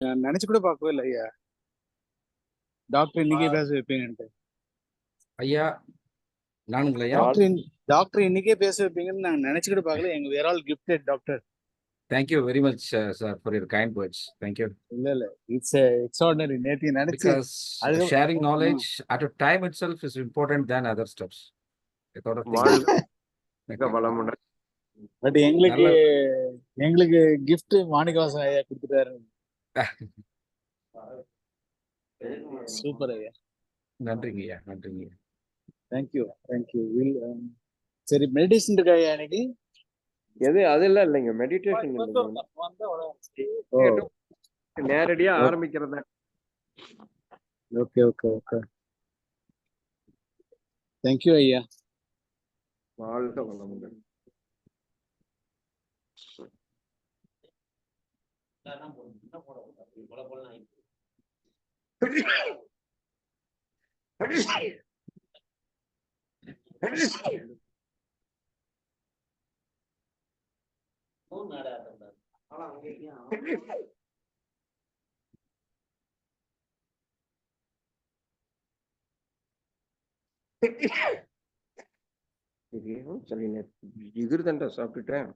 நான் நினைச்சு கூட பார்க்கவே இல்லை ஐயா, டாக்டர் இன்னைக்கே பேச வைப்பீங்கன்ட்டு. ஐயா நானுங்களா ஐயா? டாக்டர் இன்னைக்கே பேச வைப்பீங்கன்னு நாங்க நினைச்சு கூட பார்க்கல. எங்க we're all gifted doctor. Thank you very much, sir, for your kind words. Thank you. இல்ல இட்ஸ் எக்ஸ்ட்ராடினரி. நேத்து நினைச்சு Because sharing knowledge at a time itself is important than other stuffs. But எங்களுக்கு கிஃப்ட் மாணிக்கவாசன் ஐயா கொடுத்துட்டாரு. Super ஐயா. நன்றிங்க ஐயா, நன்றிங்க. தேங்க்யூ. சரி, மெடிடேஷன் இருக்கா ஐயா இன்னைக்கு? அதெல்லாம் இல்லைங்க, மெடிடேஷன் நேரடியா ஆரம்பிக்கிறதா. Okay okay okay. தேங்க்யூ ஐயா. வாழ்க வளமுடன். ஜிகிர் தண்டா சாப்பிட்டுட்டேன்.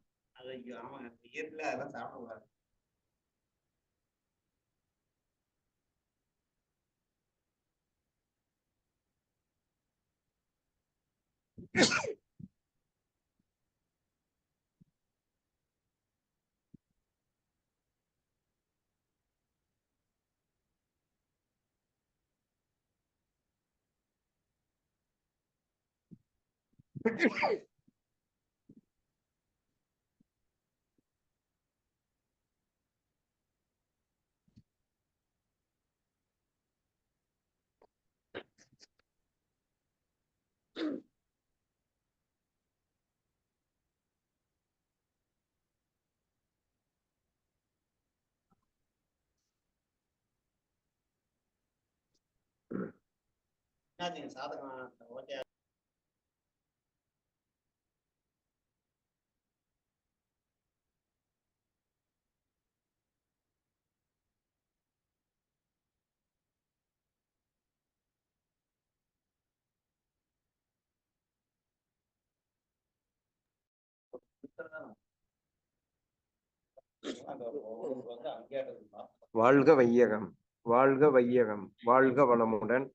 வாழ்க வையகம், வாழ்க வையகம், வாழ்க வளமுடன்,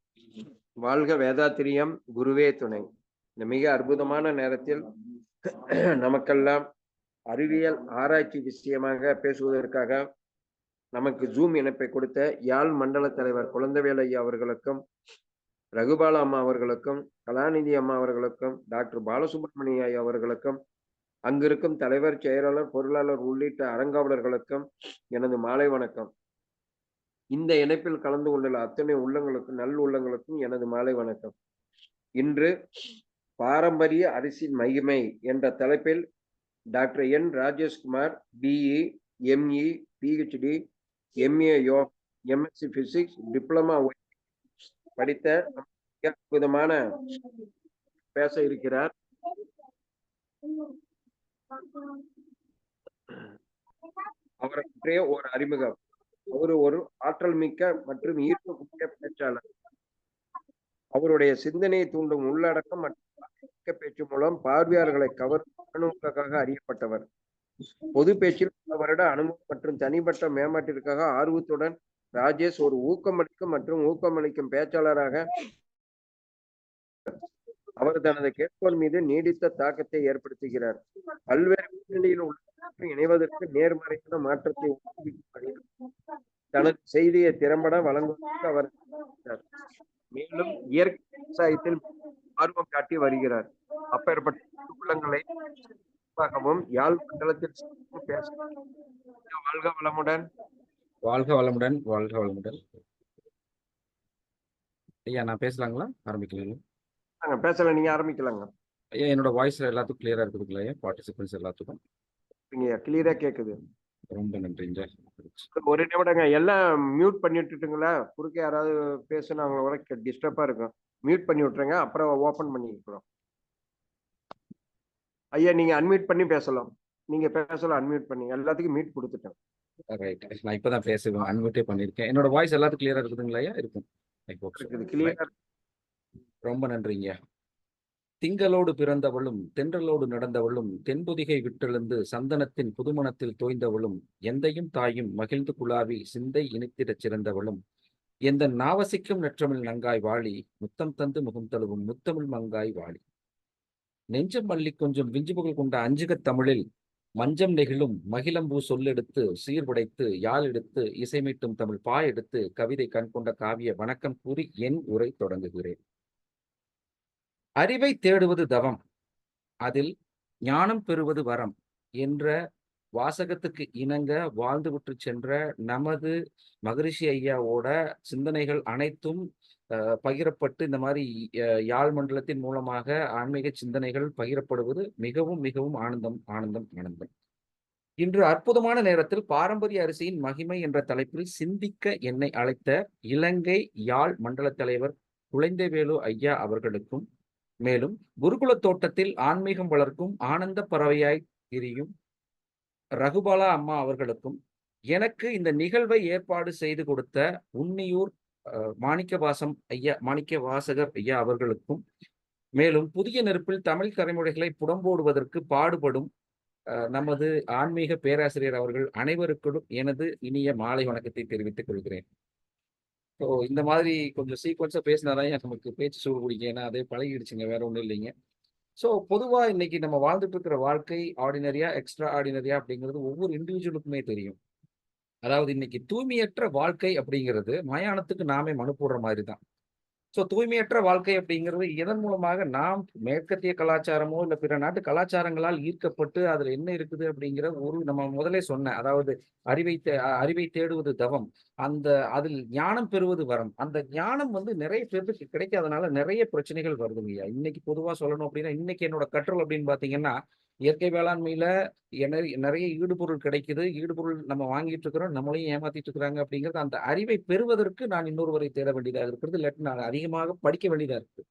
வாழ்க வேதாத்திரியம், குருவே துணை. இந்த மிக அற்புதமான நேரத்தில் நமக்கெல்லாம் அறிவியல் ஆராய்ச்சி விஷயமாக பேசுவதற்காக நமக்கு ஜூம் இணைப்பை கொடுத்த யாழ் மண்டல தலைவர் குழந்தைவேல் ஐயா அவர்களுக்கும், ரகுபாலா அம்மா அவர்களுக்கும், கலாநிதி அம்மா அவர்களுக்கும், டாக்டர் பாலசுப்ரமணிய ஐயா அவர்களுக்கும், அங்கிருக்கும் தலைவர், செயலாளர், பொருளாளர் உள்ளிட்ட அறங்காவலர்களுக்கும் எனது மாலை வணக்கம். இந்த இணைப்பில் கலந்து கொண்டுள்ள அத்தனை உள்ளங்களுக்கும், நல் உள்ளங்களுக்கும் எனது மாலை வணக்கம். இன்று பாரம்பரிய அரிசியின் மகிமை என்ற தலைப்பில் doctor N Rajeshkumar BE, ME, PhD, MA yoga, MSc physics, diploma படித்த அற்புதமான பேச இருக்கிறார். அவரை பற்றிய ஒரு அறிமுகம். ஒரு ஆற்றல் மிக்க மற்றும் ஈர்க்கக்கூடிய பேச்சாளர். அவருடைய சிந்தனையை தூண்டும் உள்ளடக்கம் மற்றும் பேச்சு மூலம் பார்வையாளர்களை கவர்வதற்காக அறியப்பட்டவர். பொது பேச்சில் பல வருட அனுபவம் மற்றும் தனிப்பட்ட மேம்பாட்டிற்காக ஆர்வத்துடன் ராஜேஷ் ஒரு ஊக்கமளிக்கும் மற்றும் ஊக்கமளிக்கும் பேச்சாளராக அவர் தனது கேட்போர் மீது நீடித்த தாக்கத்தை ஏற்படுத்துகிறார். பல்வேறு பின்னணியில் உள்ள இணைவதற்கு நேர்மறையான மாற்றத்தை தனது செய்தியை திறம்பட வழங்குவதற்கு அவர் மேலும் இயற்கை விவசாயத்தில் ஆர்வம் காட்டி வருகிறார். அப்பேற்பட்ட உள்ளங்களை யாழ் மண்டலத்தில் பேச. வாழ்க வளமுடன், வாழ்க வளமுடன், வாழ்க வளமுடன். ஐயா நான் பேசலாங்களா? ஆரம்பிக்கலாங்களா? பேசல, நீங்க ஆரம்பிக்கலாங்க. ஐயா என்னோட வாய்ஸ் எல்லாத்துக்கும் கிளியரா இருக்குதுங்களா ஐயா? பார்ட்டிசிபென்ட்ஸ் எல்லாத்துக்கும் கிளியரா கேக்குது. ரொம்ப நன்றிங்க. ஒரு நிமிடங்க, எல்லாம் மியூட் பண்ணி விட்டுட்டுங்களா? குறுக்க யாராவது பேசுனா அவங்களோட டிஸ்டர்பா இருக்கும். மியூட் பண்ணி விட்டுருங்க, அப்புறம் ஓபன் பண்ணிக்கலாம். ஐயா நீங்க அன்மியூட் பண்ணி பேசலாம். நீங்க பேசலாம், அன்மியூட் பண்ணி. எல்லாத்துக்கும் மியூட் கொடுத்துட்டேன். ரைட். நான் இப்பதான் பேசுவேன். அன்மியூட்டே பண்ணியிருக்கேன். என்னோட வாய்ஸ் எல்லாத்துக்கும் கிளியரா இருக்குதுங்களா ஐயா? இருக்கும். I hope so. இருக்குது கிளியரா. ரொம்ப நன்றிங்க. திங்களோடு பிறந்தவளும் தென்றலோடு நடந்தவளும் தென்பொதிகை விட்டெழுந்து சந்தனத்தின் புதுமணத்தில் தோய்ந்தவளும் எந்தையும் தாயும் மகிழ்ந்து குழாவி சிந்தை இனித்திடச் சிறந்தவளும் எந்த நாவசிக்கும் நற்றமிழ் நங்காய் வாழி முத்தம் தந்து முகம் தழுவும் முத்தமிழ் மங்காய் வாழி நெஞ்சம் மல்லி கொஞ்சம் விஞ்சுபுகள் கொண்ட அஞ்சுகத் தமிழில் மஞ்சம் நெகிழும் மகிழம்பூ சொல்லெடுத்து சீர்படைத்து யாழ் எடுத்து இசைமீட்டும் தமிழ் பாய் எடுத்து கவிதை கண் கொண்ட காவிய வணக்கம் கூறி என் உரை தொடங்குகிறேன். அறிவை தேடுவது தவம், அதில் ஞானம் பெறுவது வரம் என்ற வாசகத்துக்கு இணங்க வாழ்ந்துவிட்டு சென்ற நமது மகரிஷி ஐயாவோட சிந்தனைகள் அனைத்தும் பகிரப்பட்டு இந்த மாதிரி யாழ் மண்டலத்தின் மூலமாக ஆன்மீக சிந்தனைகள் பகிரப்படுவது மிகவும் மிகவும் ஆனந்தம் ஆனந்தம் ஆனந்தம். இன்று அற்புதமான நேரத்தில் பாரம்பரிய அரிசியின் மகிமை என்ற தலைப்பில் சிந்திக்க என்னை அழைத்த இலங்கை யாழ் மண்டல தலைவர் குழந்தைவேலு ஐயா அவர்களுக்கும், மேலும் குருகுல தோட்டத்தில் ஆன்மீகம் வளர்க்கும் ஆனந்த பறவையாய் திரியும் ரகுபாலா அம்மா அவர்களுக்கும், எனக்கு இந்த நிகழ்வை ஏற்பாடு செய்து கொடுத்த உன்னியூர் மாணிக்க வாசகர் ஐயா அவர்களுக்கும், மேலும் புதிய நெருப்பில் தமிழ் கரைமுறைகளை புடம்போடுவதற்கு பாடுபடும் நமது ஆன்மீக பேராசிரியர் அவர்கள் அனைவருக்கும் எனது இனிய மாலை வணக்கத்தை தெரிவித்துக் கொள்கிறேன். ஸோ இந்த மாதிரி கொஞ்சம் சீக்வன்ஸாக பேசினாதான் நமக்கு பேச்சு சூடு பிடிக்கும். ஏன்னா அதே பழகிடுச்சுங்க, வேற ஒன்றும் இல்லைங்க. ஸோ பொதுவாக இன்னைக்கு நம்ம வாழ்ந்துட்டு இருக்கிற வாழ்க்கை ஆர்டினரியா எக்ஸ்ட்ரா ஆர்டினரியா அப்படிங்கிறது ஒவ்வொரு இண்டிவிஜுவலுக்குமே தெரியும். அதாவது இன்னைக்கு தூய்மையற்ற வாழ்க்கை அப்படிங்கிறது மயானத்துக்கு நாமே மனு போடுற மாதிரி தான். ஸோ தூய்மையற்ற வாழ்க்கை அப்படிங்கிறது இதன் மூலமாக நாம் மேற்கத்திய கலாச்சாரமோ இல்லை பிற நாட்டு கலாச்சாரங்களால் ஈர்க்கப்பட்டு அதில் என்ன இருக்குது அப்படிங்கிற ஒரு நம்ம முதலே சொன்ன, அதாவது அறிவை தேடுவது தவம், அந்த அதில் ஞானம் பெறுவது வரம். அந்த ஞானம் நிறைய பேருக்கு கிடைக்காதனால நிறைய பிரச்சனைகள் வருதுங்கய்யா. இன்னைக்கு பொதுவாக சொல்லணும் அப்படின்னா, இன்னைக்கு என்னோட கற்றல் அப்படின்னு பார்த்தீங்கன்னா, இயற்கை வேளாண்மையில நிறைய ஈடுபொருள் கிடைக்குது, ஈடுபொருள் நம்ம வாங்கிட்டு இருக்கிறோம், நம்மளையும் ஏமாத்திட்டு இருக்கிறாங்க அப்படிங்கிறது அந்த அறிவை பெறுவதற்கு நான் இன்னொருவரை தேட வேண்டியதாக இருக்கிறது, இல்லாட்டி நான் அதிகமாக படிக்க வேண்டியதா இருக்கு.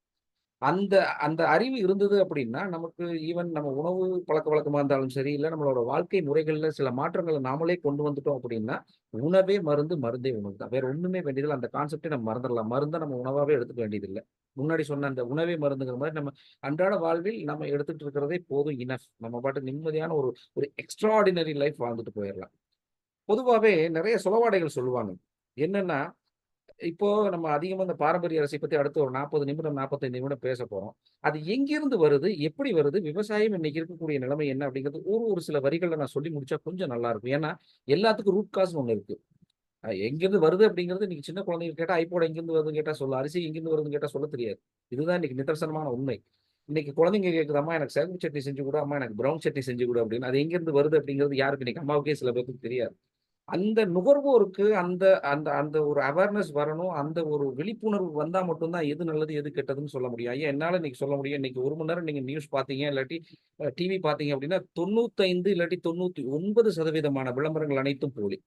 அந்த அந்த அறிவு இருந்தது அப்படின்னா நமக்கு ஈவன் நம்ம உணவு பழக்க வழக்கமா இருந்தாலும் சரி, இல்லை நம்மளோட வாழ்க்கை முறைகள்ல சில மாற்றங்களை நாமளே கொண்டு வந்துட்டோம் அப்படின்னா, உணவே மருந்து, மருந்தே உணவு தான். வேற ஒண்ணுமே வேண்டியதில்லை. அந்த கான்செப்டே நம்ம மறந்துடலாம். மருந்தை நம்ம உணவாவே எடுத்துக்க வேண்டியதில்லை. முன்னாடி சொன்ன அந்த உணவே மருந்துங்கிற மாதிரி நம்ம அன்றாட வாழ்வில் நம்ம எடுத்துட்டு இருக்கிறதே போதும், இனஃப். நம்ம பாட்டு நிம்மதியான ஒரு ஒரு எக்ஸ்ட்ராடினரி லைஃப் வாழ்ந்துட்டு போயிடலாம். பொதுவாகவே நிறைய சொலவாடைகள் சொல்லுவாங்க. என்னன்னா, இப்போ நம்ம அதிகமா இந்த பாரம்பரிய அரசை பத்தி அடுத்து ஒரு 40 நிமிடம் 45 நிமிடம் பேச போறோம். அது எங்கிருந்து வருது, எப்படி வருது, விவசாயம் இன்னைக்கு இருக்கக்கூடிய நிலைமை என்ன அப்படிங்கிறது ஒரு சில வரிகள்ல நான் சொல்லி முடிச்சா கொஞ்சம் நல்லா இருக்கும். ஏன்னா எல்லாத்துக்கும் ரூட் காஸ் ஒண்ணு இருக்கு. எங்கிருந்து வருது அப்படிங்கிறது இன்னைக்கு சின்ன குழந்தைங்க கேட்டா ஐபோட எங்கிருந்து வருதுன்னு கேட்டா சொல்ல, அரிசி எங்கிருந்து வருதுன்னு கேட்டா சொல்ல தெரியாது. இதுதான் இன்னைக்கு நிதர்சனமான உண்மை. இன்னைக்கு குழந்தைங்க கேட்குது, அம்மா எனக்கு சிவப்பு சட்னி செஞ்சு கொடு, அம்மா எனக்கு பிரவுன் சட்னி செஞ்சு கொடு அப்படின்னு. அது எங்கிருந்து வருது அப்படிங்கிறது யாருக்கு இன்னைக்கு அம்மாவுக்கே சில பேருக்கு தெரியாது. அந்த நுகர்வோருக்கு அந்த அந்த அந்த ஒரு அவேர்னஸ் வரணும். அந்த ஒரு விழிப்புணர்வு வந்தா மட்டும்தான் எது நல்லது எது கெட்டதுன்னு சொல்ல முடியும். ஐயா என்னால இன்னைக்கு சொல்ல முடியும். இன்னைக்கு 1 மணி நேரம் நீங்க நியூஸ் பார்த்தீங்க, இல்லாட்டி டிவி பார்த்தீங்க அப்படின்னா 95 இல்லாட்டி 99% விளம்பரங்கள் அனைத்தும் போலி.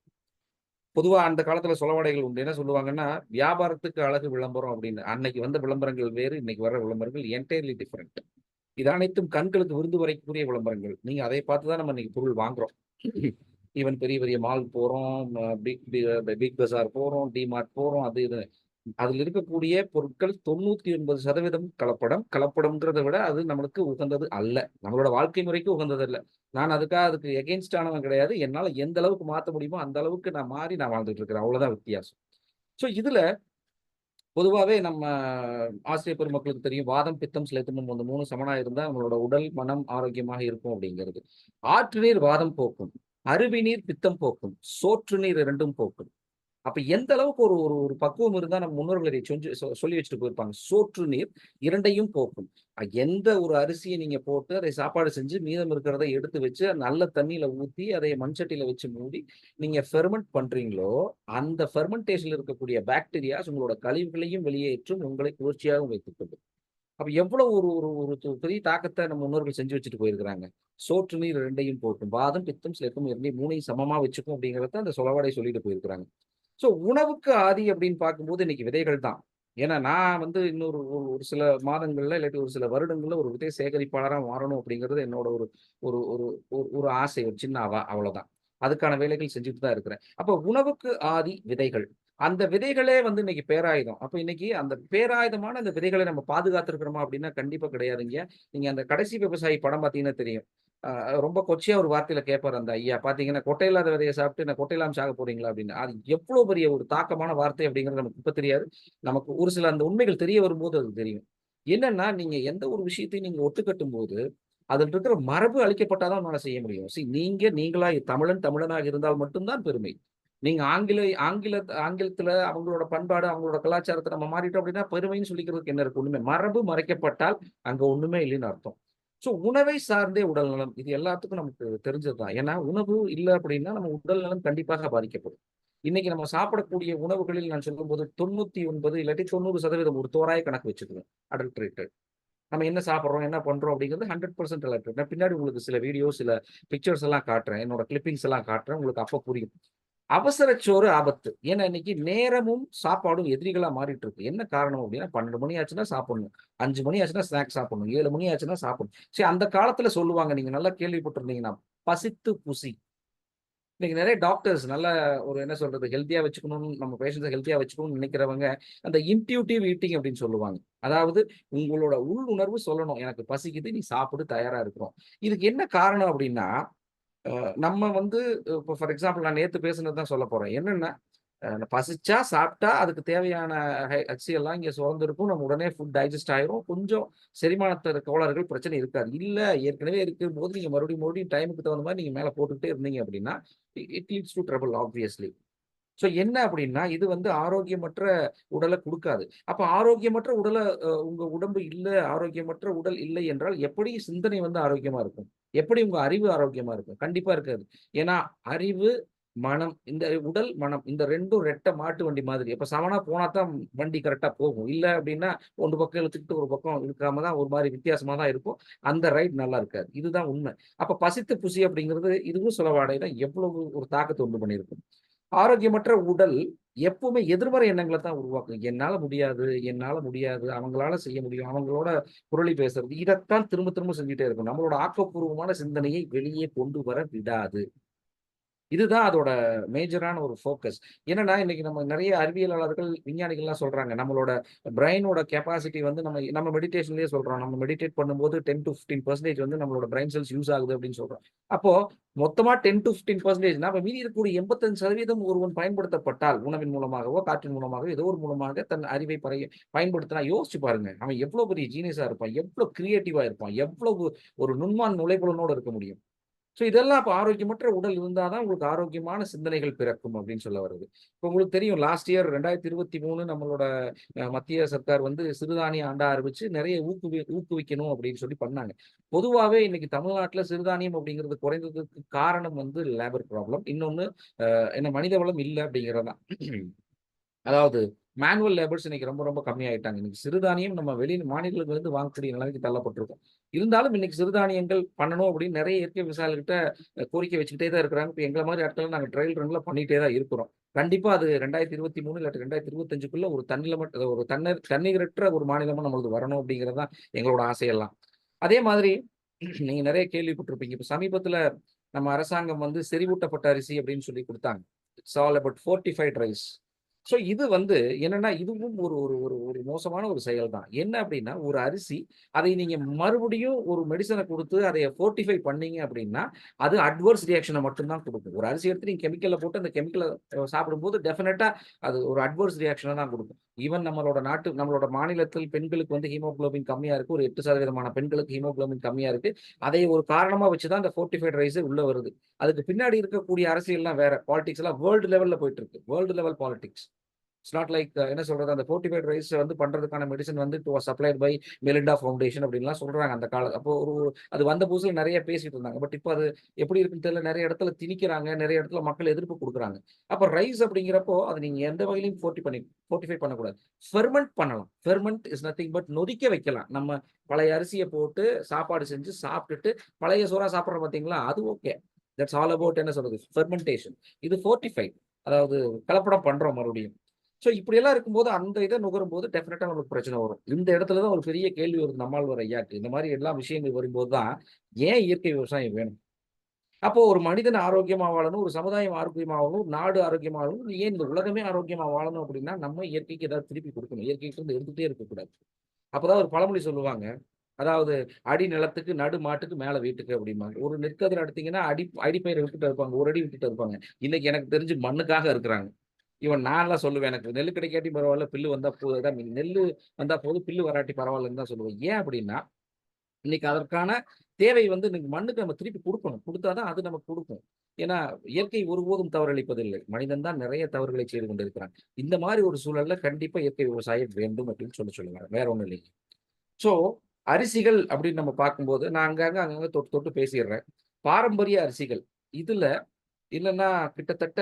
பொதுவா அந்த காலத்துல சொலவடைகள் உண்டு. என்ன சொல்லுவாங்கன்னா, வியாபாரத்துக்கு அழகு விளம்பரம் அப்படின்னு. அன்னைக்கு வந்த விளம்பரங்கள் வேறு, இன்னைக்கு வர விளம்பரங்கள் என்டையர்லி டிஃபரெண்ட். இது அனைத்தும் கண்களுக்கு விருந்து வரைக்கக்கூடிய விளம்பரங்கள். நீங்க அதை பார்த்து தான் நம்ம இன்னைக்கு பொருள் வாங்குறோம். ஈவன் பெரிய பெரிய மால் போறோம், பிக் பஜார் போறோம், டிமார்ட் போறோம், அது இது. அதில் இருக்கக்கூடிய பொருட்கள் 99% கலப்படம். கலப்படம்ங்கிறத விட அது நம்மளுக்கு உகந்தது அல்ல. நம்மளோட வாழ்க்கை முறைக்கு உகந்தது அல்ல. நான் அதுக்கு எகெயின்ஸ்ட் ஆனவன் கிடையாது. என்னால எந்த அளவுக்கு மாற்ற முடியுமோ அந்த அளவுக்கு நான் மாறி நான் வாழ்ந்துட்டு இருக்கிறேன். அவ்வளவுதான் வித்தியாசம். ஸோ இதுல பொதுவாகவே நம்ம ஆசிரியர் பெருமக்களுக்கு தெரியும், வாதம், பித்தம், சிலைத்தமும் அந்த 3 சமனா இருந்தா நம்மளோட உடல் மனம் ஆரோக்கியமாக இருக்கும் அப்படிங்கிறது. ஆற்று நீர் வாதம் போக்கும், அருவி நீர் பித்தம் போக்கும், சோற்று நீர் 2ம் போக்கும். அப்ப எந்த அளவுக்கு ஒரு ஒரு ஒரு பக்குவம் இருந்தா நம்ம முன்னோர்கள் இதை சொல்லி வச்சுட்டு போயிருப்பாங்க. சோற்று நீர் 2யும் போக்கும். எந்த ஒரு அரிசியை நீங்க போட்டு அதை சாப்பாடு செஞ்சு மீதம் இருக்கிறத எடுத்து வச்சு நல்ல தண்ணியில ஊத்தி அதை மண்சட்டியில வச்சு மூடி நீங்க ஃபெர்மெண்ட் பண்றீங்களோ, அந்த ஃபெர்மெண்டேஷன்ல இருக்கக்கூடிய பாக்டீரியாஸ் உங்களோட கழிவுகளையும் வெளியேற்றும், உங்களை குளிர்ச்சியாகவும் வைத்துக் கொள்ளும். அப்ப எவ்வளவு ஒரு ஒரு ஒரு பெரிய தாக்கத்தை நம்ம முன்னோர்கள் செஞ்சு வச்சுட்டு போயிருக்கிறாங்க. சோற்று நீர் 2யும் போக்கும், வாதம், பித்தம், சிலைத்தம் 3யும் சமமா வச்சுக்கும் அப்படிங்கிறத அந்த சொலவாடை சொல்லிட்டு போயிருக்கிறாங்க. ஸோ உணவுக்கு ஆதி அப்படின்னு பார்க்கும்போது இன்னைக்கு விதைகள் தான். ஏன்னா நான் இன்னொரு ஒரு சில மாதங்கள்ல இல்லாட்டி ஒரு சில வருடங்கள்ல ஒரு விதை சேகரிப்பாளராக மாறணும் அப்படிங்கிறது என்னோட ஒரு ஒரு ஒரு ஒரு ஆசை, ஒரு சின்ன அவ்வளவுதான். அதுக்கான வேலைகள் செஞ்சுட்டு தான் இருக்கிறேன். அப்போ உணவுக்கு ஆதி விதைகள். அந்த விதைகளே வந்து இன்னைக்கு பேராயுதம். அப்ப இன்னைக்கு அந்த பேராயுதமான அந்த விதைகளை நம்ம பாதுகாத்திருக்கிறோமா அப்படின்னா கண்டிப்பா கிடையாதுங்க. நீங்க அந்த கடைசி விவசாயி படம் பார்த்தீங்கன்னா தெரியும். அ ரொம்ப கொச்சையா ஒரு வார்த்தையில கேட்பாரு அந்த ஐயா. பார்த்தீங்கன்னா, "கொட்டை இல்லாத விதைய சாப்பிட்டு நான் கொட்டை இல்லாம சாக போறீங்களா?" அப்படின்னு. அது எவ்வளோ பெரிய ஒரு தாக்கமான வார்த்தை அப்படிங்கிறது நமக்கு இப்ப தெரியாது. நமக்கு ஒரு சில அந்த உண்மைகள் தெரிய வரும்போது அது தெரியும். என்னன்னா, நீங்க எந்த ஒரு விஷயத்தையும் நீங்க ஒத்துக்கட்டும்போது, அதில இருக்கிற மரபு அழிக்கப்பட்டா தான் உன்னால செய்ய முடியும். நீங்களா தமிழனாக இருந்தால் மட்டும் தான் பெருமை. நீங்க ஆங்கிலத்தில அவங்களோட பண்பாடு, அவங்களோட கலாச்சாரத்த நம்ம மாறிட்டோம் அப்படின்னா, பெருமைன்னு சொல்லிக்கிறதுக்கு என்ன இருக்கு? ஒண்ணுமே மரபு மறைக்கப்பட்டால் அங்க ஒண்ணுமே இல்லைன்னு அர்த்தம். உணவை சார்ந்தே உடல்நலம். இது எல்லாத்துக்கும் நமக்கு தெரிஞ்சது தான். ஏன்னா, உணவு இல்ல அப்படின்னா, நம்ம உடல் நலம் கண்டிப்பாக பாதிக்கப்படும். இன்னைக்கு நம்ம சாப்பிடக்கூடிய உணவுகளில் நான் சொல்லும்போது 99 இல்லாட்டி 90% ஒரு தோராய கணக்கு வச்சுக்குவேன். அடல்டரேட்டட். நம்ம என்ன சாப்பிடுறோம், என்ன பண்றோம் அப்படிங்கிறது 100% ரிலேட்டட். நான் பின்னாடி உங்களுக்கு சில வீடியோ, சில பிக்சர்ஸ் எல்லாம் காட்டுறேன். என்னோட கிளிப்பிங்ஸ் எல்லாம் காட்டுறேன். உங்களுக்கு அப்ப புரியும். அவசரச்சோறு ஆபத்து. ஏன்னா இன்னைக்கு நேரமும், சாப்பாடும் எதிரிகளா மாறிட்டு இருக்கு. என்ன காரணம் அப்படின்னா 12 மணி ஆச்சுன்னா சாப்பிடணும். 5 மணி ஆச்சுன்னா ஸ்நாக்ஸ் சாப்பிடணும். 7 மணி ஆச்சுன்னா சாப்பிடணும். சரி அந்த காலத்துல சொல்லுவாங்க. நீங்க நல்லா கேள்விப்பட்டிருந்தீங்கன்னா, பசித்து புசி. இன்னைக்கு நெறைய டாக்டர்ஸ் நல்ல ஒரு என்ன சொல்றது, ஹெல்த்தியா வச்சுக்கணும்னு நம்ம பேஷண்ட்ஸ ஹெல்த்தியா வச்சுக்கணும்னு நினைக்கிறவங்க, அந்த இன்ட்யூட்டிவ் ஈட்டிங் அப்படின்னு சொல்லுவாங்க. அதாவது உங்களோட உள்ளுணர்வு சொல்லணும். எனக்கு பசிக்குது, நீ சாப்பிடு தயாரா இருக்கிறோம். இதுக்கு என்ன காரணம் அப்படின்னா, நம்ம வந்து இப்போ ஃபார் எக்ஸாம்பிள் நான் நேத்து பேசினது தான் சொல்லப் போறேன். என்னன்னா, பசிச்சா சாப்பிட்டா அதுக்கு தேவையான HCl எல்லாம் இங்க சுரந்திருக்கும். நம்ம உடனே ஃபுட் டைஜஸ்ட் ஆயிரும். கொஞ்சம் செரிமானத்துல கோளாறுகள் பிரச்சனை இருக்காது. இல்ல ஏற்கனவே இருக்கும்போது நீங்க மறுபடியும் டைமுக்கு தகுந்த மாரி நீங்க மேல போட்டுக்கிட்டே இருந்தீங்க அப்படின்னா, it leads to trouble obviously. என்ன அப்படின்னா, இது வந்து ஆரோக்கியமற்ற உடல குடுக்காது. அப்ப ஆரோக்கியமற்ற உடல உங்க உடம்பு இல்ல, ஆரோக்கியமற்ற உடல் இல்லை என்றால், எப்படி சிந்தனை வந்து ஆரோக்கியமா இருக்கும்? எப்படி உங்க அறிவு ஆரோக்கியமா இருக்கும்? கண்டிப்பா இருக்காது. ஏன்னா, அறிவு, மனம் இந்த உடல், மனம் இந்த 2ம் ரெட்ட மாட்டு வண்டி மாதிரி. அப்ப சமனா போனா தான் வண்டி கரெக்ட்டா போகும். இல்ல அப்படின்னா, ஒரு பக்கம் இழுத்துக்கிட்டு, ஒரு பக்கம் இழுக்காம தான் ஒரு மாரி வித்தியாசமா தான் இருக்கும். அந்த ரைட் நல்லா இருக்காது. இதுதான் உண்மை. அப்ப பசித்து புசி அப்படிங்கிறது, இதுவும் சில வகையில எவ்வளவு ஒரு தாக்கத்த உண்டு பண்ணியிருக்கும். ஆரோக்கியமற்ற உடல் எப்பவுமே எதிர்மறை எண்ணங்கள தான் உருவாக்கும். என்னால முடியாது, என்னால முடியாது, அவங்களால செய்ய முடியும், அவங்களோட புரளி பேசுறது, இதத்தான் திரும்ப திரும்ப செஞ்சுட்டே இருக்கும். நம்மளோட ஆக்கப்பூர்வமான சிந்தனையை வெளியே கொண்டு வர விடாது. இதுதான் அதோட மேஜரான ஒரு ஃபோக்கஸ். என்னன்னா, இன்னைக்கு நம்ம நெறைய அறிவியலாளர்கள், விஞ்ஞானிகள்லாம் சொல்றாங்க. நம்மளோட பிரெயினோட கெப்பாசிட்டி வந்து நம்ம மெடிடேஷன்லயே சொல்றோம். நம்ம மெடிடேட் பண்ணும்போது 10-15% வந்து நம்மளோட பிரெயின் செல்ஸ் யூஸ் ஆகுது அப்படின்னு சொல்றோம். அப்போ மொத்தமா 10-15% அப்ப மீதி இருக்கக்கூடிய 85% ஒருவன் பயன்படுத்தப்பட்டால், உணவின் மூலமாகவோ, காற்றின் மூலமாகவோ, ஏதோ ஒரு மூலமாக தன் அறிவை பயன்படுத்தினா யோசிச்சு பாருங்க. அவன் எவ்வளவு பெரிய ஜீனியஸா இருப்பான், எவ்வளவு கிரியேட்டிவா இருப்பான், எவ்வளவு ஒரு நுண்மான் நுழைப்புலனோட இருக்க முடியும். இதெல்லாம் அப்ப ஆரோக்கியமற்ற உடல் இருந்தா தான் உங்களுக்கு ஆரோக்கியமான சிந்தனைகள் பிறக்கும் அப்படின்னு சொல்ல வருது. இப்ப உங்களுக்கு தெரியும் லாஸ்ட் இயர் 2023 நம்மளோட மத்திய சர்க்கார் வந்து சிறுதானிய ஆண்டா அறிவிச்சு நெறைய ஊக்குவிக்கணும் அப்படின்னு சொல்லி பண்ணாங்க. பொதுவாவே இன்னைக்கு தமிழ்நாட்டுல சிறுதானியம் அப்படிங்கிறது குறைந்ததுக்கு காரணம் வந்து லேபர் ப்ராப்ளம். இன்னொன்னு என்ன மனித வளம் இல்ல அப்படிங்கிறது தான். அதாவது மேனுவல் லேபர்ஸ் இன்னைக்கு ரொம்ப ரொம்ப கம்மியாயிட்டாங்க. இன்னைக்கு சிறுதானியம் நம்ம வெளி மாநிலங்கள்லேருந்து வாங்கக்கூடிய நிலைமைக்கு தள்ளப்பட்டிருக்கோம். இருந்தாலும் இன்னைக்கு சிறுதானியங்கள் பண்ணணும் அப்படின்னு நெறைய இயற்கை விவசாயிகள்கிட்ட கோரிக்கை வச்சுக்கிட்டே தான் இருக்கிறாங்க. இப்ப எங்கள மாரி ஆட்கள் நாங்க ட்ரையல் ரன்ல பண்ணிட்டே தான் இருக்கிறோம். கண்டிப்பா அது 2023 இல்லாட்டி 2025க்குள்ள ஒரு தன்னிகரற்ற ஒரு மாநிலமா நம்மளது வரணும் அப்படிங்கிறது தான் எங்களோட ஆசையெல்லாம். அதே மாதிரி நீங்க நெறைய கேள்விப்பட்டிருப்பீங்க. இப்ப சமீபத்தில நம்ம அரசாங்கம் வந்து செறிவூட்டப்பட்ட அரிசி அப்படின்னு சொல்லி குடுத்தாங்க. It's all about fortified rice. இது வந்து என்னன்னா, இதுவும் ஒரு ஒரு ஒரு ஒரு மோசமான ஒரு செயல் தான். என்ன அப்டின்னா, ஒரு அரிசி அதை நீங்க மறுபடியும் ஒரு மெடிசின குடுத்து அதைய ஃபோர்ட்டிஃபை பண்ணீங்க அப்டின்னா, அது அட்வர்ஸ் ரியாக்ஷன மட்டும் தான் குடுக்கும். ஒரு அரிசி எடுத்து நீங்க கெமிக்கல்ல போட்டு அந்த கெமிக்கல சாப்பிடும்போது டெஃபினட்டா அது ஒரு அட்வர்ஸ் ரியாக்ஷன தான் குடுக்கும். ஈவன் நம்மளோட மாநிலத்தில் பெண்களுக்கு வந்து ஹீமோகுளோபின் கம்மியா இருக்கு. ஒரு 8% பெண்களுக்கு ஹீமோகுளோபின் கம்மியா இருக்கு. அதை ஒரு காரணமா வச்சு தான் அந்த ஃபோர்ட்டிஃபைட் ரைஸே உள்ள வருது. அதுக்கு பின்னாடி இருக்கக்கூடிய அரசியல்லாம் வேற. பாலிடிக்ஸ் எல்லாம் வேர்ல்டு லெவல்ல போயிட்டு இருக்கு. World level politics. It's not like என்ன சொல்றது, அந்த ஃபோர்ட்டிஃபைட் ரைஸ் வந்து பண்றதுக்கான மெடிசின் வந்து it was supplied by Melinda foundation அப்படின்லாம் சொல்றாங்க அந்த அப்போ அது வந்த புதுசுல நெறைய பேசிட்டு இருந்தாங்க. பட் இப்ப அது எப்படி இருக்குன்னு தெரியல. நெறைய இடத்துல திணிக்கிறாங்க. நெறைய இடத்துல மக்கள் எதிர்ப்பு குடுக்குறாங்க. அப்ப ரைஸ் அப்படிங்கிறப்போ அது நீங்க எந்த வகையிலும் ஃபோர்ட்டிஃபை பண்ணக்கூடாது. ஃபெர்மென்ட் பண்ணலாம். ஃபெர்மென்ட் இஸ் நத்திங் பட் நொதிக்க வைக்கலாம். நம்ம பழைய அரிசிய போட்டு சாப்பாடு செஞ்சு சாப்பிட்டுட்டு பழைய சோறா சாப்பிடுறோம் பார்த்தீங்களா? அது ஓகே. தட்ஸ் ஆல் அபௌட் என்ன சொல்றது ஃபெர்மென்டேஷன். இது ஃபோர்ட்டிஃபைட். அதாவது கலப்படம் பண்றோம் மறுபடியும். இப்படியெல்லாம் இருக்கும்போது, அந்த இத நுகரும்போது டெஃபினட்டா நமக்கு பிரச்சனை வரும். இந்த இடத்துல தான் ஒரு பெரிய கேள்வி வருது நம்மாழ்வார் ஐயாக்கு. இந்த மாரி எல்லா விஷயங்கள் வரும்போது தான், ஏன் இயற்கை விவசாயம் வேணும்? அப்போ ஒரு மனிதன் ஆரோக்கியமா வாழணும், ஒரு சமுதாயம் ஆரோக்கியமா வாழணும், ஒரு நாடு ஆரோக்கியமா வாழணும், ஏன் இந்த உலகமே ஆரோக்கியமா வாழணும் அப்படின்னா, நம்ம இயற்கைக்கு ஏதாவது திருப்பி கொடுக்கணும். இயற்கைகிட்ட இருந்து எடுத்துட்டே இருக்கக்கூடாது. அப்பதான் ஒரு பழமொழி சொல்லுவாங்க. அதாவது "அடி நிலத்துக்கு, நடு மாட்டுக்கு, மேல வீட்டுக்கு" அப்படிம்பாங்க. ஒரு நெற்கதிர் எடுத்தீங்கன்னா, அடிப்பயிர விட்டுட்டு இருப்பாங்க. ஒரு அடி விட்டுட்டு இருப்பாங்க. இன்னைக்கு எனக்கு தெரிஞ்சு மண்ணுக்காக இருக்கிறாங்க. நான்லாம் சொல்லுவேன். எனக்கு நெல்லு கிடைக்காட்டியும் பரவால்ல, பில்லு வந்தா நெல்லு வந்தா போதும், பில்லு வராட்டி பரவாயில்லன்னு தான் சொல்லுவேன். ஏன் அப்படின்னா, இன்னைக்கு அதற்கான தேவை வந்து இன்னைக்கு மண்ணுக்கு நம்ம திருப்பி குடுக்கணும். குடுத்தா தான் அது நமக்கு குடுக்கும். ஏன்னா, இயற்கை ஒருபோதும் தவறளிப்பதில்லை. மனிதன் தான் நிறைய தவறுகளை செய்து கொண்டிருக்கிறான். இந்த மாரி ஒரு சூழல்ல கண்டிப்பா இயற்கை விவசாயம் வேண்டும் அப்படின்னு சொல்லுவேன். வேற ஒண்ணும் இல்லைங்க. ஸோ, அரிசிகள் அப்படின்னு நம்ம பார்க்கும்போது, நான் அங்கங்க தொட்டு தொட்டு பேசிர்றேன். பாரம்பரிய அரிசிகள். இதுல இல்லன்னா கிட்டத்தட்ட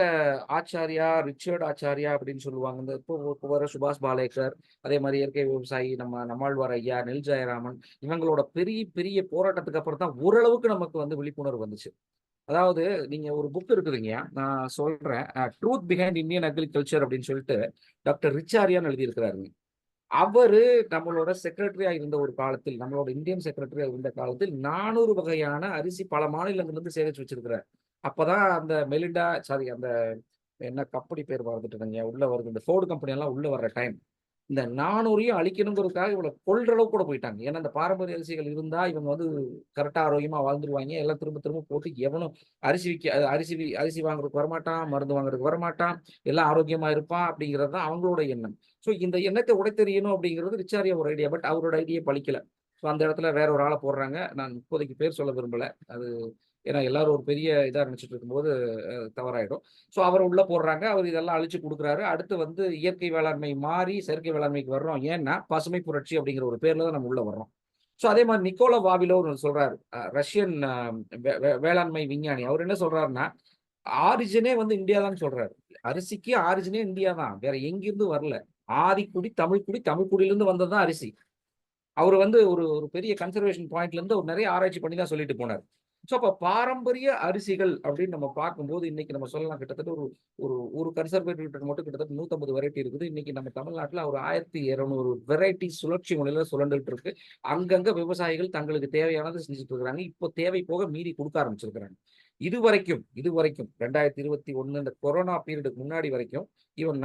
ஆச்சாரியா, ரிச்சர்ட் ஆச்சாரியா அப்படின்னு சொல்லுவாங்க. இந்த இப்போ வர சுபாஷ் பாலேகர், அதே மாரி இயற்கை விவசாயி நம்மாழ்வார் ஐயா, நெல் ஜெயராமன் இவங்களோட பெரிய பெரிய போராட்டத்துக்கு அப்புறம் தான் ஓரளவுக்கு நமக்கு வந்து விழிப்புணர்வு வந்துச்சு. அதாவது நீங்க ஒரு புக் இருக்குதுங்கயா, நான் சொல்றேன். ட்ரூத் பிஹைண்ட் இந்தியன் அக்ரிகல்ச்சர் அப்படின்னு சொல்லிட்டு டாக்டர் ரிச்சாரியான்னு எழுதியிருக்கிறாருங்க. அவரு நம்மளோட செக்ரட்டரியா இருந்த ஒரு காலத்தில், நம்மளோட இந்தியன் செக்ரட்டரியா இருந்த காலத்தில் 400 வகையான அரிசி பல மாநிலங்கள்ல சேகரிச்சு வச்சிருக்கிறார். அப்பதான் அந்த அந்த என்ன கம்பெனி பேர் மறந்துட்டேனுங்க. உள்ள வருது. இந்த ஃபோர்ட் கம்பெனி எல்லாம் உள்ள வர்ற டைம். இந்த 400யும் அழிக்கணுங்கிறதுக்காக இவ்வளவு கொல்ற அளவுக்கு கூட போயிட்டாங்க. ஏன்னா, இந்த பாரம்பரிய அரிசிகள் இருந்தா இவங்க வந்து கரெக்ட்டா ஆரோக்கியமா வாழ்ந்துருவாய்ங்க. எல்லாம் திரும்ப திரும்ப போட்டு எவனும் அரிசி வாங்குறதுக்கு வரமாட்டான், மருந்து வாங்குறதுக்கு வரமாட்டான், எல்லாம் ஆரோக்கியமா இருப்பான் அப்படிங்கிறது தான் அவங்களோட எண்ணம். ஸோ இந்த எண்ணத்த உடைத்தெறியணும் அப்படிங்கிறது ரிச்சாரியா ஒரு ஐடியா. பட் அவரோட ஐடியா பலிக்கல. ஸோ அந்த இடத்துல வேற ஒரு ஆள போடுறாங்க. நான் இப்போதைக்கு பேர் சொல்ல விரும்பல. அது ஏன்னா எல்லாரும் ஒரு பெரிய இதா நினைச்சுட்டு இருக்கும்போது தவறாயிடும். ஸோ அவர உள்ள போடுறாங்க. அவர் இதெல்லாம் அழிச்சு குடுக்குறாரு. அடுத்து வந்து இயற்கை வேளாண்மை மாறி செயற்கை வேளாண்மைக்கு வர்றோம். ஏன்னா, பசுமை புரட்சி அப்படிங்கிற ஒரு பேர்ல தான் நம்ம உள்ள வர்றோம். ஸோ அதே மாரி நிக்கோலா வாவிலோ ஒண்ணு சொல்றாரு. ரஷ்யன் வேளாண்மை விஞ்ஞானி. அவர் என்ன சொல்றாருன்னா, ஆரிஜினே வந்து இந்தியா தான் சொல்றாரு. அரிசிக்கு ஆரிஜினே இந்தியா தான். வேற எங்கிருந்தும் வரல. ஆதிக்குடி, தமிழ்க்குடி, தமிழ்க்குடியிலிருந்து வந்தது தான் அரிசி. அவரு வந்து ஒரு ஒரு பெரிய கன்சர்வேஷன் பாயிண்ட்ல இருந்து ஒரு நிறைய ஆராய்ச்சி பண்ணி தான் சொல்லிட்டு போனாரு. ஸோ அப்ப பாரம்பரிய அரிசிகள் அப்படின்னு நம்ம பார்க்கும்போது, இன்னைக்கு நம்ம சொல்லலாம் கிட்டத்தட்ட ஒரு ஒரு ஒரு கன்சர்வேட்டிவ் மட்டும் கிட்டத்தட்ட 150 வெரைட்டி இருக்குது. இன்னைக்கு நம்ம தமிழ்நாட்டுல ஒரு 1200 வெரைட்டி சுழற்சி முறையில சுழண்டுட்டு இருக்கு. அங்கங்க விவசாயிகள் தங்களுக்கு தேவையானத செஞ்சுட்டு இருக்காங்க. இப்போ தேவை போக மீதி குடுக்க ஆரம்பிச்சிருக்கிறாங்க. இதுவரைக்கும் 2021 இந்த கொரோனா பீரியடுக்கு முன்னாடி வரைக்கும்,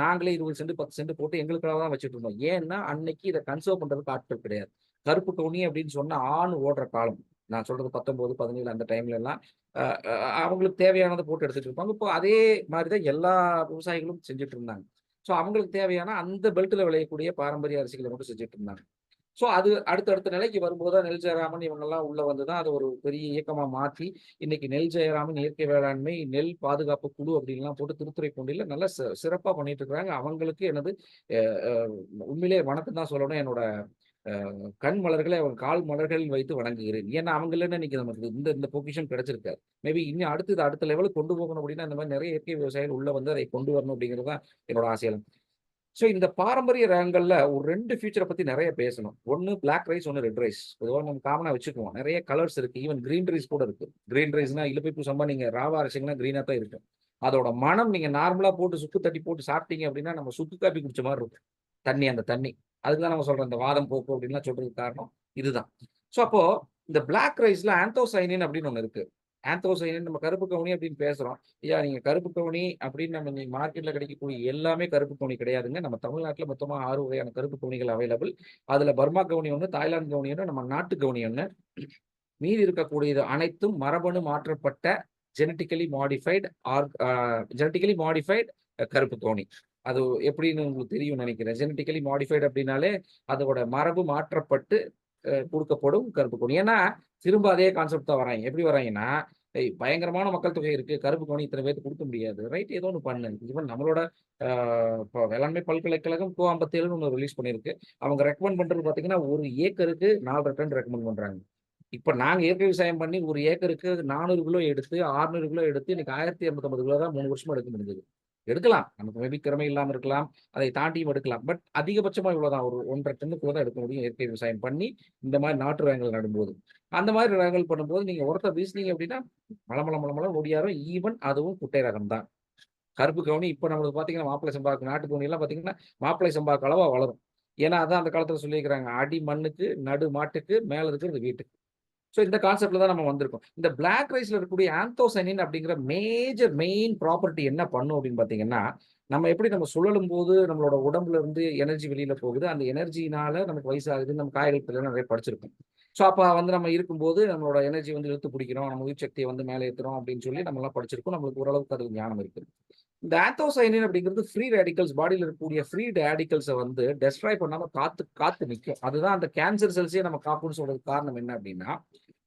நாங்களே 20 சென்ட் 10 சென்ட் போட்டு எங்களுக்காக தான் வச்சுட்டு இருந்தோம். ஏன்னா, அன்னைக்கு இத கன்சர்வ் பண்றதுக்கு ஆட்கள் கிடையாது. கருப்பு கவுனி அப்படின்னு சொன்னா ஆண் ஓடுற காலம். நான் சொல்றது 19, 17 அந்த டைம்ல எல்லாம் அ அ அவங்களுக்கு தேவையானத போட்டு எடுத்துட்டு இருப்பாங்க. இப்போ அதே மாரி தான் எல்லா விவசாயிகளும் செஞ்சுட்டு இருந்தாங்க. ஸோ அவங்களுக்கு தேவையான அந்த பெல்ட்ல விளையக்கூடிய பாரம்பரிய அரிசிகள மட்டும் செஞ்சுட்டு இருந்தாங்க. ஸோ அது அடுத்த நிலைக்கு வரும்போது தான் நெல் ஜெயராமன் இவங்கலாம் உள்ள வந்து தான் அத ஒரு பெரிய இயக்கமா மாத்தி, இன்னைக்கு நெல் ஜெயராமன் இயற்கை வேளாண்மை, நெல் பாதுகாப்பு குழு அப்படின்லாம் போட்டு திருத்துறைப்பூண்டியில நல்லா சிறப்பா பண்ணிட்டு இருக்கிறாங்க. அவங்களுக்கு எனது அ அ உண்மையிலேயே வணக்கம் தான் சொல்லணும். என்னோட கண் மலர்களை அவன் கால் மலர்களில் வைத்து வணங்குகிறேன். ஏன்னா, அவங்க இல்லன்னா இன்னைக்கு நமக்கு இந்த இந்த பொக்கிஷம் கிடைச்சிருக்காது. மேபி இன்னும் அடுத்த லெவலுக்கு கொண்டு போகணும் அப்படின்னா, இந்த மாரி நெறைய இயற்கை விவசாயிகள் உள்ள வந்து அதை கொண்டு வரணும் அப்படிங்கிறது தான் என்னோட ஆசையாலும். ஸோ இந்த பாரம்பரிய ரகங்கள்ல ஒரு 2 ஃபியூச்சர பத்தி நெறைய பேசணும். ஒண்ணு பிளாக் ரைஸ், ஒண்ணு ரெட் ரைஸ். பொதுவா நம்ம காமனா வச்சுக்குவோம். நெறைய கலர்ஸ் இருக்கு. ஈவன் கிரீன் ரைஸ் கூட இருக்கு. கிரீன் ரைஸ்னா இலுப்பைப்பூ சம்பா நீங்க ராவா அரைச்சீங்கன்னா கிரீனா தான் இருக்கும். அதோட மணம் நீங்க நார்மலா போட்டு சுக்கு தட்டி போட்டு சாப்பிட்டீங்க அப்படின்னா, நம்ம சுக்கு காப்பி குடிச்ச மாரி இருக்கும். அந்த தண்ணி. அதுக்கு தான் நம்ம சொல்றோம். இந்த வாதம் போக்கும் அப்படின்லாம் சொல்றதுக்கு காரணம் இதுதான். ஸோ அப்போ இந்த பிளாக் ரைஸ்ல ஆந்தோசைனின் அப்படின்னு ஒண்ணு இருக்கு. ஆந்தோசைனின் நம்ம கருப்பு கவுனி அப்படின்னு பேசுறோம். ஐயா நீங்க கருப்பு கவுனி அப்படின்னு நம்ம இன்னைக்கு மார்க்கெட்ல கிடைக்கக்கூடிய எல்லாமே கருப்பு கவுனி கிடையாதுங்க. நம்ம தமிழ்நாட்டுல மொத்தமா 6 வகையான கருப்பு கவுனிகள் அவைலபிள். அதுல பர்மா கவுனி ஒண்ணு, தாய்லாந்து கவுனி ஒண்ணு, நம்ம நாட்டு கவுனி ஒண்ணு. மீதி இருக்கக்கூடியது அனைத்தும் மரபணு மாற்றப்பட்ட ஜெனடிக்கலி மாடிஃபைட் ஜெனடிக்கலி மாடிஃபைட் கருப்பு கவுனி. அது எப்படின்னு உங்களுக்கு தெரியும்னு நினைக்கிறேன். ஜெனடிக்கலி மாடிஃபைட் அப்படின்னாலே அதோட மரபு மாற்றப்பட்டு குடுக்கப்படும் கருப்பு கவுனி. ஏன்னா, திரும்ப அதே கான்செப்ட் தான் வராய்ங்க. எப்படி வராய்ங்கன்னா, பயங்கரமான மக்கள் தொகை இருக்கு. கருப்பு கவுனி இத்தன பேத்துக்கு குடுக்க முடியாது. ரைட் ஏதோ ஒண்ணு பண்ணு. ஈவன் நம்மளோட அ இப்ப வேளாண்மை பல்கலைக்கழகம் கோ 57ன்னு ஒண்ணு ரிலீஸ் பண்ணியிருக்கு. அவங்க ரெக்கமெண்ட் பண்றது பார்த்தீங்கன்னா, 1 ஏக்கருக்கு 4 டன் ரெக்கமெண்ட் பண்றாங்க. இப்ப நாங்க இயற்கை விவசாயம் பண்ணி 1 ஏக்கருக்கு 400 கிலோ எடுத்து, 600 கிலோ எடுத்து இன்னைக்கு 1250 கிலோ தான் 3 வருஷமா எடுக்க முடிஞ்சது. எடுக்கலாம். நமக்கு மேபி திறமை இல்லாம இருக்கலாம். அதை தாண்டியும் எடுக்கலாம். பட் அதிகபட்சமா இவ்வளவுதான். ஒரு 1 1/2 டன்னுக்குள்ள தான் எடுக்க முடியும் இயற்கை விவசாயம் பண்ணி, இந்த மாரி நாட்டு ரகங்கள் நடும்போது. அந்த மாரி ரகங்கள் பண்ணும்போது நீங்க உரத்த வீசுனீங்க அப்படின்னா, மளமளன்னு ஒடியாரும். ஈவன் அதுவும் குட்டை ரகம் தான். கருப்பு கவுனி இப்ப நம்மளுக்கு பார்த்தீங்கன்னா, மாப்பிளை சம்பாவுக்கு நாட்டு கவுனி எல்லாம் பார்த்தீங்கன்னா, மாப்பிளை சம்பாவுக்கு அளவா வளரும். ஏன்னா, அதான் அந்த காலத்துல சொல்லியிருக்கிறாங்க. அடி மண்ணுக்கு, நடு மாட்டுக்கு, மேல இருக்கிறது வீட்டுக்கு. ஸோ இந்த கான்செப்ட்ல தான் நம்ம வந்திருக்கோம். இந்த பிளாக் ரைஸ்ல இருக்கக்கூடிய ஆந்தோசைனின் அப்படிங்கிற மெயின் ப்ராப்பர்ட்டி என்ன பண்ணும் அப்படின்னு பார்த்தீங்கன்னா, நம்ம எப்படி நம்ம சுழலும் போது நம்மளோட உடம்புல இருந்து எனர்ஜி வெளியில போகுது. அந்த எனர்ஜினால நமக்கு வயசாகுதுன்னு நம்ம காய்கறிகள்ல நிறைய படிச்சிருப்போம். ஸோ அப்ப வந்து நம்ம இருக்கும்போது நம்மளோட எனர்ஜி வந்து இழுத்து பிடிக்கிறோம். நம்ம உயிர் சக்தியை வந்து மேலே ஏத்துறோம் அப்படின்னு சொல்லி நம்மலாம் படிச்சிருக்கோம். நம்மளுக்கு ஓரளவுக்கு அது ஞானம் இருக்கு. இந்த ஆந்தோசைனின் அப்படிங்கிறது ஃப்ரீ ரேடிக்கல்ஸ் பாடியில இருக்கக்கூடிய ஃப்ரீ ரேடிக்கல்ஸ வந்து டெஸ்ட்ராய் பண்ணாம காத்து நிக்கும். அதுதான் அந்த கேன்சர் செல்ஸையே நம்ம காக்கும்னு சொல்றதுக்கு காரணம் என்ன அப்படின்னா,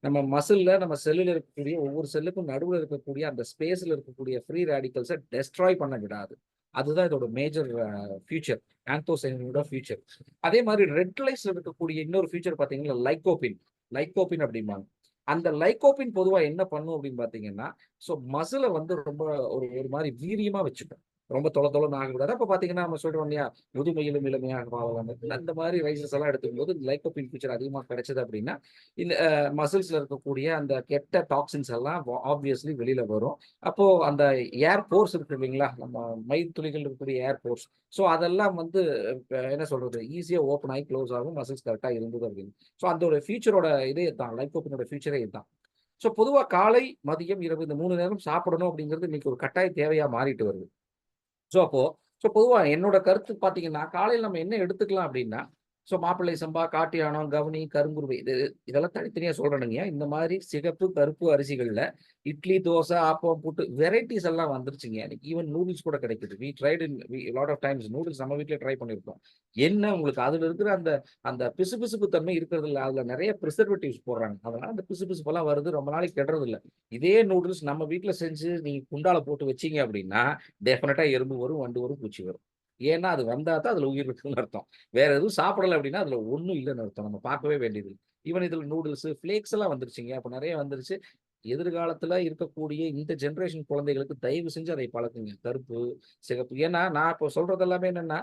நம்ம மசில்ல நம்ம செல்லுல இருக்கக்கூடிய ஒவ்வொரு செல்லுக்கும் நடுவுல இருக்கக்கூடிய அந்த ஸ்பேஸ்ல இருக்கக்கூடிய ஃப்ரீ ரேடிக்கல்ஸ டெஸ்ட்ராய் பண்ண விடாது. அதுதான் இதோட மேஜர் ஃபியூச்சர். ஆந்தோசைனினோட ஃபியூச்சர். அதே மாதிரி ரெட் லைஸ்ல இருக்கக்கூடிய இன்னொரு ஃபியூச்சர் பார்த்தீங்கன்னா லைக்கோபின் அப்படிம்பாங்க. அந்த லைக்கோபின் பொதுவா என்ன பண்ணும் அப்படின்னு பார்த்தீங்கன்னா, ஸோ மசில வந்து ரொம்ப ஒரு மாரி வீரியமா வச்சுக்கும். ரொம்ப தொளன்னு ஆகக்கூடாது. அப்ப பார்த்தீங்கன்னா, நம்ம சொல்றோம் இல்லையா, முதுமையிலும் இளமையாக வாழலாம். அந்த மாரி ரைசஸ் எல்லாம் எடுத்துக்கும்போது லைக்கோபின் ஃபியூச்சர் அதிகமா கிடைச்சது அப்படின்னா, இந்த மசில்ஸ்ல இருக்கக்கூடிய அந்த கெட்ட டாக்ஸின்ஸ் எல்லாம் ஆப்வியஸ்லி வெளியில வரும். அப்போ அந்த ஏர் போர்ஸ் இருக்கு இல்லைங்களா? நம்ம மயிர் இருக்கக்கூடிய ஏர் போர்ஸ். ஸோ அதெல்லாம் வந்து என்ன சொல்றது? ஈஸியா ஓப்பன் ஆகி க்ளோஸ் ஆகும். மசில்ஸ் கரெக்ட்டா இருந்தது அப்படின்னு. ஸோ அந்த ஒரு ஃபியூச்சரோட இதே இதான். லைக்கோபினோட ஃபியூச்சரே இதுதான். ஸோ பொதுவா காலை, மதியம், இரவு இந்த 3 நேரம் சாப்பிடணும் அப்படிங்கிறது இன்னைக்கு ஒரு கட்டாய தேவையா மாறிட்டு வருது. ஸோ அப்போ பொதுவா என்னோட கருத்து பார்த்தீங்கன்னா, காலையில நம்ம என்ன எடுத்துக்கலாம் அப்படின்னா, மாப்பிள்ளை சம்பா, காட்டு யானம், கவுனி, கருங்குருவை இதெல்லாம் தனித்தனியா சொல்றேனுங்கய்யா. இந்த மாரி சிகப்பு, கருப்பு அரிசிகள்ல இட்லி, தோசை, ஆப்பம், புட்டு வெரைட்டீஸ் எல்லாம் வந்துருச்சுங்க. இன்னைக்கு ஈவன் நூடுல்ஸ் கூட கிடைக்குது. We tried in lot of times noodles நம்ம வீட்லயே ட்ரை பண்ணியிருக்கோம். என்ன உங்களுக்கு அதுல இருக்கிற அந்த அந்த பிசுபிசுப்பு தன்மை இருக்கிறதில்ல. அதுல நெறைய பிரிசர்வேட்டிவ்ஸ் போடுறாங்க. அதனால அந்த பிசுபிசுப்பெல்லாம் வருது. ரொம்ப நாளைக்கு கெடுறதில்ல. இதே நூடுல்ஸ் நம்ம வீட்ல செஞ்சு நீங்க குண்டால போட்டு வச்சீங்க அப்படின்னா, டெஃபினட்டா எறும்பு வரும், வண்டு வரும், பூச்சி வரும். ஏன்னா, அது வந்தா தான் அதுல உயிர் இருக்குன்னு அர்த்தம். வேற எதுவும் சாப்பிடல அப்படின்னா, அதுல ஒண்ணும் இல்லன்னு அர்த்தம். நம்ம பார்க்கவே வேண்டியது. ஈவன் இதுல நூடுல்ஸ், ஃபிளேக்ஸ் எல்லாம் வந்துருச்சுங்க. அப்ப நெறைய வந்துருச்சு. எதிர்காலத்துல இருக்கக்கூடிய இந்த ஜெனரேஷன் குழந்தைகளுக்கு தயவு செஞ்சு அதை பழக்குங்க. கருப்பு, சிகப்பு. ஏன்னா, நான் இப்போ சொல்றது எல்லாமே என்னன்னா,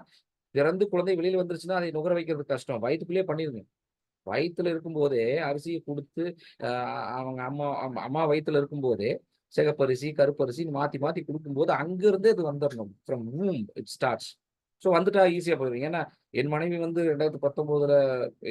பிறந்து குழந்தை வெளியில வந்துருச்சுன்னா, அதை நுகர வைக்கிறது கஷ்டம். வயித்துக்குள்ளேயே பண்ணிருங்க. வயித்துல இருக்கும்போதே அரிசிய குடுத்து, அ அவங்க அம்மா வயித்துல இருக்கும்போதே, சிகப்பரிசி, கருப்பரிசின்னு மாத்தி மாத்தி குடுக்கும்போது, அங்கிருந்தே இது வந்துரணும். From whom it starts. வந்துட்டா ஈஸியா போயிரும். ஏன்னா, என் மனைவி வந்து 2019ல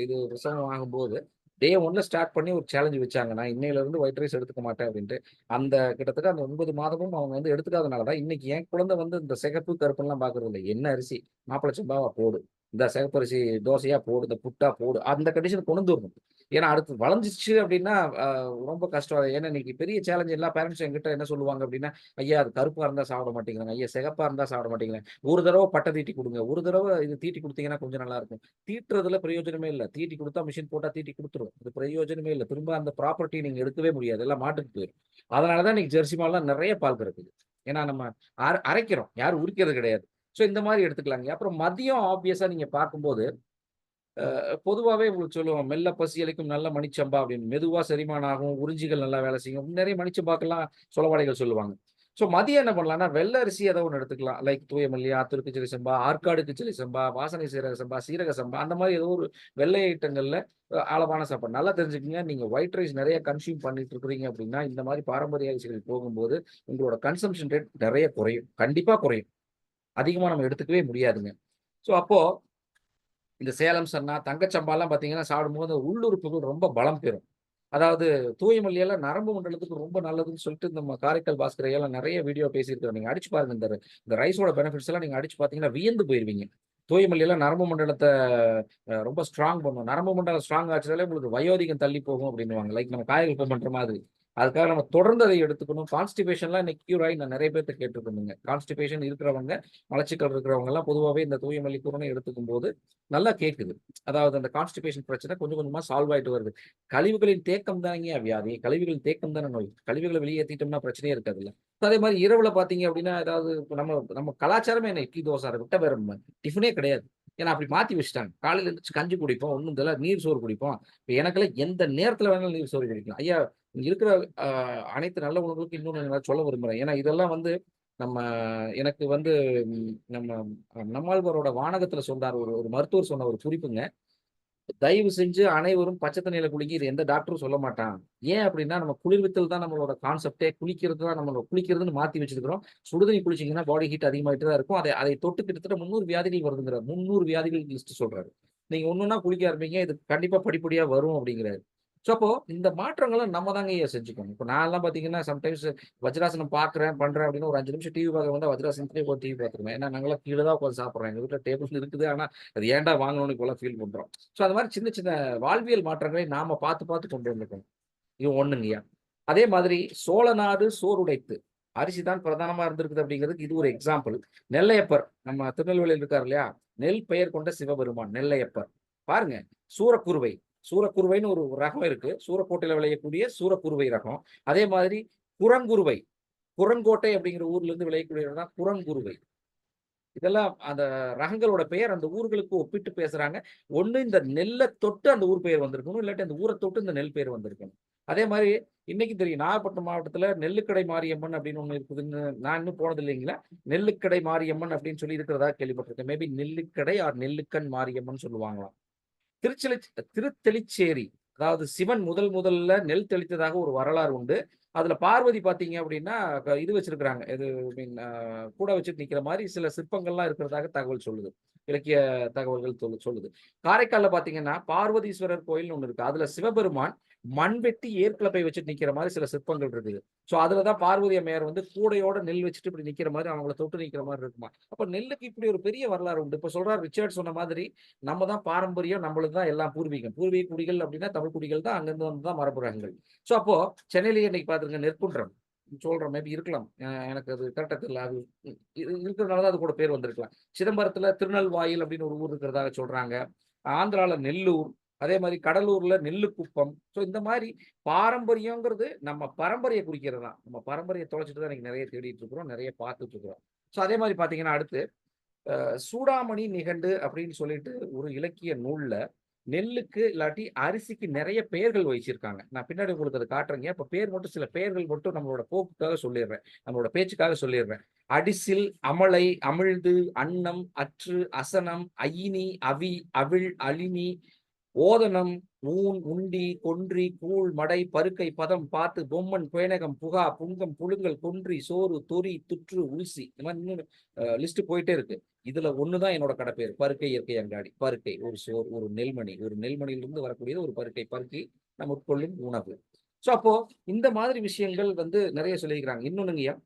இது பிரசவம் ஆகும்போது, டே 1ல ஸ்டார்ட் பண்ணி ஒரு சேலஞ்ச் வச்சாங்க. நான் இன்னையிலிருந்து ஒயிட் ரைஸ் எடுத்துக்க மாட்டேன் அப்படின்ட்டு. அந்த கிட்டத்தட்ட அந்த 9 மாதமும் அவங்க வந்து எடுத்துக்காதனால தான், இன்னைக்கு என் குழந்தை வந்து இந்த சிகப்பு, கருப்புலாம் பார்க்கறது இல்ல. என்ன அரிசி? மாப்பிள சம்பாவா போடு. இந்த சிகப்பரிசி தோசையா போடு, இந்த புட்டா போடு. அந்த கண்டிஷனுக்கு கொண்டு வரணும். ஏன்னா அடுத்து வளர்ந்துச்சு அப்படின்னா, அ ரொம்ப கஷ்டம். ஏன்னா இன்னைக்கு பெரிய சேலஞ்ச் எல்லா பேரண்ட்ஸும் என்கிட்ட என்ன சொல்லுவாங்க அப்படின்னா, "ஐயா அது கருப்பா இருந்தா சாப்பிட மாட்டேங்கிறாங்க. ஐயா சிகப்பா இருந்தா சாப்பிட மாட்டேங்கிறாங்க. ஒரு தடவ பட்ட தீட்டி குடுங்க. ஒரு தடவ இது தீட்டி குடுத்தீங்கன்னா கொஞ்சம் நல்லா இருக்கும்." தீட்டுறதுல பிரயோஜனமே இல்ல. தீட்டி குடுத்தா மிஷின் போட்டா தீட்டி குடுத்துரும். அது பிரயோஜனமே இல்ல. திரும்ப அந்த ப்ராப்பர்ட்டி நீங்க எடுக்கவே முடியாது. எல்லாம் மாட்டுக்கு போயிரும். அதனால தான் இன்னைக்கு ஜெர்சி மால்லாம் நெறைய பால் கறக்குது. ஏன்னா நம்ம அரைக்கிறோம். யாரும் உரிக்கிறது கிடையாது. இந்த மாரி எடுத்துக்கலாங்க. அப்புறம் மதியம் ஆப்வியஸா நீங்க பார்க்கும்போது, பொதுவாவே உங்களுக்கு சொல்லுவோம், "மெல்ல பசி அளிக்கும் நல்ல மணிச்சம்பா" அப்படின்னு. மெதுவா செரிமானம் ஆகும், உறிஞ்சிகள் நல்லா வேலை செய்யும். நெறைய மணிச்சம்பாக்கெல்லாம் சொலவாடைகள் சொல்லுவாங்க. மதியம் என்ன பண்ணலாம்னா, வெள்ள அரிசி ஏதோ ஒண்ணு எடுத்துக்கலாம். லைக் தூய மல்லி, ஆத்தூர் கிச்சடி சம்பா, ஆற்காடு கிச்சடி சம்பா, வாசனை சீரக சம்பா, சீரக சம்பா அந்த மாரி ஏதோ ஒரு வெள்ளை ஐட்டங்கள்ல அளவான சாப்பாடு. நல்லா தெரிஞ்சுக்கங்க, நீங்க ஒயிட் ரைஸ் நெறைய கன்சியூம் பண்ணிட்டு இருக்கிறீங்க அப்படின்னா, இந்த மாரி பாரம்பரிய அரிசிகள் போகும்போது, உங்களோட கன்சம்ப்ஷன் ரேட் நெறைய குறையும். கண்டிப்பா குறையும். அதிகமா நம்ம எடுத்துக்கவே முடியாதுங்க. அப்போ இந்த சேலம் சன்னா, தங்கச்சம்பாலாம் பார்த்தீங்கன்னா, சாப்பிடும்போது உள்ளுறுப்புகள் ரொம்ப பலம் பெறும். அதாவது தூய மல்லி எல்லாம் நரம்பு மண்டலத்துக்கு ரொம்ப நல்லதுன்னு சொல்லிட்டு நம்ம காரைக்கால் பாஸ்கர் ஐயாலாம் நெறைய வீடியோ பேசியிருக்காரு. நீங்க அடிச்சு பாருங்க. இந்த ரைஸோட பெனிஃபிட்ஸ் எல்லாம் நீங்க அடிச்சு பார்த்தீங்கன்னா, வியந்து போயிருவீங்க. தூய மல்லி எல்லாம் நரம்பு மண்டலத்த ரொம்ப ஸ்ட்ராங் பண்ணும். நரம்பு மண்டலம் ஸ்ட்ராங் ஆச்சுனாலே உங்களுக்கு வயோதிகம் தள்ளி போகும் அப்டின்னுவாங்க. லைக் நம்ம காயகல்பம் பண்ற மாதிரி. அதுக்காக நம்ம தொடர்ந்து அதை எடுத்துக்கணும். கான்ஸ்டிபேஷன்லாம் இன்னைக்கு கியூர் ஆயி நான் நெறைய பேர்ட்ட கேட்டுருக்கேனுங்க. கான்ஸ்டிபேஷன் இருக்கிறவங்க, மலச்சிக்கல் இருக்கிறவங்கலாம் பொதுவாவே இந்த தூய மல்லி குருணை எடுத்துக்கும்போது நல்லா கேக்குது. அதாவது அந்த கான்ஸ்டிபேஷன் பிரச்சனை கொஞ்சம் கொஞ்சமா சால்வ் ஆயிட்டு வருது. கழிவுகளின் தேக்கம் தானேங்கய்யா வியாதி. கழிவுகளின் தேக்கம் தானே நோய். கழிவுகள வெளியேத்திட்டோம்னா பிரச்சனையே இருக்காதுல்ல. அதே மாரி இரவுல பார்த்தீங்க அப்டின்னா, ஏதாவது நம்ம நம்ம கலாச்சாரமே என்ன இட்லி, தோசை அத விட்டா வேற டிஃபனே கிடையாது. ஏன்னா அப்படி மாத்தி வச்சுட்டாங்க. காலையில எந்திரிச்சு கஞ்சி குடிப்போம். ஒண்ணும் தெர்ல நீர் சோறு குடிப்போம். இப்ப எனக்கெல்லாம் எந்த நேரத்துல வேணாலும் நீர் சோறு குடிக்கலாம். ஐயா இங்க இருக்கிற அ அனைத்து நல்ல உணவுகளுக்கும் இன்னொன்னு நான் சொல்ல விரும்புறேன். ஏன்னா இதெல்லாம் வந்து நம்ம எனக்கு வந்து நம்ம நம்மாழ்வாரோட வானகத்துல சொன்னார். ஒரு ஒரு மருத்துவர் சொன்ன ஒரு குறிப்புங்க. தயவு செஞ்சு அனைவரும் பச்சை தண்ணீல குளிங்க. இது எந்த டாக்டரும் சொல்ல மாட்டான். ஏன் அப்படின்னா, நம்ம குளிர்வித்தல் தான் நம்மளோட கான்செப்ட்டே. குளிக்கிறது தான் நம்மள குளிக்கிறதுன்னு மாத்தி வச்சிருக்கிறோம். சுடுதண்ணி குளிச்சீங்கன்னா பாடி ஹீட் அதிகமாயிட்டு தான் இருக்கும். அதை தொட்டு கிட்டத்தட்ட 300 வியாதிகள் வருதுங்கிறார். 300 வியாதிகள் லிஸ்ட் சொல்றாரு. நீங்க ஒண்ணொன்னா குளிக்க ஆரம்பிங்க. இது கண்டிப்பா படிப்படியா வரும் அப்படிங்கிறாரு. ஸோ அப்போ இந்த மாற்றங்களை நம்ம தாங்க ஐயா செஞ்சுக்கணும். இப்போ நான்லாம் பார்த்தீங்கன்னா சம்டைம்ஸ் வஜ்ராசனம் பார்க்குறேன் பண்றேன் அப்படின்னு ஒரு 5 நிமிஷம் டிவி பார்க்க வந்தா வஜ்ராசனத்திலே உட்காந்து டிவி பார்த்துருவேன். ஏன்னா நாங்களாம் கீழே தான் உட்காந்து சாப்பிட்றோம். எங்கள் வீட்டில் டேபிள் இருக்குது. ஆனால் அது ஏன்டா வாங்கணும்னு இப்போலாம் ஃபீல் பண்றோம். ஸோ அந்த மாதிரி சின்ன சின்ன வாழ்வியல் மாற்றங்களை நாம பார்த்து பார்த்து கொண்டு வந்துக்கணும். இது ஒண்ணுங்கய்யா. அதே மாதிரி சோழ நாடு சோறுடைத்து அரிசி தான் பிரதானமா இருந்திருக்குது அப்படிங்கிறதுக்கு இது ஒரு எக்ஸாம்பிள். நெல்லையப்பர் நம்ம திருநெல்வேலியில் இருக்கார் இல்லையா, நெல் பெயர் கொண்ட சிவபெருமான் நெல்லையப்பர். பாருங்க, சூரக்குருவை சூரக்குருவைன்னு ஒரு ரகம் இருக்கு. சூரக்கோட்டையில விளையக்கூடிய சூரக்குருவை ரகம். அதே மாதிரி குரங்குருவை, குரங்கோட்டை அப்படிங்கிற ஊர்ல இருந்து விளையக்கூடியது தான் குரங்குருவை. இதெல்லாம் அந்த ரகங்களோட பெயர் அந்த ஊர்களுக்கு ஒப்பிட்டு பேசுறாங்க. ஒண்ணு இந்த நெல்லை தொட்டு அந்த ஊர் பெயர் வந்திருக்கணும், இல்லாட்டி அந்த ஊரை தொட்டு இந்த நெல் பெயர் வந்திருக்கணும். அதே மாதிரி இன்னைக்கு தெரியும், நாகப்பட்டினம் மாவட்டத்துல நெல்லுக்கடை மாரியம்மன் அப்படின்னு ஒண்ணு இருக்குதுன்னு நான் இன்னும் போனது இல்லைங்களா. நெல்லுக்கடை மாரியம்மன் அப்படின்னு சொல்லி இருக்கிறதா கேள்விப்பட்டிருக்கேன். மேபி நெல்லுக்கடை ஆர் நெல்லுக்கண் மாரியம்மன் சொல்லுவாங்களாம். திருத்தெளிச்சேரி, அதாவது சிவன் முதல்ல நெல் தெளித்ததாக ஒரு வரலாறு உண்டு. அதுல பார்வதி பாத்தீங்க அப்படின்னா இது வச்சிருக்கிறாங்க, இது மீன் கூட வச்சுட்டு நிக்கிற மாதிரி சில சிற்பங்கள்லாம் இருக்கிறதாக தகவல் சொல்லுது, இலக்கிய தகவல்கள் சொல்லுது. காரைக்கால்ல பாத்தீங்கன்னா பார்வதீஸ்வரர் கோயில்னு ஒண்ணு இருக்கு. அதுல சிவபெருமான் மண் வெட்டி ஏற்கலப்பை வச்சுட்டு நிக்கிற மாதிரி சில சிற்பங்கள் இருக்குது. ஸோ அதுலதான் பார்வதி அம்மையார் வந்து கூடையோட நெல் வச்சுட்டு இப்படி நிக்கிற மாதிரி, அவங்கள தொட்டு நிக்கிற மாதிரி இருக்குமா. அப்ப நெல்லுக்கு இப்படி ஒரு பெரிய வரலாறு உண்டு. இப்ப சொல்றாரு ரிச்சர்ட் சொன்ன மாதிரி, நம்ம தான் பாரம்பரியம், நம்மளுக்கு தான் எல்லாம் பூர்வீகம். பூர்வீக குடிகள் அப்படின்னா தமிழ் குடிகள் தான், அங்கிருந்து வந்து தான் மரபுரகங்கள். ஸோ அப்போ சென்னையிலேயே இன்னைக்கு பாத்துருங்க நெற்குன்றம் சொல்றோம், மேபி இருக்கலாம், எனக்கு அது கரெக்டா தெரியல. அது இருக்கிறதுனாலதான் அது கூட பேர் வந்திருக்கலாம். சிதம்பரத்துல திருநெல்வாயில் அப்படின்னு ஒரு ஊர் இருக்கிறதாக சொல்றாங்க. ஆந்திரால நெல்லூர், அதே மாதிரி கடலூர்ல நெல்லுக்குப்பம். ஸோ இந்த மாதிரி பாரம்பரியங்கிறது நம்ம பரம்பரையை குறிக்கிறது தான். நம்ம பரம்பரையை தொலைச்சிட்டு தான் இன்னைக்கு நிறைய தேடிட்டு இருக்கிறோம், நிறைய பார்த்துட்டு இருக்கிறோம். ஸோ அதே மாதிரி பாத்தீங்கன்னா அடுத்து சூடாமணி நிகண்டு அப்படின்னு சொல்லிட்டு ஒரு இலக்கிய நூல்ல நெல்லுக்கு இல்லாட்டி அரிசிக்கு நிறைய பெயர்கள் வச்சிருக்காங்க. நான் பின்னாடி உங்களுக்கு அதை காட்டுறேங்க. இப்ப பேர் மட்டும், சில பெயர்கள் மட்டும் நம்மளோட போக்குக்காக சொல்லிடுறேன், நம்மளோட பேச்சுக்காக சொல்லிடுறேன். அடிசில், அமலை, அமிழ்து, அன்னம், அற்று, அசனம், ஐயினி, அவி, அவிழ், அலினி, ஓதனம், ஊன், உண்டி, கொன்றி, கூழ், மடை, பருக்கை, பதம், பாத்து, பொம்மன், பேனகம், புகா, புங்கம், புழுங்கல், கொன்றி, சோறு, தொரி, துற்று, உள்சி. இந்த மாதிரி இன்னும் லிஸ்ட் போயிட்டே இருக்கு. இதுல ஒண்ணுதான் என்னோட கடை பேர், பருக்கை இயற்கை அங்காடி. பருக்கை ஒரு சோறு, ஒரு நெல்மணி, ஒரு நெல்மணியிலிருந்து வரக்கூடியது ஒரு பருக்கை, பருக்கி நம்ம உட்கொள்ளும் உணவு. ஸோ அப்போ இந்த மாதிரி விஷயங்கள் வந்து நிறைய சொல்லியிருக்கிறாங்க. இன்னொன்னுங்கய்யா,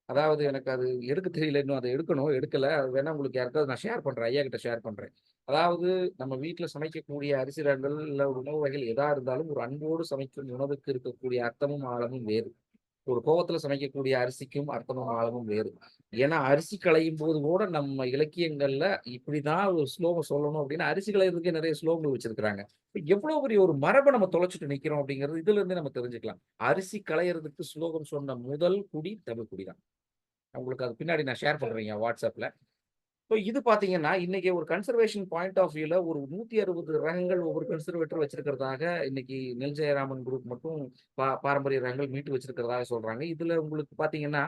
அதாவது எனக்கு அது எடுக்க தெரியல, இன்னும் அதை எடுக்கணும், எடுக்கல. அது வேணா உங்களுக்கு யாருக்காவது நான் ஷேர் பண்றேன், ஐயா கிட்ட ஷேர் பண்றேன். அதாவது நம்ம வீட்டுல சமைக்கக்கூடிய அரிசி ரகங்கள் இல்ல உணவு வகைகள் எதா இருந்தாலும் ஒரு அன்போடு சமைக்கும் உணவுக்கு இருக்கக்கூடிய அர்த்தமும் ஆழமும் வேறு. ஒரு கோவத்துல சமைக்கக்கூடிய அரிசிக்கும் அர்த்தமும் ஆழமும் வேறு. ஏன்னா அரிசி களையும் போது கூட நம்ம இலக்கியங்கள்ல இப்படிதான் ஒரு ஸ்லோகம் சொல்லணும் அப்படின்னு அரிசி களையிறதுக்கே நிறைய ஸ்லோகங்கள் வச்சிருக்கிறாங்க. எவ்வளவு பெரிய ஒரு மரபை நம்ம தொலைச்சிட்டு நிக்கிறோம் அப்படிங்கிறது இதுல இருந்தே நம்ம தெரிஞ்சுக்கலாம். அரிசி களையிறதுக்கு ஸ்லோகம் சொன்ன முதல் குடி தமிழ் குடி தான். உங்களுக்கு அது பின்னாடி நான் ஷேர் பண்றேங்க வாட்ஸ்அப்ல. ஸோ இது பாத்தீங்கன்னா இன்னைக்கு ஒரு கன்சர்வேஷன் பாயிண்ட் ஆஃப் வியூல ஒரு 160 ரகங்கள் ஒவ்வொரு கன்சர்வேட்டர் வச்சிருக்கிறதாக இன்னைக்கு நெல் ஜெயராமன் குரூப் மட்டும் பாரம்பரிய ரகங்கள் மீட்டு வச்சிருக்கிறதாக சொல்றாங்க. இதுல உங்களுக்கு பாத்தீங்கன்னா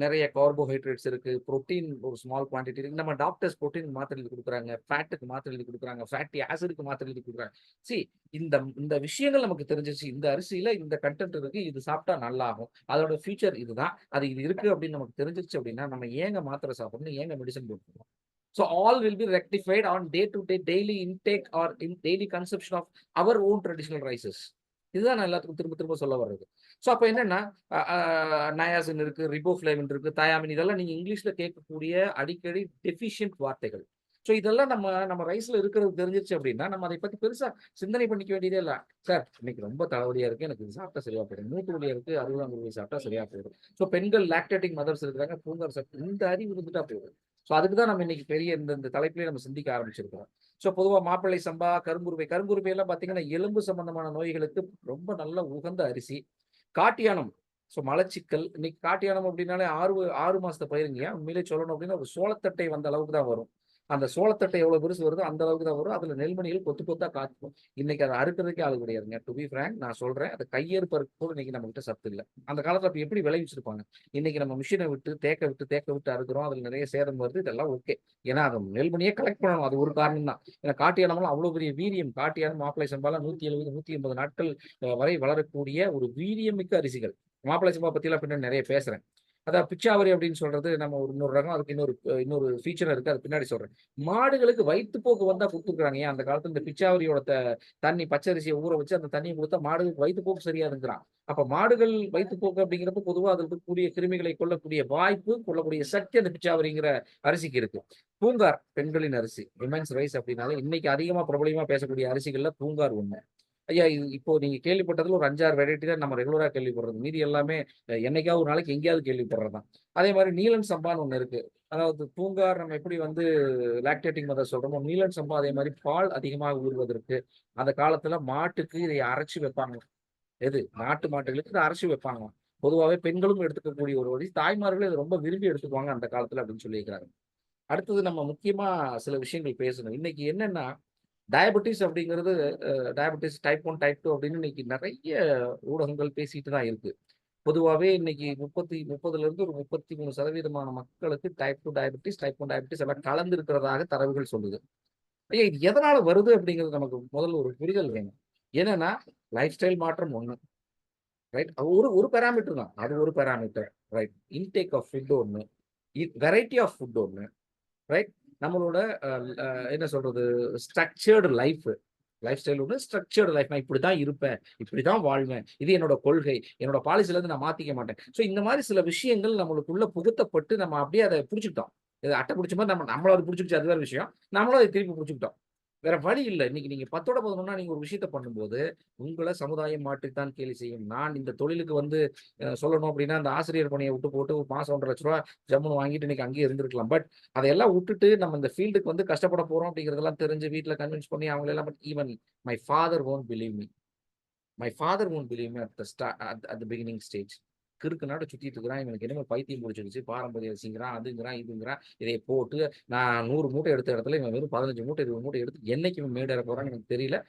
நிறைய கார்போஹைட்ரேட்ஸ் இருக்கு, புரோட்டீன் ஒரு ஸ்மால் குவான்டிட்டி இருக்கு. நம்ம டாக்டர்ஸ் புரோட்டீன் மாத்திரை எழுதி கொடுக்குறாங்க, ஃபேட்டுக்கு மாத்திரை எழுதி கொடுக்குறாங்க, ஃபேட்டி ஆசிடுக்கு மாத்திரை எழுதி கொடுக்குறாங்க. இந்த இந்த விஷயங்கள் நமக்கு தெரிஞ்சிச்சு, இந்த அரிசியில இந்த கண்டென்ட் இருக்கு, இது சாப்பிட்டா நல்லா ஆகும், அதோட ஃபியூச்சர் இதுதான், அது இது இருக்கு அப்படின்னு நமக்கு தெரிஞ்சிருச்சு அப்படின்னா நம்ம ஏங்க மாத்திரை சாப்பிடணும், ஏங்க மெடிசன் போட்டுக்கணும். So all will be rectified on day-to-day daily intake or in daily consumption of our own traditional rices. இதுதான் நான் எல்லாத்துக்கும் திரும்ப திரும்ப சொல்ல வர்றது. ஸோ அப்போ என்னன்னா நயாசின் இருக்கு, ரிபோஃப்ளேவின் இருக்கு, தயாமின், இதெல்லாம் நீங்க இங்கிலீஷ்ல கேட்கக்கூடிய அடிக்கடி டெஃபிஷியன்ட் வார்த்தைகள். ஸோ இதெல்லாம் நம்ம ரைஸ்ல இருக்கிறது தெரிஞ்சிருச்சு அப்படின்னா நம்ம அதை பத்தி பெருசா சிந்தனை பண்ணிக்க வேண்டியதே இல்லை. சார் இன்னைக்கு ரொம்ப தலைவலியா இருக்கு, எனக்கு இது சாப்பிட்டா சரியா போயிடும், மூட்டு வலியா இருக்கு, 60 சாப்பிட்டா சரியா போயிடும். ஸோ பெண்கள் லாக்டேட்டிங் மதர்ஸ் இருக்கிறாங்க, பூங்கார் சாப்பிட்டு இந்த அறிவு இருந்துட்டா போயிடும். ஸோ அதுக்கு தான் நம்ம இன்னைக்கு பெரிய இந்த தலைப்பிலேயே நம்ம சிந்திக்க ஆரம்பிச்சிருக்கோம். ஸோ பொதுவாக மாப்பிள்ளை சம்பா, கருங்குருவை எல்லாம் பார்த்தீங்கன்னா எலும்பு சம்பந்தமான நோய்களுக்கு ரொம்ப நல்ல உகந்த அரிசி. காட்டியானம், ஸோ மலச்சிக்கல், இன்னைக்கு காட்டியானம் அப்படின்னாலே 6 மாசத்தை பயிருங்க. உண்மையிலே சொல்லணும் அப்படின்னா ஒரு சோளத்தட்டை வந்த அளவுக்கு தான் வரும். அந்த சோளத்தட்டை எவ்வளவு பெருசு வருதோ அந்த அளவுக்கு தான் வரும். அதுல நெல்மணிகள் கொத்து கொத்தா காய்க்கும். இன்னைக்கு அதை அறுக்கிறதுக்கே ஆள் கிடையாதுங்க. டு பி ஃப்ராங்க் நான் சொல்றேன், அது கையெறுப்பருக்கு கூட இன்னைக்கு நம்ம கிட்ட சத்து இல்லை. அந்த காலத்துல அப்ப எப்படி விளைவிச்சிருப்பாங்க. இன்னைக்கு நம்ம மிஷினை விட்டு தேக்க விட்டு அறுக்கிறோம், அதுல நிறைய சேதம் வருது. இதெல்லாம் ஓகே, ஏன்னா அது நெல்மணியே கலெக்ட் பண்ணணும், அது ஒரு காரணம் தான். ஏன்னா காட்டியானமெல்லாம் அவ்வளவு பெரிய வீரியம். காட்டியானம், மாப்பிள்ளை சம்பாலாம் 170 180 நாட்கள் வரை வளரக்கூடிய ஒரு வீரியமிக்க அரிசிகள். மாப்பிள்ளை சம்பா பத்தி எல்லாம் பின்னாடி நிறைய பேசுறேன். அதான் பிச்சாவரி அப்படின்னு சொல்றது நம்ம ஒரு இன்னொரு ரகம். அதுக்கு இன்னொரு ஃபீச்சர் இருக்கு. அது பின்னாடி சொல்றேன். மாடுகளுக்கு வயிற்றுப்போக்கு வந்தா குடுத்துருக்காங்க. ஏன் அந்த காலத்துல இந்த பிச்சாவரியோட தண்ணி பச்சரிசியை ஊற வச்சு அந்த தண்ணியை கொடுத்தா மாடுகளுக்கு வயிற்றுப்போக்கு சரியாதுங்கிறான். அப்ப மாடுகள் வயிற்றுப்போக்கு அப்படிங்கிறப்ப பொதுவா அதில் இருக்கக்கூடிய கிருமிகளை கொல்லக்கூடிய வாய்ப்பு, கொள்ளக்கூடிய சக்தி அந்த பிச்சாவரிங்கிற அரிசிக்கு இருக்கு. பூங்கார் பெண்களின் அரிசி, விமென்ஸ் ரைஸ் அப்படின்னாலே இன்னைக்கு அதிகமா பிரபலமா பேசக்கூடிய அரிசிகள்ல பூங்கார் ஒண்ணு. ஐயா, இது இப்போ நீங்க கேள்விப்பட்டதுல ஒரு 5, 6 வெரைட்டி தான் நம்ம ரெகுலரா கேள்விப்படுறது. மீதி எல்லாமே என்னைக்காவது ஒரு நாளைக்கு எங்கேயாவது கேள்விப்படுறது தான். அதே மாதிரி நீலன் சம்பான்னு ஒண்ணு இருக்கு. அதாவது பூங்கார் நம்ம எப்படி வந்து லாக்டேட்டிங் மதர் சொல்றோமோ, நீலன் சம்பா அதே மாதிரி பால் அதிகமாக ஊறுவதற்கு அந்த காலத்துல மாட்டுக்கு இதை அரைச்சு வைப்பாங்க. எது நாட்டு மாட்டுகளுக்கு இதை அரைச்சு வைப்பாங்க. பொதுவாகவே பெண்களும் எடுத்துக்கக்கூடிய ஒரு வழி. தாய்மார்களும் இதை ரொம்ப விரும்பி எடுத்துக்குவாங்க அந்த காலத்துல அப்படின்னு சொல்லியிருக்கிறாங்க. அடுத்தது நம்ம முக்கியமா சில விஷயங்கள் பேசணும். இன்னைக்கு என்னன்னா டயபெட்டிஸ் அப்படிங்கிறது டயபெட்டிஸ் டைப் 1, டைப் 2 அப்படின்னு இன்னைக்கு நிறைய ஊடகங்கள் பேசிட்டு தான் இருக்கு. பொதுவாவே இன்னைக்கு 30லிருந்து ஒரு 33% மக்களுக்கு டைப் 2 டயபெட்டிஸ், டைப் 1 டயபெட்டிஸ் எல்லாம் கலந்து இருக்கிறதாக தரவுகள் சொல்லுது. ஐயா, இது எதனால வருது அப்படிங்கிறது நமக்கு முதல்ல ஒரு புரிதல் வேணும். என்னன்னா லைஃப் ஸ்டைல் மாற்றம் ஒண்ணு. ரைட். ஒரு ஒரு பாராமீட்டர் தான். அது ஒரு parameter. Right. Intake of food ஒண்ணு. வெரைட்டி ஆஃப் ஃபுட் ஒண்ணு. ரைட். நம்மளோட என்ன சொல்றது, ஸ்ட்ரக்சர்டு லைஃப் ஸ்டைல் ஒன்று, ஸ்ட்ரக்சர்டு லைஃப். நான் இப்படிதான் இருப்பேன், இப்படிதான் வாழ்வேன், இது என்னோட கொள்கை, என்னோட பாலிசில இருந்து நான் மாத்திக்க மாட்டேன். ஸோ இந்த மாதிரி சில விஷயங்கள் நம்மளுக்குள்ள புகுத்தப்பட்டு நம்ம அப்படியே அதை பிடிச்சிக்கிட்டோம். இது அட்டை பிடிச்ச மாதிரி நம்மளும் அதை பிடிச்சிக்கிச்சு, அது வேற விஷயம். நம்மளும் அதை திருப்பி பிடிச்சிக்கிட்டோம். வேற வழி இல்ல. இன்னைக்கு நீங்க 10ஓட 11னா நீங்க ஒரு விஷயத்த பண்ணும்போது, உங்கள சமுதாயம் மாற்றித்தான் கேலி செய்யும். நான் இந்த தொழிலுக்கு வந்து சொல்லணும் அப்படின்னா, அந்த ஆசிரியர் பணியை விட்டு போட்டு ஒரு மாசம் ₹1,50,000 ஜம்முன்னு வாங்கிட்டு இன்னைக்கு அங்கேயே இருந்திருக்கலாம். பட் அதையெல்லாம் விட்டுட்டு நம்ம இந்த ஃபீல்டுக்கு வந்து கஷ்டப்பட போறோம் அப்படிங்கிறதெல்லாம் தெரிஞ்சு வீட்ல கன்வின்ஸ் பண்ணி அவங்களெல்லாம் even my father won't believe me. At the beginning stage. கிறுக்கு நாடு சுத்திட்டு இருக்கிறான். இவனுக்கு என்னமோ பைத்தியம் பிடிச்சிருச்சு. பாரம்பரிய அரிசிங்கிறான், அதுங்கிறான், இதுங்கிறான். இதை போட்டு நான் 100 மூட்டை எடுத்த இடத்துல இவன் வெறும் 15 மூட்டை, 20 மூட்டை எடுத்து என்னைக்கு இவன் மேடேற போறான்னு எனக்கு தெரியல.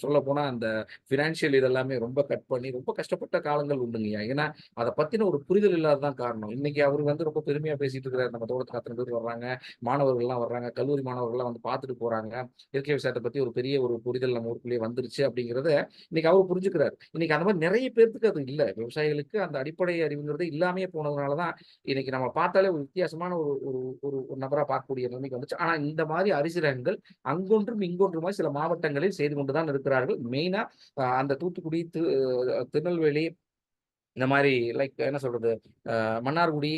சொல்லப் போனா அந்த ஃபினான்ஷியல் இதெல்லாமே ரொம்ப கட் பண்ணி ரொம்ப கஷ்டப்பட்ட காலங்கள் உண்டுங்கய்யா. ஏன்னா அத பத்தின ஒரு புரிதல் இல்லாததான் காரணம். இன்னைக்கு அவரு வந்து ரொம்ப பெருமையா பேசிட்டு இருக்கிறாரு. நம்ம தோட்டத்துக்கு அத்தனை பேர் வர்றாங்க, மாணவர்கள்லாம் வர்றாங்க, கல்லூரி மாணவர்கள்லாம் வந்து பார்த்துட்டு போறாங்க. இயற்கை விவசாயத்தை பத்தி ஒரு பெரிய ஒரு புரிதல் நம்ம ஊருக்குள்ளேயே வந்துருச்சு அப்படிங்கிறத இன்னைக்கு அவரு புரிஞ்சுக்கிறாரு. இன்னைக்கு அந்த மாதிரி நிறைய பேருக்கு அது இல்ல. விவசாயிகளுக்கு அந்த அடிப்படை அறிவுங்கிறது இல்லாமையே போனதுனாலதான் இன்னைக்கு நம்ம பார்த்தாலே ஒரு வித்தியாசமான ஒரு ஒரு ஒரு ஒரு நபரா பார்க்கக்கூடிய நிலைமைக்கு வந்துச்சு. ஆனா இந்த மாதிரி அரிசி ரகங்கள் அங்கொன்றும் இங்கொன்றுமாய் சில மாவட்டங்களில் செய்து கொண்டுதான் இருக்கிறார்கள். மெயினா அந்த தூத்துக்குடி, திருநெல்வேலி, இந்த மாதிரி லைக் என்ன சொல்றது, மன்னார்குடி,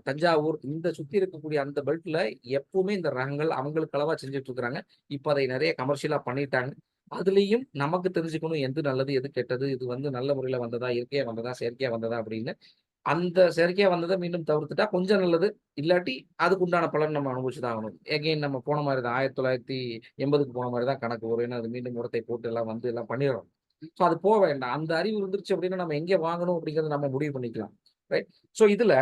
தஞ்சாவூர், இந்த சுத்தி இருக்கக்கூடிய அந்த பெல்ட்ல எப்பவுமே இந்த ரகங்கள் அவங்களுக்கு அளவா செஞ்சுட்டு இருக்கிறாங்க. இப்ப அதை நிறைய கமர்ஷியலா பண்ணிட்டாங்க. அதுலயும் நமக்கு தெரிஞ்சுக்கணும் எது நல்லது, எது கெட்டது, இது வந்து நல்ல முறையில வந்ததா, இயற்கையா வந்ததா, செயற்கையா வந்ததா அப்படின்னு. அந்த செயற்கையா வந்ததை மீண்டும் தவிர்த்துட்டா கொஞ்சம் நல்லது. இல்லாட்டி அதுக்கு உண்டான பலன் நம்ம அனுபவிச்சுதான் ஆகணும். எகைன் நம்ம போன மாதிரி தான் 1980க்கு போன மாதிரி தான் கணக்கு வரும். ஏன்னா அது மீண்டும் உரத்தை போட்டு எல்லாம் வந்து எல்லாம் பண்ணிடுறோம். ஸோ அது போக வேண்டாம். அந்த அறிவு இருந்துருச்சு அப்படின்னா நம்ம எங்கே வாங்கணும் அப்படிங்கிறத நம்ம முடிவு பண்ணிக்கலாம். ரைட். ஸோ இதுல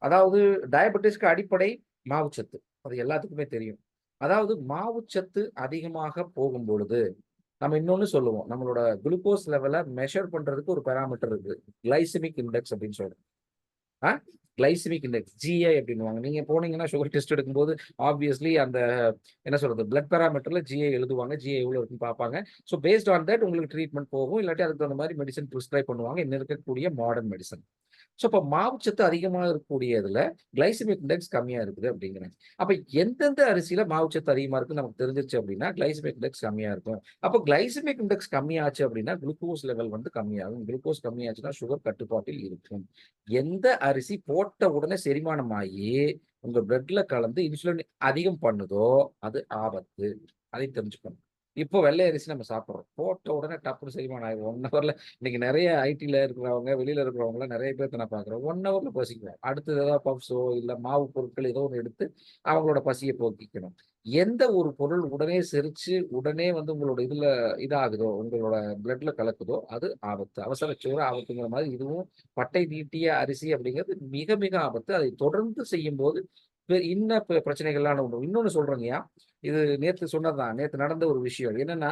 அதாவது டயபெட்டிஸ்க்கு அடிப்படை மாவுச்சத்து. அது எல்லாத்துக்குமே தெரியும். அதாவது மாவுச்சத்து அதிகமாக போகும் பொழுது நம்ம இன்னொன்னு சொல்லுவோம். நம்மளோட குளுக்கோஸ் லெவல மெஷர் பண்றதுக்கு ஒரு பாராமீட்டர் இருக்கு. கிளைசெமிக் இண்டெக்ஸ் அப்படின்னு சொல்றோம். கிளைசெமிக் இண்டெக்ஸ் ஜிஐ அப்படின்னுவாங்க. நீங்க போனீங்கன்னா சுகர் டெஸ்ட் எடுக்கும்போது ஆப்வியஸ்லி அந்த என்ன சொல்றது, பிளட் பாராமீட்டர்ல ஜிஐ எழுதுவாங்க. ஜிஐ எவ்வளவு இருக்குன்னு பார்ப்பாங்க. ஸோ பேஸ்ட் ஆன் தட் உங்களுக்கு ட்ரீட்மெண்ட் போகும். இல்லாட்டி அதுக்கு தகுந்த மாதிரி மெடிசன் ப்ரிஸ்கிரைப் பண்ணுவாங்க. இன்னும் இருக்கக்கூடிய மாடர்ன் மெடிசன். ஸோ இப்போ மாவுச்சத்து அதிகமாக இருக்கக்கூடியதுல கிளைசெமிக் இண்டெக்ஸ் கம்மியா இருக்குது அப்படிங்கிறாங்க. அப்ப எந்தெந்த அரிசியில மாவுச்சத்து அதிகமா இருக்குன்னு நமக்கு தெரிஞ்சிருச்சு அப்படின்னா கிளைசெமிக் இண்டெக்ஸ் கம்மியா இருக்கும். அப்போ கிளைசெமிக் இண்டெக்ஸ் கம்மியாச்சு அப்படின்னா குளுக்கோஸ் லெவல் வந்து கம்மியாகும். குளுக்கோஸ் கம்மியாச்சுன்னா சுகர் கட்டுப்பாட்டில் இருக்கும். எந்த அரிசி போட்ட உடனே செரிமானம் ஆகி உங்க பிளட்ல கலந்து இன்சுலின் அதிகம் பண்ணுதோ அது ஆபத்து. அதை தெரிஞ்சுக்கணும். இப்போ வெள்ளை அரிசி நம்ம சாப்பிடுறோம். போட்ட உடனே டப்புனு செரிமானம் ஆயிடும். 1 ஹவர்ல. இன்னைக்கு நிறைய ஐடில இருக்கிறவங்க, வெளியில இருக்கிறவங்க நிறைய பேர்த்த நான் பார்க்குறேன். 1 ஹவர்ல பசிக்கும். அடுத்தது ஏதாவது பப்ஸோ இல்ல மாவு பொருட்கள் ஏதோ ஒன்று எடுத்து அவங்களோட பசியை போக்கிக்கணும். எந்த ஒரு பொருள் உடனே செரிச்சு உடனே வந்து உங்களோட இதுல இதாகுதோ, உங்களோட பிளட்ல கலக்குதோ அது ஆபத்து. அவசரச்சுவர ஆபத்துங்கிற மாதிரி இதுவும் பட்டை தீட்டிய அரிசி அப்படிங்கிறது மிக மிக ஆபத்து. அதை தொடர்ந்து செய்யும் போது இன்ன பிரச்சனைகள்லாம் உண்டு. இன்னொன்னு சொல்றேங்கய்யா, இது நேத்து சொன்னதுதான். நேத்து நடந்த ஒரு விஷயம். என்னன்னா,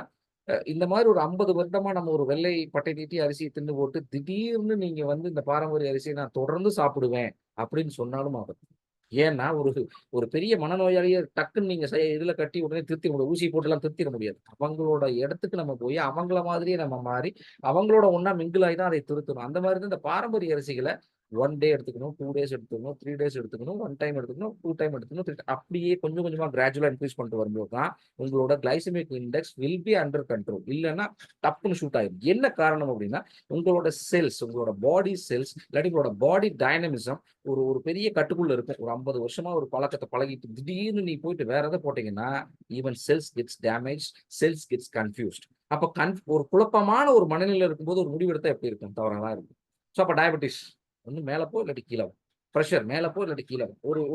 இந்த மாதிரி ஒரு 50 வருடமா நம்ம ஒரு வெள்ளை பட்டை தீட்டி அரிசியை தின்னு போட்டு, திடீர்னு நீங்க வந்து இந்த பாரம்பரிய அரிசியை நான் தொடர்ந்து சாப்பிடுவேன் அப்படின்னு சொன்னாலும் ஆபத்து. ஏன்னா, ஒரு ஒரு பெரிய மனநோயாளிய டக்குன்னு நீங்க இதுல கட்டி உடனே திருத்திட முடியாது. ஊசி போட்டுலாம் திருத்திட முடியாது. அவங்களோட இடத்துக்கு நம்ம போய், அவங்கள மாதிரியே நம்ம மாறி, அவங்களோட ஒண்ணா மிங்கிள் ஆகி தான் அதை திருத்தணும். அந்த மாதிரி தான் இந்த பாரம்பரிய அரிசிகள 1 டே எடுத்துக்கணும், 2 டேஸ் எடுத்துக்கணும், 3 டேஸ் எடுத்துக்கணும், 1 டைம் எடுத்துக்கணும், 2 டைம் எடுத்துக்கணும், 3 அப்படியே கொஞ்சம் கொஞ்சமா கிராஜுவலா இன்க்ரீஸ் பண்ணிட்டு வரும்போது தான் உங்களோட glycaemic index will be under control. இல்லைன்னா டப்புன்னு ஷூட் ஆயிடும். என்ன காரணம் அப்படின்னா உங்களோட செல்ஸ், உங்களோட பாடி செல்ஸ் இல்லாட்டி உங்களோட பாடி டைனமிசம் ஒரு ஒரு பெரிய கட்டுக்குள்ள இருக்கும். ஒரு 50 வருஷமா ஒரு பழக்கத்தை பழகிட்டு திடீர்னு நீ போயிட்டு வேற எதை போட்டீங்கன்னா even cells gets damage, cells gets confused. அப்போ ஒரு குழப்பமான ஒரு மனநிலையில் இருக்கும்போது ஒரு முடிவெடுத்தா எப்படி இருக்கும்? தவறாக தான் இருக்கும். ஸோ அப்போ டயபெட்டிஸ் ஒன்று மேலே போ இல்லாட்டி கீழே வரும், ப்ரெஷர் மேலே போ இல்லாட்டி கீழே வரும்.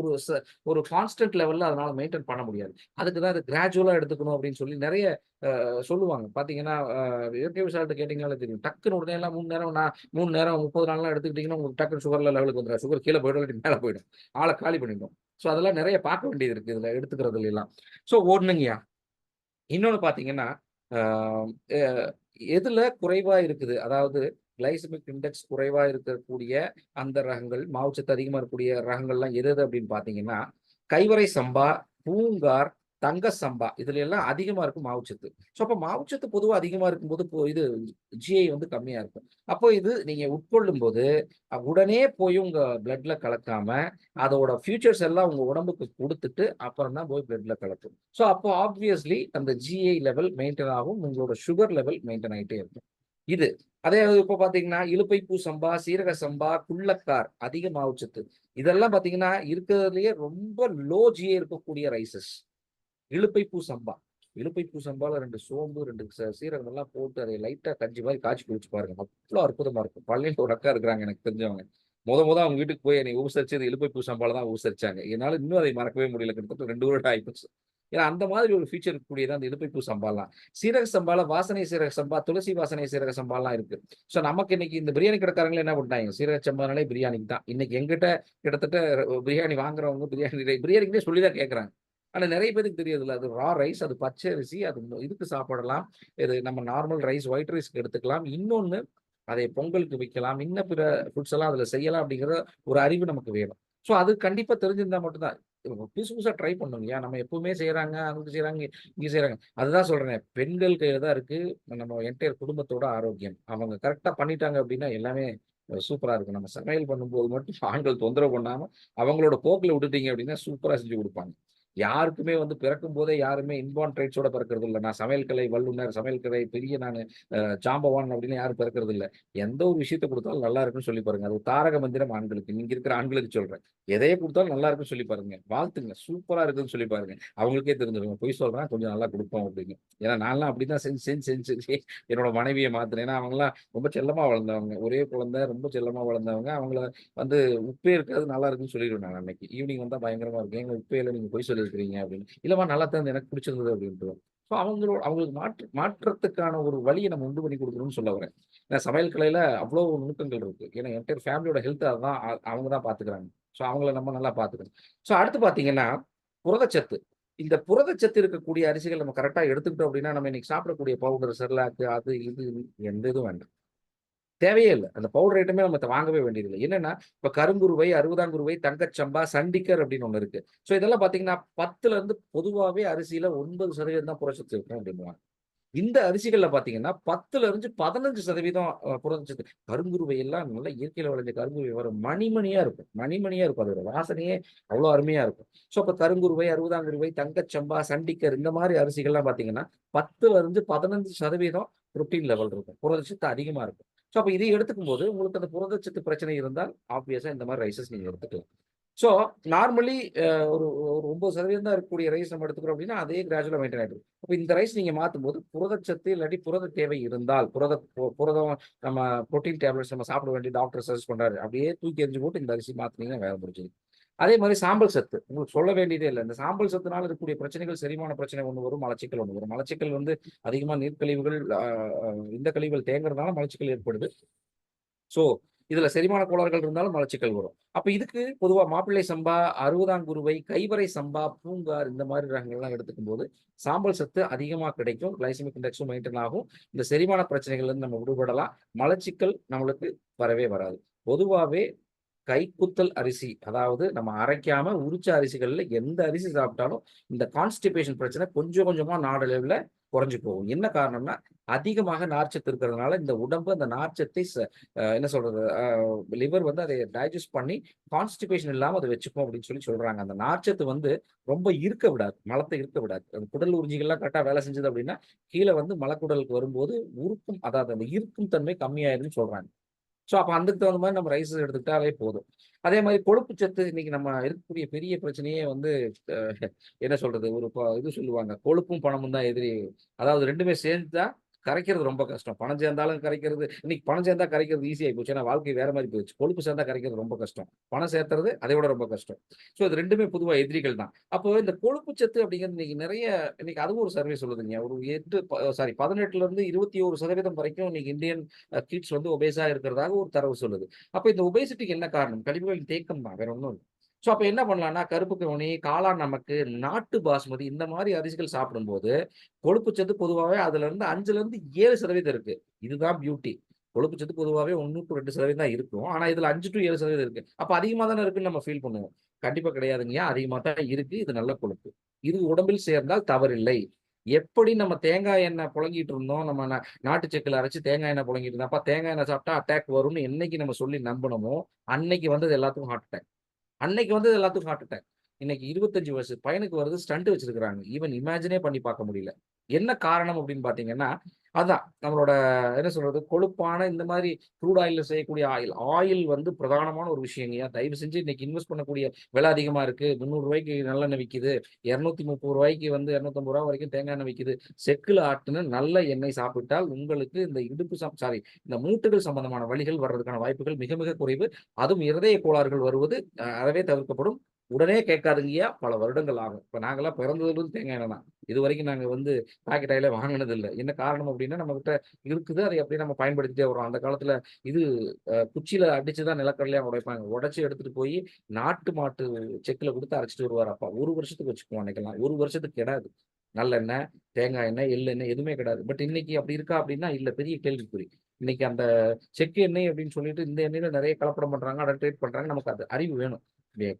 ஒரு கான்ஸ்டன்ட் லெவலில் அதனால மெயின்டைன் பண்ண முடியாது. அதுக்கு தான் அது கிராஜுவலாக எடுத்துக்கணும் அப்படின்னு சொல்லி நிறைய சொல்லுவாங்க. பார்த்தீங்கன்னா இயற்கை விவசாயத்தை கேட்டிங்கனாலே தெரியும். டக்குன்னு உடனே எல்லாம் 3 நேரம் 3 நேரம் 30 நாள்லாம் எடுத்துக்கிட்டிங்கன்னா உங்களுக்கு டக்குன்னு சுகரில் லெவலுக்கு வந்துடும். சுகர் கீழே போய்டும் இல்லாட்டி மேலே போயிடும். ஆளை காலி பண்ணிடும். ஸோ அதெல்லாம் நிறைய பார்க்க வேண்டியது இருக்குது இதில் எடுத்துக்கிறதுல எல்லாம். ஸோ ஒன்றுங்கய்யா. இன்னொன்று பார்த்தீங்கன்னா எதுல குறைவா இருக்குது, அதாவது கிளைசெமிக் இண்டெக்ஸ் குறைவா இருக்கக்கூடிய அந்த ரகங்கள், மாவுச்சத்து அதிகமா இருக்கக்கூடிய ரகங்கள்லாம் எது எது அப்படின்னு பார்த்தீங்கன்னா கைவரை சம்பா, பூங்கார், தங்க சம்பா இதுல எல்லாம் அதிகமா இருக்கும் மாவுச்சத்து. ஸோ அப்போ மாவுச்சத்து பொதுவாக அதிகமா இருக்கும்போது இது ஜிஐ வந்து கம்மியா இருக்கும். அப்போ இது நீங்க உட்கொள்ளும் போது உடனே போய் உங்க பிளட்ல கலக்காம அதோட ஃபியூச்சர்ஸ் எல்லாம் உங்க உடம்புக்கு கொடுத்துட்டு அப்புறம் தான் போய் பிளட்ல கலக்கும். ஸோ அப்போ ஆப்வியஸ்லி அந்த ஜிஐ லெவல் மெயின்டைன் ஆகும், உங்களோட சுகர் லெவல் மெயின்டைன் ஆகிட்டே இருக்கும். இது அதே இப்போ பார்த்தீங்கன்னா இலுப்பைப்பூ சம்பா, சீரக சம்பா, குள்ளக்கார் அதிக மாவுச்சத்து இதெல்லாம் பார்த்தீங்கன்னா இருக்கிறதுலயே ரொம்ப லோ ஜிஐ இருக்கக்கூடிய ரைசஸ். இலுப்பைப்பூ சம்பா, இலுப்பைப்பூ சம்பால 2 சோம்பு 2 சீரகம் எல்லாம் போட்டு அதை லைட்டா கஞ்சி மாதிரி காய்ச்சி குடிச்சு பாருங்க. அவ்வளோ அற்புதமா இருக்கும். பழனியில் ஒரு அக்கா இருக்கிறாங்க எனக்கு தெரிஞ்சவங்க. முத அவங்க வீட்டுக்கு போய் என்னை உபசரிச்சது இலுப்பைப்பூ சம்பால தான் உபசரிச்சாங்க. என்னால இன்னும் அதை மறக்கவே முடியல. கிட்டத்தட்ட 2 வருடம் ஆயிப்போச்சு. ஏன்னா அந்த மாதிரி ஒரு ஃபீச்சர் இருக்கக்கூடியதான் அந்த இலுப்பைப்பூ சம்பாலாம். சீரக சம்பால வாசனை சீரக சம்பா, துளசி வாசனை சீரக சம்பாலாம் இருக்கு. ஸோ நமக்கு இன்னைக்கு இந்த பிரியாணி கடைக்காரங்களே என்ன பண்ணிட்டாங்க, சீரக சம்பானாலே பிரியாணிக்கு தான். இன்னைக்கு எங்கிட்ட கிட்டத்தட்ட பிரியாணி வாங்குறவங்க பிரியாணிக்குனே சொல்லி தான் கேட்குறாங்க. ஆனா நிறைய பேருக்கு தெரியாதுல்ல, அது ரா ரைஸ், அது பச்சை அரிசி, அது இதுக்கு சாப்பிடலாம். இது நம்ம நார்மல் ரைஸ், ஒயிட் ரைஸ்க்கு எடுத்துக்கலாம். இன்னொன்னு அதை பொங்கலுக்கு வைக்கலாம். இன்னும் பிற ஃபுட்ஸ் எல்லாம் அதுல செய்யலாம் அப்படிங்கிற ஒரு அறிவு நமக்கு வேணும். ஸோ அது கண்டிப்பா தெரிஞ்சிருந்தா மட்டும்தான். புதுசு புதுசா ட்ரை பண்ணணும் இல்லையா? நம்ம எப்பவுமே செய்யறாங்க, அங்க செய்யறாங்க, இங்க செய்யறாங்க. அதுதான் சொல்றேன், பெண்கள் கையில தான் இருக்கு நம்ம என்டையர் குடும்பத்தோட ஆரோக்கியம். அவங்க கரெக்டா பண்ணிட்டாங்க அப்படின்னா எல்லாமே சூப்பரா இருக்கும். நம்ம சமையல் பண்ணும்போது மட்டும் ஆண்கள் தொந்தரவு பண்ணாம அவங்களோட போக்குல விட்டுட்டீங்க அப்படின்னா சூப்பரா செஞ்சு கொடுப்பாங்க. யாருக்குமே வந்து பிறக்கும் போதே யாருமே இன்பார்ன் ட்ரைட்ஸோட பிறக்கிறது இல்லை. நான் சமையல் கலை வல்லுநர், சமையல் கலை பெரிய நான் ஜாம்பவான் அப்படின்னு யாரும் பிறக்கிறது இல்லை. எந்த ஒரு விஷயத்தை கொடுத்தாலும் நல்லா இருக்குன்னு சொல்லி பாருங்க. அது தாரக மந்திரம் ஆண்களுக்கு. நீங்க இருக்கிற ஆண்களுக்கு சொல்றேன், எதையே கொடுத்தாலும் நல்லா இருக்குன்னு சொல்லி பாருங்க, வாழ்த்துங்க, சூப்பரா இருக்குன்னு சொல்லி பாருங்க. அவங்களுக்கே தெரிஞ்சிருங்க பொய் சொல்றேன், கொஞ்சம் நல்லா கொடுப்போம் அப்படின்னு. ஏன்னா நான்லாம் அப்படிதான் செஞ்சு செஞ்சு செஞ்சு என்னோட மனைவியை மாத்தினேன். ஏன்னா அவங்களாம் ரொம்ப செல்லமா வளர்ந்தவங்க, ஒரே குழந்தை, ரொம்ப செல்லமா வளர்ந்தவங்க. அவங்கள வந்து உப்பே இருக்காது நல்லா இருக்குன்னு சொல்லிடுவேன் நான். அன்னைக்கு ஈவினிங் வந்தா பயங்கரமா இருக்கு, எங்க உப்பே இல்லை, நீங்க பொய் சொல்லியிருக்கிறீங்க அப்படின்னு. இல்லவா நல்லா தான் எனக்கு பிடிச்சிருந்தது அப்படின்ட்டு. ஸோ அவங்களுக்கு மாற்றத்துக்கான ஒரு வழியை நம்ம உண்டு பண்ணி கொடுக்கணும்னு சொல்ல வரேன். ஏன்னா சமையல் கலையில அவ்வளோ நுணுக்கங்கள் இருக்கு. ஏன்னா என்டையர் ஃபேமிலியோட ஹெல்த் அதான் அவங்க தான் பார்த்துக்கிறாங்க. ஸோ அவங்கள நம்ம நல்லா பார்த்துக்கணும். ஸோ அடுத்து பார்த்தீங்கன்னா புரதச்சத்து. இந்த புரதச்சத்து இருக்கக்கூடிய அரிசிகள் நம்ம கரெக்டா எடுத்துக்கிட்டோம் அப்படின்னா நம்ம இன்னைக்கு சாப்பிடக்கூடிய பவுடர், செர்லாக்கு, அது இது எந்த இதுவும் வேண்டாம், தேவையே இல்லை. அந்த பவுடர் ஐட்டமே நம்ம வாங்கவே வேண்டியதில்லை. என்னன்னா இப்ப கருங்குருவை, அறுபதாங்குருவை, தங்கச்சம்பா, சண்டிக்கர் அப்படின்னு ஒண்ணு இருக்கு. ஸோ இதெல்லாம் பாத்தீங்கன்னா 10ல இருந்து பொதுவாகவே அரிசியில 9% தான் புரதச்சத்து இருக்கும் அப்படின்னுவாங்க. இந்த அரிசிகள்ல பாத்தீங்கன்னா 10ல இருந்து 15% புரதச்சத்து. கருங்குருவை எல்லாம் நல்ல இயற்கையில விளைஞ்ச கருங்குருவை வரும், மணிமணியா இருக்கும், மணிமணியா இருக்கும். அதோட வாசனையே அவ்வளவு அருமையா இருக்கும். ஸோ அப்ப கருங்குருவை, அறுபதாங்குருவை, தங்கச்சம்பா, சண்டிக்கர் இந்த மாதிரி அரிசிகள்லாம் பாத்தீங்கன்னா 10ல இருந்து 15% புரோட்டீன் லெவல் இருக்கும், புரதச்சத்து அதிகமா இருக்கும். ஸோ அப்ப இதை எடுத்துக்கும் போது உங்களுக்கு அந்த புரதச்சத்து பிரச்சனை இருந்தால் ஆப்வியஸா இந்த மாதிரி ரைசஸ் நீங்க எடுத்துக்கலாம். ஸோ நார்மலி ஒரு ஒரு 9% தான் இருக்கக்கூடிய ரைஸ் நம்ம எடுத்துக்கிறோம் அப்படின்னா அதே கிராஜுவலாக மெயின்டைன் ஆகிடும். அப்போ இந்த ரைஸ் நீங்கள் மாற்றும் போது புரதச்சத்து இல்லாட்டி புரத தேவை இருந்தால் புரதம் நம்ம ப்ரோட்டீன் டேப்லெட்ஸ் நம்ம சாப்பிட வேண்டிய டாக்டர் சஜஸ்ட் பண்ணுறாரு, அப்படியே தூக்கி எறிஞ்சு போட்டு இந்த அரிசி மாற்றினீங்கன்னா வேலை முடிஞ்சது. அதே மாதிரி சாம்பல் சத்து உங்களுக்கு சொல்ல வேண்டியதே இல்லை. இந்த சாம்பல் சத்துனால இருக்கக்கூடிய பிரச்சனைகள், செரிமான பிரச்சனை ஒன்று வரும், மலச்சிக்கல் ஒன்று வரும். மலச்சிக்கல் வந்து அதிகமாக நீர்க்கழிவுகள், இந்த கழிவுகள் தேங்குறதுனால மலச்சிக்கல் ஏற்படுது. ஸோ இதுல செரிமான கோளாறுகள் இருந்தாலும் மலச்சிக்கல் வரும். அப்ப இதுக்கு பொதுவா மாப்பிள்ளை சம்பா, அறுபதாங்குருவை, கைவரை சம்பா, பூங்கார் இந்த மாதிரி ரகங்கள்லாம் எடுத்துக்கும் போது சாம்பல் சத்து அதிகமா கிடைக்கும், கிளைசெமிக் இண்டெக்ஸும் மெயின்டைன் ஆகும், இந்த செரிமான பிரச்சனைகள்ல இருந்து நம்ம விடுபடலாம், மலச்சிக்கல் நம்மளுக்கு வரவே வராது. பொதுவாகவே கைக்குத்தல் அரிசி, அதாவது நம்ம அரைக்காம உரிச்ச அரிசிகள்ல எந்த அரிசி சாப்பிட்டாலும் இந்த கான்ஸ்டிபேஷன் பிரச்சனை கொஞ்சம் கொஞ்சமா நாளடைவுல குறைஞ்சு போகும். என்ன காரணம்னா, அதிகமாக நார்ச்சத்து இருக்கிறதுனால இந்த உடம்பு அந்த நார்ச்சத்தை என்ன சொல்றது, லிவர் வந்து அதை டைஜஸ்ட் பண்ணி கான்ஸ்டிபேஷன் இல்லாம அதை வச்சுக்கும் அப்படின்னு சொல்றாங்க. அந்த நார்ச்சத்து வந்து ரொம்ப இருக்க விடாது, மலத்தை இருக்க விடாது. அந்த குடல் உறிஞ்சிகள்லாம் கரெக்டா வேலை செஞ்சது அப்படின்னா கீழே வந்து மலக்குடலுக்கு வரும்போது உருக்கும், அதாவது அந்த இருக்கும் தன்மை கம்மியாயிருன்னு சொல்றாங்க. ஸோ அப்ப அதுக்கு தகுந்த மாதிரி நம்ம ரைஸஸ் எடுத்துக்கிட்டாலே போதும். அதே மாதிரி கொழுப்பு சத்து இன்னைக்கு நம்ம இருக்கக்கூடிய பெரிய பிரச்சனையே வந்து என்ன சொல்றது, ஒரு இது சொல்லுவாங்க, கொழுப்பும் பணமும் தான் எதிரி. அதாவது 2மே சேர்ந்தா கரைக்கிறது ரொம்ப கஷ்டம். பணம் சேர்ந்தாலும் கரைக்கிறது, இன்னைக்கு பணம் சேர்ந்தா கரைக்கிறது ஈஸி ஆயி போச்சு. ஏன்னா வாழ்க்கை வேற மாதிரி போயிடுச்சு. கொழுப்பு சேர்ந்தா கரைக்கிறது ரொம்ப கஷ்டம். பணம் சேர்த்துறது அதை விட ரொம்ப கஷ்டம். ஸோ இது 2மே பொதுவா எதிரிகள் தான். அப்போ இந்த கொழுப்பு சத்து அப்படிங்கிறது இன்னைக்கு நிறைய, இன்னைக்கு அதுவும் ஒரு சர்வே சொல்லுதுங்க. ஒரு 18ல இருந்து 21% வரைக்கும் இன்னைக்கு இந்தியன் கிட்ஸ் வந்து ஒபேஸா இருக்கிறதாக ஒரு தரவு சொல்லுது. அப்ப இந்த ஒபேசிட்டிக்கு என்ன காரணம்? கழிவுகளின் தேக்கம் தான், வேற ஒண்ணும் இல்ல. ஸோ அப்ப என்ன பண்ணலாம்னா, கருப்பு கவுனி, காளான் நமக்கு, நாட்டு பாஸ்மதி இந்த மாதிரி அரிசிகள் சாப்பிடும்போது கொழுப்புச்சத்து பொதுவாவே அதுல இருந்து 5-7% இருக்கு. இதுதான் பியூட்டி. கொழுப்புச்சத்து பொதுவாவே 1-2% தான் இருக்கும். ஆனா இதுல 5-7% இருக்கு. அப்ப அதிகமா தானே இருக்குன்னு நம்ம ஃபீல் பண்ணுவோம். கண்டிப்பா கிடையாதுங்கய்யா. அதிகமா தான் இருக்கு. இது நல்ல கொழுப்பு. இது உடம்பில் சேர்ந்தால் தவறில்லை. எப்படி நம்ம தேங்காய் எண்ணெய் புழங்கிட்டு இருந்தோம், நம்ம நாட்டு சக்கையில அரைச்சு தேங்காய் எண்ணெய் புழங்கிட்டு இருந்தோம். அப்ப தேங்காய் எண்ணெய் சாப்பிட்டா அட்டாக் வரும்னு என்னைக்கு நம்ம சொல்லி நம்பினோமோ, அன்னைக்கு வந்தது எல்லாத்துக்கும் ஹார்ட் அட்டாக். அன்னைக்கு வந்தது எல்லாத்துக்கும் ஹார்ட் அட்டாக். இன்னைக்கு 25 வயசு பையனுக்கு வருது, ஸ்டண்ட் வச்சிருக்காங்க. ஈவன் இமேஜினே பண்ணி பார்க்க முடியல. என்ன காரணம் அப்படின்னு பார்த்தீங்கன்னா, அதான் நம்மளோட என்ன சொல்றது, கொழுப்பான இந்த மாதிரி க்ரூட் ஆயில்ல செய்யக்கூடிய ஆயில். ஆயில் வந்து பிரதானமான ஒரு விஷயங்கய்யா. தயவு செஞ்சு இன்னைக்கு இன்வெஸ்ட் பண்ணக்கூடிய விலை அதிகமா இருக்கு. ரூ. 300 நல்லெண்ணெய் விக்குது. ரூ. 230 வந்து ரூ. 250 வரைக்கும் தேங்காய் எண்ணெய் விக்குது. செக்குல ஆட்டுன நல்ல எண்ணெய் சாப்பிட்டால் உங்களுக்கு இந்த இந்த மூட்டுகள் சம்பந்தமான வலிகள் வர்றதுக்கான வாய்ப்புகள் மிக மிக குறைவு. அதுவும் இருதய கோளாறுகள் வருவது அறவே தவிர்க்கப்படும். உடனே கேட்காதுங்கய்யா, பல வருடங்கள் ஆகும். இப்ப நாங்கெல்லாம் பிறந்ததிலிருந்து தேங்காய் எண்ணெய் தான். இதுவரைக்கும் நாங்க வந்து பாக்கெட் ஆயிலே வாங்கினது இல்ல. என்ன காரணம் அப்படின்னா, நம்மகிட்ட இருக்குது. அதை அப்படியே நம்ம பயன்படுத்திட்டே வர்றோம். அந்த காலத்துல இது குச்சியில அடிச்சு தான் நிலக்கடலையா உடைப்பாங்க. உடைச்சு எடுத்துட்டு போய் நாட்டு மாட்டு செக்குல குடுத்து அரைச்சுட்டு வருவாரு அப்பா. 1 வருஷத்துக்கு வச்சுக்குவோம் அன்னைக்கெல்லாம். 1 வருஷத்துக்கு கெடாது. நல்லெண்ணெய், தேங்காய் எண்ணெய், எள்ளெண்ணெய் எதுவுமே கிடையாது. பட் இன்னைக்கு அப்படி இருக்கா அப்படின்னா இல்ல. பெரிய கேள்விக்குறி. இன்னைக்கு அந்த செக்கு எண்ணெய் அப்படின்னு சொல்லிட்டு இந்த எண்ணெயில நிறைய கலப்படம் பண்றாங்க, அடல்ட்ரேட் பண்றாங்க. நமக்கு அது அறிவு வேணும்.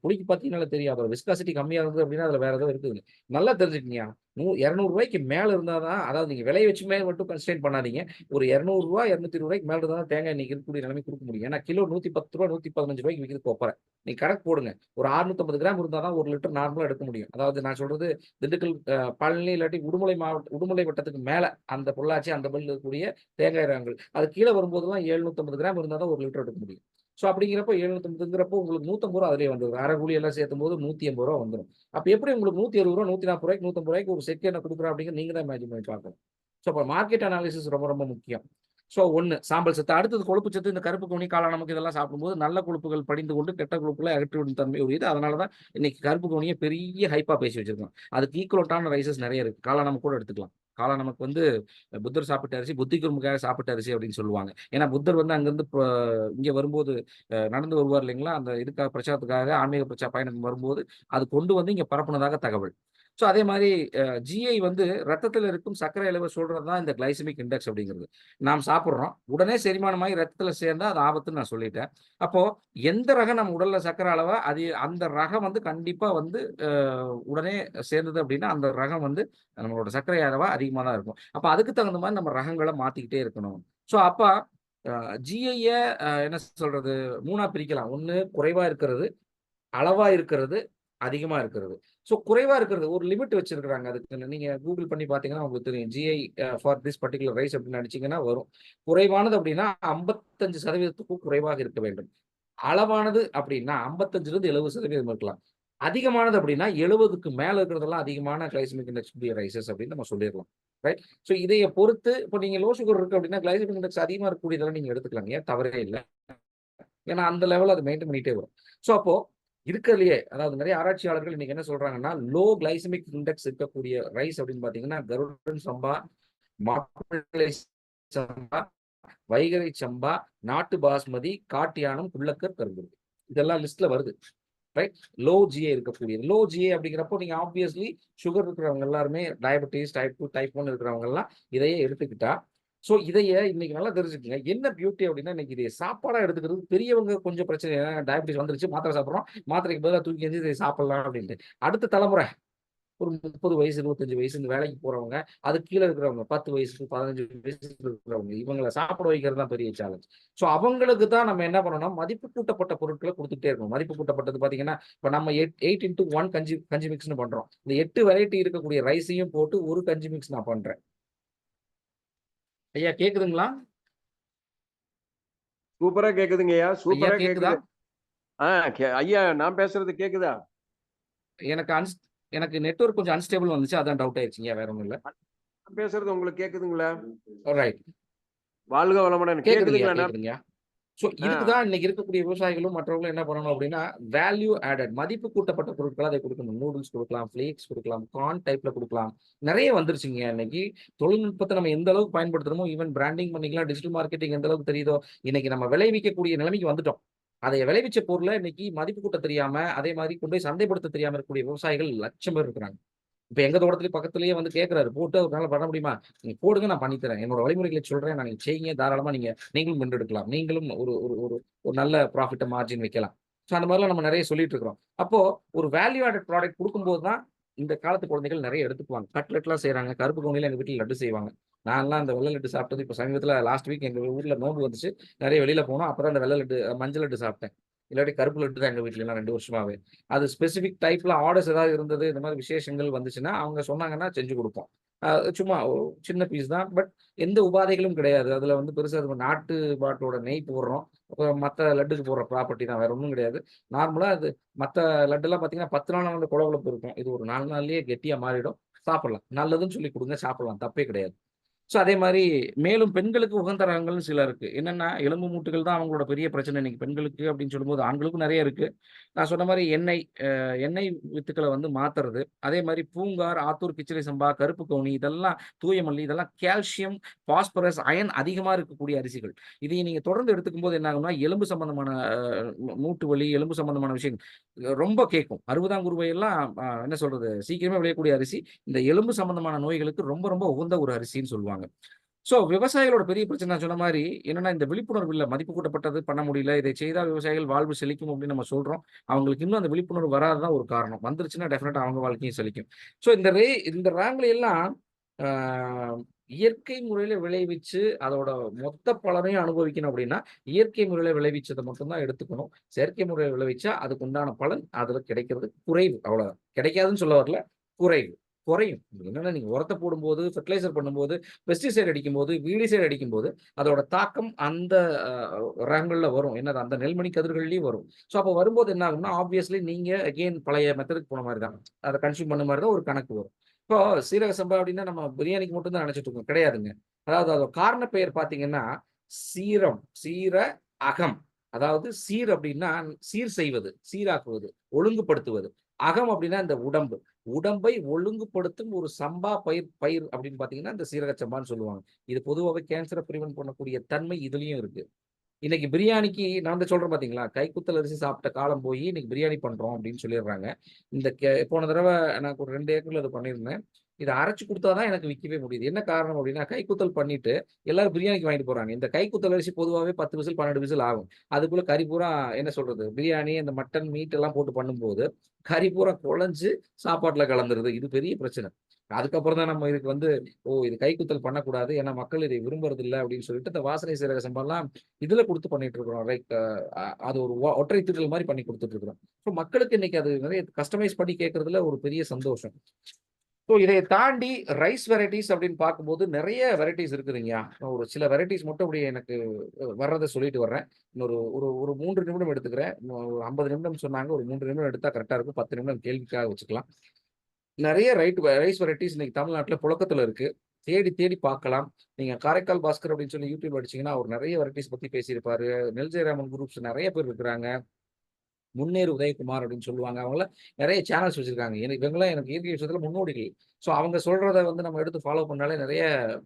புளிக்கு பார்த்தீங்கன்னாலே தெரியும். அதோட விஸ்காசிட்டி கம்மியா இருந்தது அப்படின்னா அதுல வேற ஏதோ இருக்குது. நல்லா தெரிஞ்சுக்கங்கயா. ரூ. 200 மேல இருந்தா தான், அதாவது நீங்க விலைய வச்சு மட்டும் கன்ஸ்ட்ரெயின் பண்ணாதீங்க. ஒரு ரூ. 200 ரூ. 220 மேல இருந்தா தான் தேங்காய் இன்னைக்கு இருக்கக்கூடிய நிலைமை கொடுக்க முடியும். ஏன்னா கிலோ ரூ. 110 ரூ. 115 விக்குது கொப்பரை. நீங்க கணக்கு போடுங்க. ஒரு 650 கிராம் இருந்தா தான் 1 லிட்டர் நார்மலா எடுக்க முடியும். அதாவது நான் சொல்றது திண்டுக்கல், பழனி இல்லாட்டி உடுமலை வட்டத்துக்கு மேல அந்த பொள்ளாச்சி அந்த பகுதியில் இருக்கக்கூடிய தேங்காய் ரகங்கள். அது கீழே வரும்போதெல்லாம் 750 கிராம் இருந்தா தான் 1 லிட்டர் எடுக்க முடியும். ஸோ அப்படிங்கிறப்போ 750ங்கிறப்போ உங்களுக்கு ரூ. 150 அதிலேயே வந்துடும். அரை கூலி எல்லாம் சேர்த்தும்போது ரூ. 180 வந்துடும். அப்ப எப்படி உங்களுக்கு ரூ. 160 ரூ. 140 ரூ. 150 ஒரு செக்கு எண்ணெய் குடுக்குறோம் அப்படிங்கிறது நீங்க தான் இமேஜின் பண்ணி பார்க்கணும். ஸோ அப்ப மார்க்கெட் அனாலிசிஸ் ரொம்ப ரொம்ப முக்கியம். ஸோ 1 சாம்பல் சத்து, அடுத்தது கொழுப்பு சத்து. இந்த கருப்பு கவுனி, காளான் நமக்கு இதெல்லாம் சாப்பிடும்போது நல்ல கொழுப்புகள் படிந்து கொண்டு கெட்ட கொழுப்புகளை அகற்றிவிடும் தன்மை உரியது. அதனால தான் இன்னைக்கு கருப்பு கவுனியை பெரிய ஹைப்பா பேசி வச்சிருக்கோம். அதுக்கு ஈக்குவலட்டான ரைசஸ் நிறைய இருக்கு. காளான் நம்ம கூட எடுத்துக்கலாம். காளான் நமக்கு வந்து புத்தர் சாப்பிட்ட அரிசி, புத்தி குருமுகாக சாப்பிட்ட அரிசி அப்படின்னு சொல்லுவாங்க. ஏன்னா புத்தர் வந்து அங்கிருந்து இங்க வரும்போது நடந்து வருவார் இல்லைங்களா, அந்த இதுக்காக பிரச்சாரத்துக்காக ஆன்மீக பயணம் வரும்போது அது கொண்டு வந்து இங்க பரப்புனதாக தகவல். ஸோ அதே மாதிரி ஜிஐ வந்து ரத்தத்தில் இருக்கும் சர்க்கரை அளவை சொல்றது தான் இந்த கிளைசமிக் இண்டெக்ஸ் அப்படிங்கிறது. நாம் சாப்பிட்றோம், உடனே செரிமானமாகி ரத்தத்தில் சேர்ந்தா அது ஆபத்துன்னு நான் சொல்லிட்டேன். அப்போ எந்த ரகம் நம்ம உடல்ல சர்க்கரை அளவா அது அந்த ரகம் வந்து கண்டிப்பா வந்து உடனே சேர்ந்தது அப்படின்னா அந்த ரகம் வந்து நம்மளோட சர்க்கரை அளவா அதிகமாக தான் இருக்கும். அப்ப அதுக்கு தகுந்த மாதிரி நம்ம ரகங்களை மாத்திக்கிட்டே இருக்கணும். ஸோ அப்ப ஜிஐய என்ன சொல்றது, 3ஆ பிரிக்கலாம். 1 குறைவா இருக்கிறது, அளவா இருக்கிறது, அதிகமா இருக்கிறது. ஸோ குறைவா இருக்கிறது ஒரு லிமிட் வச்சிருக்கிறாங்க அதுக்குன்னு. நீங்க கூகுள் பண்ணி பார்த்தீங்கன்னா உங்களுக்கு தெரியும். GI for this particular rice அப்படின்னு அடிச்சீங்கன்னா வரும். குறைவானது அப்படின்னா 55% குறைவாக இருக்க வேண்டும். அளவானது அப்படின்னா 55-70% இருக்கலாம். அதிகமானது அப்படின்னா 70க்கு மேல இருக்கிறதெல்லாம் அதிகமான கிளைசமிக் இண்டெக்ஸ் உடைய ரைசஸ் அப்படின்னு நம்ம சொல்லிடலாம். ரைட். ஸோ இதைய பொறுத்து இப்போ நீங்க லோ சுகர் இருக்கு அப்படின்னா கிளைசமிக் இண்டெக்ஸ் அதிகமா இருக்கக்கூடியதெல்லாம் நீங்க எடுத்துக்கலாங்க. ஏன் தவறே இல்ல. ஏன்னா அந்த லெவல் அது மெயின்டைன் பண்ணிட்டே வரும். ஸோ அப்போ இருக்கிறதுலயே, அதாவது நிறைய ஆராய்ச்சியாளர்கள் இன்னைக்கு என்ன சொல்றாங்கன்னா, லோ கிளைசமிக் இண்டெக்ஸ் இருக்கக்கூடிய ரைஸ் அப்படின்னு பாத்தீங்கன்னா கருடன் சம்பா, மாப்பிள்ளை சம்பா, வைகறை சம்பா, நாட்டு பாஸ்மதி, காட்டியானம், குள்ளக்கர், கருங்குருவி. இதெல்லாம் லிஸ்ட்ல வருது. ரைட். லோ ஜிஏ இருக்கக்கூடியது. லோ ஜிஏ அப்படிங்கிறப்போ நீங்க ஆப்வியஸ்லி சுகர் இருக்கிறவங்க எல்லாருமே டயபெட்டிஸ், டைப் 2, டைப் 1 இருக்கிறவங்க எல்லாம் இதையே எடுத்துக்கிட்டா ஸோ இதைய இன்னைக்கு நல்லா தெரிஞ்சுக்கங்க. என்ன பியூட்டி அப்படின்னா, இன்னைக்கு இதை சாப்பாடா எடுத்துக்கிறது பெரியவங்க கொஞ்சம் பிரச்சனை. ஏன்னா டயபிட்டிஸ் வந்துருச்சு, மாத்திரை சாப்பிடுறோம். மாத்திரைக்கு பதிலா தூக்கி எறிஞ்சு இதை சாப்பிடலாம் அப்படின்ட்டு. அடுத்த தலைமுறை ஒரு 30 வயசு, 25 வயசு இந்த வேலைக்கு போறவங்க, அதுக்கு கீழ இருக்கிறவங்க 10 வயசு, 15 வயசு இருக்கிறவங்க, இவங்கள சாப்பிட வைக்கிறது தான் பெரிய சேலஞ்ச். ஸோ அவங்களுக்கு தான் நம்ம என்ன பண்ணணும்னா, மதிப்பு கூட்டப்பட்ட பொருட்கள குடுத்துட்டே இருக்கணும். மதிப்பு கூட்டப்பட்டது பார்த்தீங்கன்னா, இப்ப நம்ம 8x1 கஞ்சி கஞ்சி மிக்ஸ்ன்னு பண்றோம். இந்த 8 வெரைட்டி இருக்கக்கூடிய ரைஸையும் போட்டு ஒரு கஞ்சி மிக்ஸ் நான் பண்றேன். ஐயா கேக்குதுங்களா? சூப்பரா கேக்குதுங்கய்யா, ஐயா சூப்பரா கேக்குதா? கேக்குது. ஐயா நான் பேசுறது கேக்குதா? எனக்கு எனக்கு நெட்வொர்க் கொஞ்சம் அன்ஸ்டேபிள் வந்துச்சு. அதான் டவுட் ஆயிடுச்சுங்கய்யா. வேற ஒண்ணும் இல்ல. நான் பேசுறது உங்களுக்கு கேக்குதுங்களா? ரைட். வாழ்க வளமுடன். கேக்குதுங்கய்யா, கேக்குதுங்களா? கேக்குதுங்கய்யா. ஸோ இதுக்கு தான் இன்னைக்கு இருக்கக்கூடிய விவசாயிகளும் மற்றவர்களும் என்ன பண்ணணும் அப்படின்னா, வேல்யூ ஆடட் மதிப்பு கூட்டப்பட்ட பொருட்கள அதை குடுக்கணும். நூடுல்ஸ் குடுக்கலாம், ஃப்ளேக்ஸ் குடுக்கலாம், கார்ன் டைப்ல குடுக்கலாம். நெறைய வந்துருச்சுங்க இன்னைக்கு. தொழில்நுட்பத்த நம்ம எந்த அளவுக்கு பயன்படுத்துறோமோ, ஈவன் பிராண்டிங் பண்ணிக்கலாம், டிஜிட்டல் மார்க்கெட்டிங் எந்த அளவுக்கு தெரியுதோ, இன்னைக்கு நம்ம விளைவிக்கக்கூடிய நிலைமைக்கு வந்துட்டோம். அதை விளைவிச்ச பொருள இன்னைக்கு மதிப்பு கூட்ட தெரியாம, அதே மாரி கொண்டு போய் சந்தைப்படுத்த தெரியாம இருக்கக்கூடிய விவசாயிகள் லட்சம் பேர் இருக்கிறாங்க. இப்ப எங்க தோட்டத்திலேயே பக்கத்திலேயே வந்து கேட்கிறாரு. போட்டு அவரால பண்ண முடியுமா? நீங்க போடுங்க நான் பண்ணி தரேன். என்னோட வழிமுறைகளை சொல்றேன். நான் நீங்க செய்யுங்க. தாராளமா நீங்களும் வென்றெடுக்கலாம். நீங்களும் ஒரு ஒரு ஒரு ஒரு நல்ல ப்ராஃபிட்ட மார்ஜின் வைக்கலாம். ஸோ அந்த மாரிலாம் நம்ம நெறைய சொல்லிட்டு இருக்கிறோம். அப்போ ஒரு வேல்யூ ஆடட் ப்ராடக்ட் குடுக்கும்போது தான் இந்த காலத்து குழந்தைகள் நெறைய எடுத்துக்குவாங்க. கட்லெட்லாம் செய்றாங்க. கருப்பு கவுனியில எங்க வீட்ல லட்டு செய்வாங்க. நான்லாம் அந்த வெள்ள லட்டு சாப்பிட்டது இப்ப சமீபத்தில லாஸ்ட் வீக் எங்க ஊர்ல நோன்பு வந்துச்சு. நெறைய வெளியில போனோம். அப்பதான் அந்த வெள்ள லட்டு, மஞ்சள் லட்டு சாப்பிட்டேன். இல்லாட்டி கருப்பு லட்டு தான் எங்க வீட்லலாம் 2 வருஷமாவே. அது ஸ்பெசிஃபிக் டைப்ல ஆர்டர்ஸ் ஏதாவது இருந்தது, இந்த மாரி விசேஷங்கள் வந்துச்சுன்னா, அவங்க சொன்னாங்கன்னா செஞ்சு குடுப்போம். அ சும்மா சின்ன பீஸ் தான். பட் எந்த உபாதைகளும் கிடையாது. அதுல வந்து பெருசா இது நாட்டு மாட்டோட நெய் போடுறோம். அப்புறம் மத்த லட்டுக்கு போடுற ப்ராப்பர்ட்டி தான். வேற ஒண்ணும் கிடையாது. நார்மலா அது மத்த லட்டுலாம் பார்த்தீங்கன்னா, 10 நாள் வந்து கொழ கொழப்பு இருக்கும். இது ஒரு 4 நாள்லயே கெட்டியா மாறிடும். சாப்பிடலாம். நல்லதுன்னு சொல்லி குடுங்க. சாப்பிடலாம். தப்பே கிடையாது. ஸோ அதே மாரி மேலும் பெண்களுக்கு உகந்த ரகங்கள்னு சில இருக்கு. என்னன்னா, எலும்பு மூட்டுகள் தான் அவங்களோட பெரிய பிரச்சனை இன்னைக்கு பெண்களுக்கு அப்படின்னு சொல்லும்போது, ஆண்களுக்கும் நெறைய இருக்கு. நான் சொன்ன மாரி எண்ணெய் வித்துக்கள வந்து மாத்துறது. அதே மாரி பூங்கார், ஆத்தூர் கிச்சிலி சம்பா, கருப்பு கவுனி இதெல்லாம் தூய மல்லி இதெல்லாம் கால்சியம், பாஸ்பரஸ், அயர்ன் அதிகமா இருக்கக்கூடிய அரிசிகள். இதை நீங்க தொடர்ந்து எடுத்துக்கும்போது என்ன ஆகும்னா, எலும்பு சம்பந்தமான மூட்டு வலி, எலும்பு சம்பந்தமான விஷயங்கள் ரொம்ப கேட்கும். அறுபதாங்குருவை எல்லாம் என்ன சொல்றது? சீக்கிரமே விளையக்கூடிய அரிசி. இந்த எலும்பு சம்பந்தமான நோய்களுக்கு ரொம்ப ரொம்ப உகந்த ஒரு அரிசின்னு சொல்லுவாங்க. ஸோ விவசாயிகளோட பெரிய பிரச்சனை நான் சொன்ன மாரி என்னன்னா, இந்த விழிப்புணர்வு இல்ல. மதிப்பு கூட்டப்பட்டது பண்ண முடியல. இதை செய்தால் விவசாயிகள் வாழ்வு செழிக்கும் அப்படின்னு நம்ம சொல்றோம். அவங்களுக்கு இன்னும் அந்த விழிப்புணர்வு வராதது தான் ஒரு காரணம். வந்துருச்சுன்னா டெஃபினட்டா அவங்க வாழ்க்கையும் செழிக்கும். ஸோ இந்த ரேங்க்ல எல்லாம் ஆ இயற்கை முறையில விளைவிச்சு அதோட மொத்த பலனையும் அனுபவிக்கணும் அப்படின்னா, இயற்கை முறையில விளைவிச்சத மட்டும் தான் எடுத்துக்கணும். செயற்கை முறையில விளைவிச்சா அதுக்கு உண்டான பலன் அதுல கிடைக்கிறது குறைவு. அவ்வளவுதான். கிடைக்காதுன்னு சொல்ல வரல. குறைவு. குறையும். என்னன்னா நீங்க உரத்த போடும்போது, ஃபெர்டிலைசர் பண்ணும்போது, பெஸ்டிசைட் அடிக்கும்போது, வீடிசைட் அடிக்கும்போது, அதோட தாக்கம் அந்த அ ரகங்கள்ல வரும். என்னது அந்த நெல்மணி கதிர்கள்லயும் வரும். ஸோ அப்ப வரும்போது என்ன ஆகும்னா, ஆப்வியஸ்லி நீங்க அகைன் பழைய மெத்தடுக்கு போன மாரி தான். அத கன்சியூம் பண்ண மாரி தான் ஒரு கணக்கு வரும். இப்போ சீரக சம்பா அப்டின்னா நம்ம பிரியாணிக்கு மட்டும் தான் நெனச்சுட்டு இருக்கோம். கிடையாதுங்க. அதாவது அதோட காரண பெயர் பார்த்தீங்கன்னா, சீரம், சீர அகம். அதாவது சீர் அப்டின்னா சீர் செய்வது, சீராக்குவது, ஒழுங்குபடுத்துவது. அகம் அப்டின்னா இந்த உடம்பு. உடம்பை ஒழுங்குபடுத்தும் ஒரு சம்பா பயிர் பயிர் அப்படின்னு பார்த்தீங்கன்னா, இந்த சீரக சம்பான்னு சொல்லுவாங்க. இது பொதுவாவே கேன்சர பிரிவென்ட் பண்ணக்கூடிய தன்மை இதுலயும் இருக்கு. இன்னைக்கு பிரியாணிக்கு நான் வந்து சொல்றேன் பார்த்தீங்களா, கைக்குத்தல் அரிசி சாப்பிட்ட காலம் போயி, இன்னைக்கு பிரியாணி பண்றோம் அப்படின்னு சொல்லிடுறாங்க. இந்த போன தடவ நான் ஒரு 2 ஏக்கர்ல இத பண்ணியிருந்தேன். இத அரைச்சு குடுத்தா தான் எனக்கு விக்கவே முடியுது. என்ன காரணம் அப்படின்னா, கைக்குத்தல் பண்ணிட்டு எல்லாரும் பிரியாணிக்கு வாங்கிட்டு போறாங்க. இந்த கைக்குத்தல் அரிசி பொதுவாவே 10 விசில், 12 விசில் ஆகும். அதுக்குள்ள கறி பூரா என்ன சொல்றது, பிரியாணி, அந்த மட்டன், மீட் எல்லாம் போட்டு பண்ணும்போது, கறி பூரா குழஞ்சு சாப்பாட்டுல கலந்துருது. இது பெரிய பிரச்சனை. அதுக்கப்புறம் தான் நம்ம இதுக்கு வந்து, ஓ! இது கைக்குத்தல் பண்ணக்கூடாது. ஏன்னா மக்கள் இதை விரும்புறதில்ல அப்படின்னு சொல்லிட்டு, இந்த வாசனை சீரக சம்பாலாம் இதுல குடுத்து பண்ணிட்டு இருக்கிறோம். லைக் அது ஒரு ஒற்றை தீட்டல் மாரி பண்ணி குடுத்துட்டு இருக்கிறோம். ஸோ மக்களுக்கு இன்னைக்கு அது நிறைய கஸ்டமைஸ் பண்ணி கேட்கறதுல ஒரு பெரிய சந்தோஷம். ஸோ இதை தாண்டி ரைஸ் வெரைட்டீஸ் அப்படின்னு பார்க்கும்போது நிறைய வெரைட்டீஸ் இருக்குதுங்கயா. ஒரு சில வெரைட்டீஸ் மட்டும் அப்படி எனக்கு வர்றத சொல்லிட்டு வர்றேன். இன்னொரு ஒரு ஒரு 3 நிமிடம் எடுத்துக்கிறேன். ஒரு 50 நிமிடம் சொன்னாங்க. ஒரு 3 நிமிடம் எடுத்தா கரெக்ட்டா இருக்கும். 10 நிமிடம் கேள்விக்காக வச்சுக்கலாம். நெறைய ரைஸ் வெரைட்டீஸ் இன்னைக்கு தமிழ்நாட்டுல புழக்கத்துல இருக்கு. தேடி தேடி பார்க்கலாம். நீங்க காரைக்கால் பாஸ்கர் அப்படின்னு சொல்லி யூடியூப் அடிச்சீங்கன்னா, அவர் நெறைய வெரைட்டீஸ் பத்தி பேசியிருப்பாரு. நெல் ஜெயராமன் குரூப்ஸ் நெறைய பேர் இருக்கிறாங்க. முன்னேறு உதயகுமார் அப்படின்னு சொல்லுவாங்க. அவங்கலாம் நெறைய சேனல்ஸ் வச்சிருக்காங்க. இவங்கலாம் எனக்கு இயற்கை விஷயத்துல முன்னோடிகள். ஸோ அவங்க சொல்றத வந்து நம்ம எடுத்து ஃபாலோ பண்ணாலே நெறைய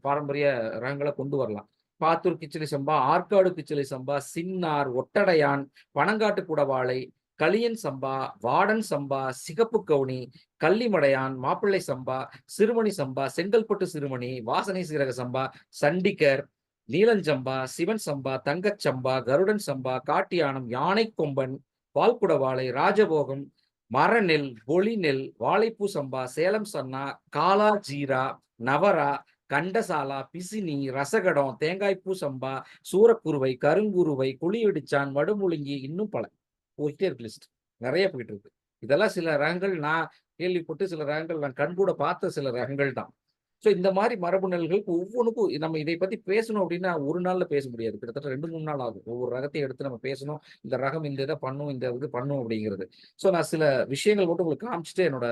பாரம்பரிய ரகங்கள கொண்டு வரலாம். பாத்தூர் கிச்சிலி சம்பா, ஆற்காடு கிச்சிலி சம்பா, சின்னார், ஒட்டடையான், பனங்காட்டு குடவாளை, களியன் சம்பா, வாடன் சம்பா, சிகப்பு கவுனி, கள்ளிமடையான், மாப்பிள்ளை சம்பா, சிறுமணி சம்பா, செங்கல்பட்டு சிறுமணி, வாசனை சீரக சம்பா, சண்டிகர், நீலஞ்சம்பா, சிவன் சம்பா, தங்கச் சம்பா, கருடன் சம்பா, காட்டியானம், யானை கொம்பன், பால்குடவாளை, ராஜபோகம், மரநெல், பொலிநெல், வாழைப்பூ சம்பா, சேலம் சன்னா, காலா ஜீரா, நவரா, கண்டசாலா, பிசினி, ரசகடம், தேங்காய்ப்பூ சம்பா, சூரக்குருவை, கருங்குருவை, குழியடிச்சான், வடுமுழுங்கி, இன்னும் பல போயிட்டே இருக்கு லிஸ்ட். நிறைய போயிட்டு இருக்கு. இதெல்லாம் சில ரகங்கள் நான் கேள்விப்பட்டு, சில ரகங்கள் நான் கண்கூட பார்த்த சில ரகங்கள் தான். ஸோ இந்த மாதிரி மரபு நெல்கள் ஒவ்வொன்றுக்கும் நம்ம இதை பத்தி பேசணும் அப்படின்னா ஒரு நாள்ல பேச முடியாது. கிட்டத்தட்ட 2-3 நாள் ஆகும். ஒவ்வொரு ரகத்தையும் எடுத்து நம்ம பேசணும். இந்த ரகம் இந்த இதை பண்ணும், இந்த இது பண்ணும் அப்படிங்கிறது. ஸோ நான் சில விஷயங்கள் மட்டும் உங்களுக்கு காமிச்சிட்டு என்னோட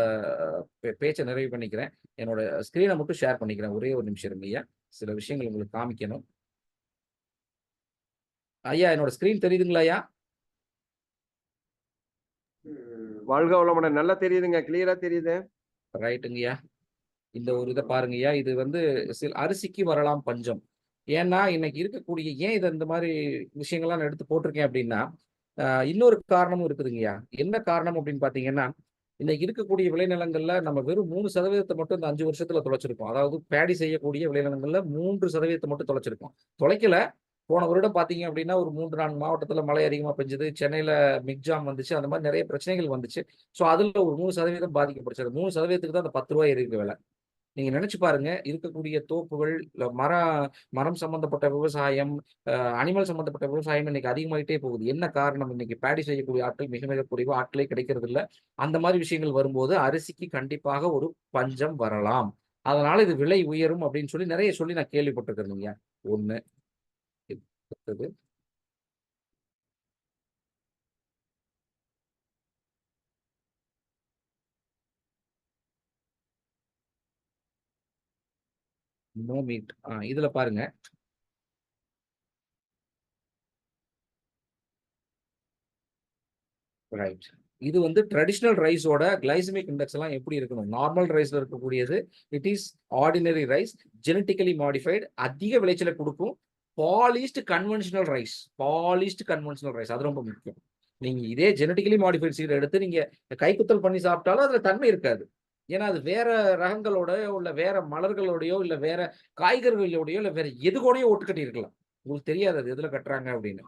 பேச்சை நிறைவு பண்ணிக்கிறேன். என்னோட ஸ்கிரீனை மட்டும் ஷேர் பண்ணிக்கிறேன். ஒரே ஒரு நிமிஷம் இருங்க ஐயா. சில விஷயங்கள் உங்களுக்கு காமிக்கணும். ஐயா என்னோட ஸ்கிரீன் தெரியுதுங்களா ஐயா? வாழ்க வளமுடன். நல்லா தெரியுதுங்க, கிளியரா தெரியுது. ரைட்டுங்கய்யா. இந்த ஒரு இதை பாருங்கய்யா. இது வந்து அரிசிக்கு வரலாம் பஞ்சம். ஏன்னா இன்னைக்கு இருக்கக்கூடிய ஏன் இதை இந்த மாதிரி விஷயங்கள்லாம் நான் எடுத்து போட்டிருக்கேன் அப்படின்னா இன்னொரு காரணமும் இருக்குதுங்கய்யா. என்ன காரணம் அப்படின்னு பாத்தீங்கன்னா, இன்னைக்கு இருக்கக்கூடிய விளைநிலங்கள்ல நம்ம வெறும் 3% மட்டும் இந்த 5 வருஷத்துல தொலைச்சிருக்கோம். அதாவது பேடி செய்யக்கூடிய விளைநிலங்கள்ல 3% மட்டும் தொலைச்சிருக்கோம். தொலைக்கல. போன வருடம் பாத்தீங்க அப்படின்னா ஒரு 3-4 மாவட்டத்துல மழை அதிகமா பெஞ்சது. சென்னையில மிக்ஜாம் வந்துச்சு. அந்த மாதிரி நிறைய பிரச்சனைகள் வந்துச்சு. ஸோ அதுல ஒரு 3% பாதிக்கப்படுச்சு. 3%க்கு தான் அந்த 10 ரூபாய் இருக்கு விலை. நீங்க நினைச்சு பாருங்க, இருக்கக்கூடிய தோப்புகள், மரம் சம்பந்தப்பட்ட விவசாயம், அனிமல் சம்பந்தப்பட்ட விவசாயம் இன்னைக்கு அதிகமாயிட்டே போகுது. என்ன காரணம்? இன்னைக்கு பேடி செய்யக்கூடிய ஆட்கள் மிக மிக குறைவு, ஆட்களே கிடைக்கிறது இல்ல. அந்த மாதிரி விஷயங்கள் வரும்போது அரிசிக்கு கண்டிப்பாக ஒரு பஞ்சம் வரலாம். அதனால இது விலை உயரும் அப்படின்னு சொல்லி நிறைய சொல்லி நான் கேள்விப்பட்டிருக்கிறேங்க. ஒண்ணு. அடுத்தது நோ மீட். இதுல பாருங்க. ரைட். இது வந்து ட்ரெடிஷனல் ரைஸோட கிளைசமிக் இண்டெக்ஸ் எல்லாம் எப்படி இருக்கணும்? நார்மல் ரைஸ்ல இருக்கக்கூடியது it is ordinary rice, genetically modified, அதிக விளைச்சலை கொடுக்கும். பாலிஷ்டு கன்வென்ஷனல் ரைஸ் அது ரொம்ப முக்கியம். நீங்க இதே ஜெனட்டிக்கலி மாடிஃபைட் சீட் எடுத்து நீங்க கைக்குத்தல் பண்ணி சாப்பிட்டாலும் அதுல தன்மை இருக்காது. ஏன்னா அது வேற ரகங்களோட இல்ல வேற மலர்களோடயோ இல்ல வேற காய்கறிகளோடயோ இல்ல வேற எது கூடயோ ஒட்டுக்கட்டி இருக்கலாம். உங்களுக்கு தெரியாது அது எதுல கட்டுறாங்க அப்படின்னு.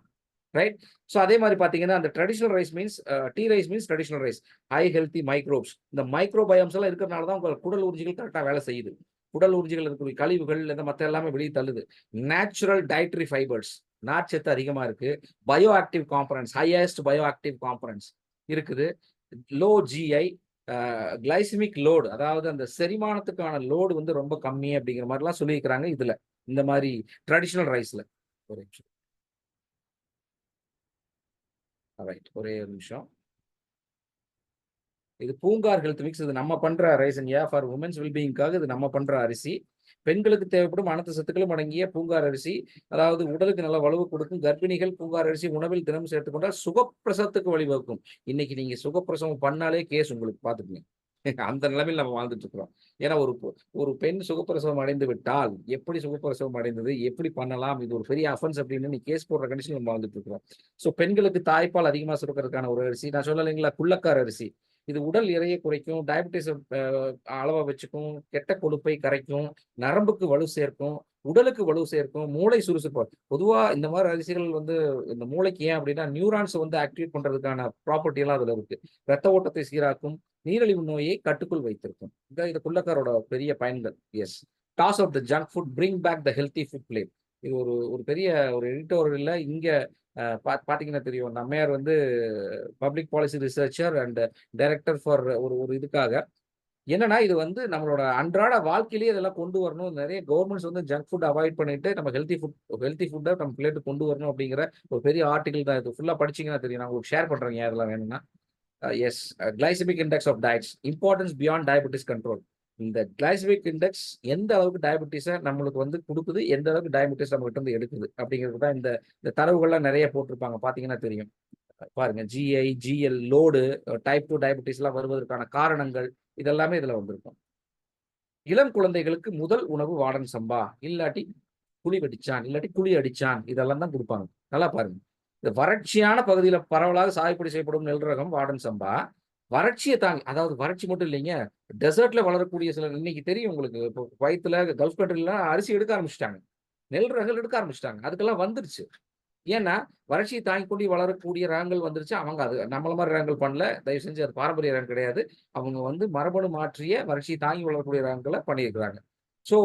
ரைட். ஸோ அதே மாதிரி பார்த்தீங்கன்னா அந்த traditional rice means tea rice means traditional rice, high healthy microbes. இந்த மைக்ரோபயோம்ஸ் எல்லாம் இருக்கிறனால தான் உங்கள் குடல் உறிஞ்சிகள் கரெக்டாக வேலை செய்யுது. குடல் உறிஞ்சிகள் இருக்கக்கூடிய கழிவுகள் இந்த மற்ற எல்லாமே வெளியே தள்ளுது. நேச்சுரல் டயட்ரி ஃபைபர்ஸ், நார்ச்சத்து அதிகமாக இருக்கு. Bio active components, highest bio active components இருக்குது. லோ ஜிஐ, கிளைசிமிக் லோடு, அதாவது அந்த செரிமானத்துக்கான லோடு வந்து ரொம்ப கம்மி அப்படிங்கிற மாதிரிலாம் சொல்லியிருக்கிறாங்க இதுல, இந்த மாதிரி ட்ரெடிஷனல் ரைஸ்ல. ஒரு நிமிஷம். ரைட், ஒரே ஒரு நிமிஷம். இது பூங்கார் ஹெல்த் மிக்ஸ். இது நம்ம பண்ற ரைஸ்ங்கயா, ஃபார் உமன்ஸ் வெல்பீயிங்காக இது நம்ம பண்ற அரிசி. பெண்களுக்கு தேவைப்படும் அனைத்து சத்துக்களும் அடங்கிய பூங்கார் அரிசி. அதாவது உடலுக்கு நல்ல வலுவு கொடுக்கும். கர்ப்பிணிகள் பூங்கார் அரிசி உணவில் தினமும் சேர்த்துக்கொண்டால் சுகப்பிரசவத்துக்கு வழிவகுக்கும். இன்னைக்கு நீங்க சுகப்பிரசவம் பண்ணாலே கேஸ் உங்களுக்கு பார்த்துக்குங்க. அந்த நிலைமையில் நம்ம வாழ்ந்துட்டு இருக்கிறோம். ஏன்னா ஒரு பெண் சுகப்பிரசவம் அடைந்து விட்டால் எப்படி சுகப்பிரசவம் அடைந்தது, எப்படி பண்ணலாம், இது ஒரு பெரிய அஃபென்ஸ் அப்படின்னு நீ கேஸ் போடுற கண்டிஷன் நம்ம வாழ்ந்துட்டு இருக்கிறோம். ஸோ பெண்களுக்கு தாய்ப்பால் அதிகமாக சுரக்கிறதுக்கான ஒரு அரிசி. நான் சொல்லலைங்களா, குள்ளக்கார அரிசி. இது உடல் எடையை குறைக்கும், டயபிட்டிஸ் அளவை வச்சுக்கும், கெட்ட கொழுப்பை கரைக்கும், நரம்புக்கு வலு சேர்க்கும், உடலுக்கு வலு சேர்க்கும், மூளை சுறுசுறுப்பு. பொதுவா இந்த மாதிரி அரிசிகள் வந்து இந்த மூளைக்கு ஏன் அப்படின்னா நியூரான்ஸ் வந்து ஆக்டிவேட் பண்றதுக்கான ப்ராப்பர்ட்டி எல்லாம் அதுல இருக்கு. ரத்த ஓட்டத்தை சீராக்கும், நீரிழிவு நோயை கட்டுக்குள் வைத்திருக்கும். இந்த குள்ளக்காரோட பெரிய பயன்கள். Yes. Toss off the junk food bring back the healthy food plate. இது ஒரு பெரிய ஒரு எடிட்டோரியல்ல இங்க பாத்தீங்கன்னா தெரியும். நம்மையார் வந்து public policy researcher and director for ஒரு இதுக்காக என்னன்னா, இது வந்து நம்மளோட அன்றாட வாழ்க்கையிலேயே இதெல்லாம் கொண்டு வரணும். நிறைய கவர்மெண்ட்ஸ் வந்து ஜங்க் ஃபுட் அவாய்ட் பண்ணிட்டு நம்ம ஹெல்த்தி ஃபுட்டை நம்ம பிளேட்டு கொண்டு வரணும் அப்படிங்கிற ஒரு பெரிய ஆர்டிகல் தான் இது. ஃபுல்லா படிச்சீங்கன்னா தெரியும். நான் உங்களுக்கு ஷேர் பண்றேங்க அதெல்லாம் வேணும்னா. Yes. Glycemic index of diets, importance beyond diabetes control. இந்த கிளைசமிக் இண்டெக்ஸ் எந்த அளவுக்கு டயபெட்டிஸை நம்மளுக்கு வந்து கொடுக்குது, எந்த அளவுக்கு டயபெட்டிஸ் நம்ம கிட்ட இருந்து எடுக்குது அப்படிங்கிறது தான் இந்த தரவுகள்லாம் நிறைய போட்டிருப்பாங்க. பாத்தீங்கன்னா தெரியும். பாருங்க, GI, GL, load, type 2 diabetes எல்லாம் வருவதற்கான காரணங்கள் இதெல்லாமே இதுல வந்திருக்கும். இளம் குழந்தைகளுக்கு முதல் உணவு வாடன் சம்பா, இல்லாட்டி புளி வெடிச்சான், இல்லாட்டி புளி அடிச்சான், இதெல்லாம் தான் கொடுப்பாங்க. நல்லா பாருங்க. இந்த வறட்சியான பகுதியில பரவலாக சாகுபடி செய்யப்படும் நெல் ரகம் வாடன் சம்பா. வறட்சியை தாங்கி, அதாவது வறட்சி மட்டும் இல்லைங்க, டெசர்ட்ல வளரக்கூடிய சில, இன்னைக்கு தெரியும் உங்களுக்கு, இப்போ குவைத்துல, கல்ஃப் கண்ட்ரிலாம் அரிசி எடுக்க ஆரம்பிச்சுட்டாங்க. நெல் ரகங்கள் எடுக்க ஆரம்பிச்சுட்டாங்க. அதுக்கெல்லாம் வந்துருச்சு. ஏன்னா, வறட்சியை தாங்கிக் கொண்டு வளரக்கூடிய ரகங்கள் வந்துருச்சு. அவங்க அது நம்மள மாரி ரகங்கள் பண்ணல. தயவு செஞ்சு அது பாரம்பரிய ரகம் கிடையாது. அவங்க வந்து மரபணு மாற்றிய வறட்சியை தாங்கி வளரக்கூடிய ரகங்கள பண்ணியிருக்கிறாங்க. ஸோ,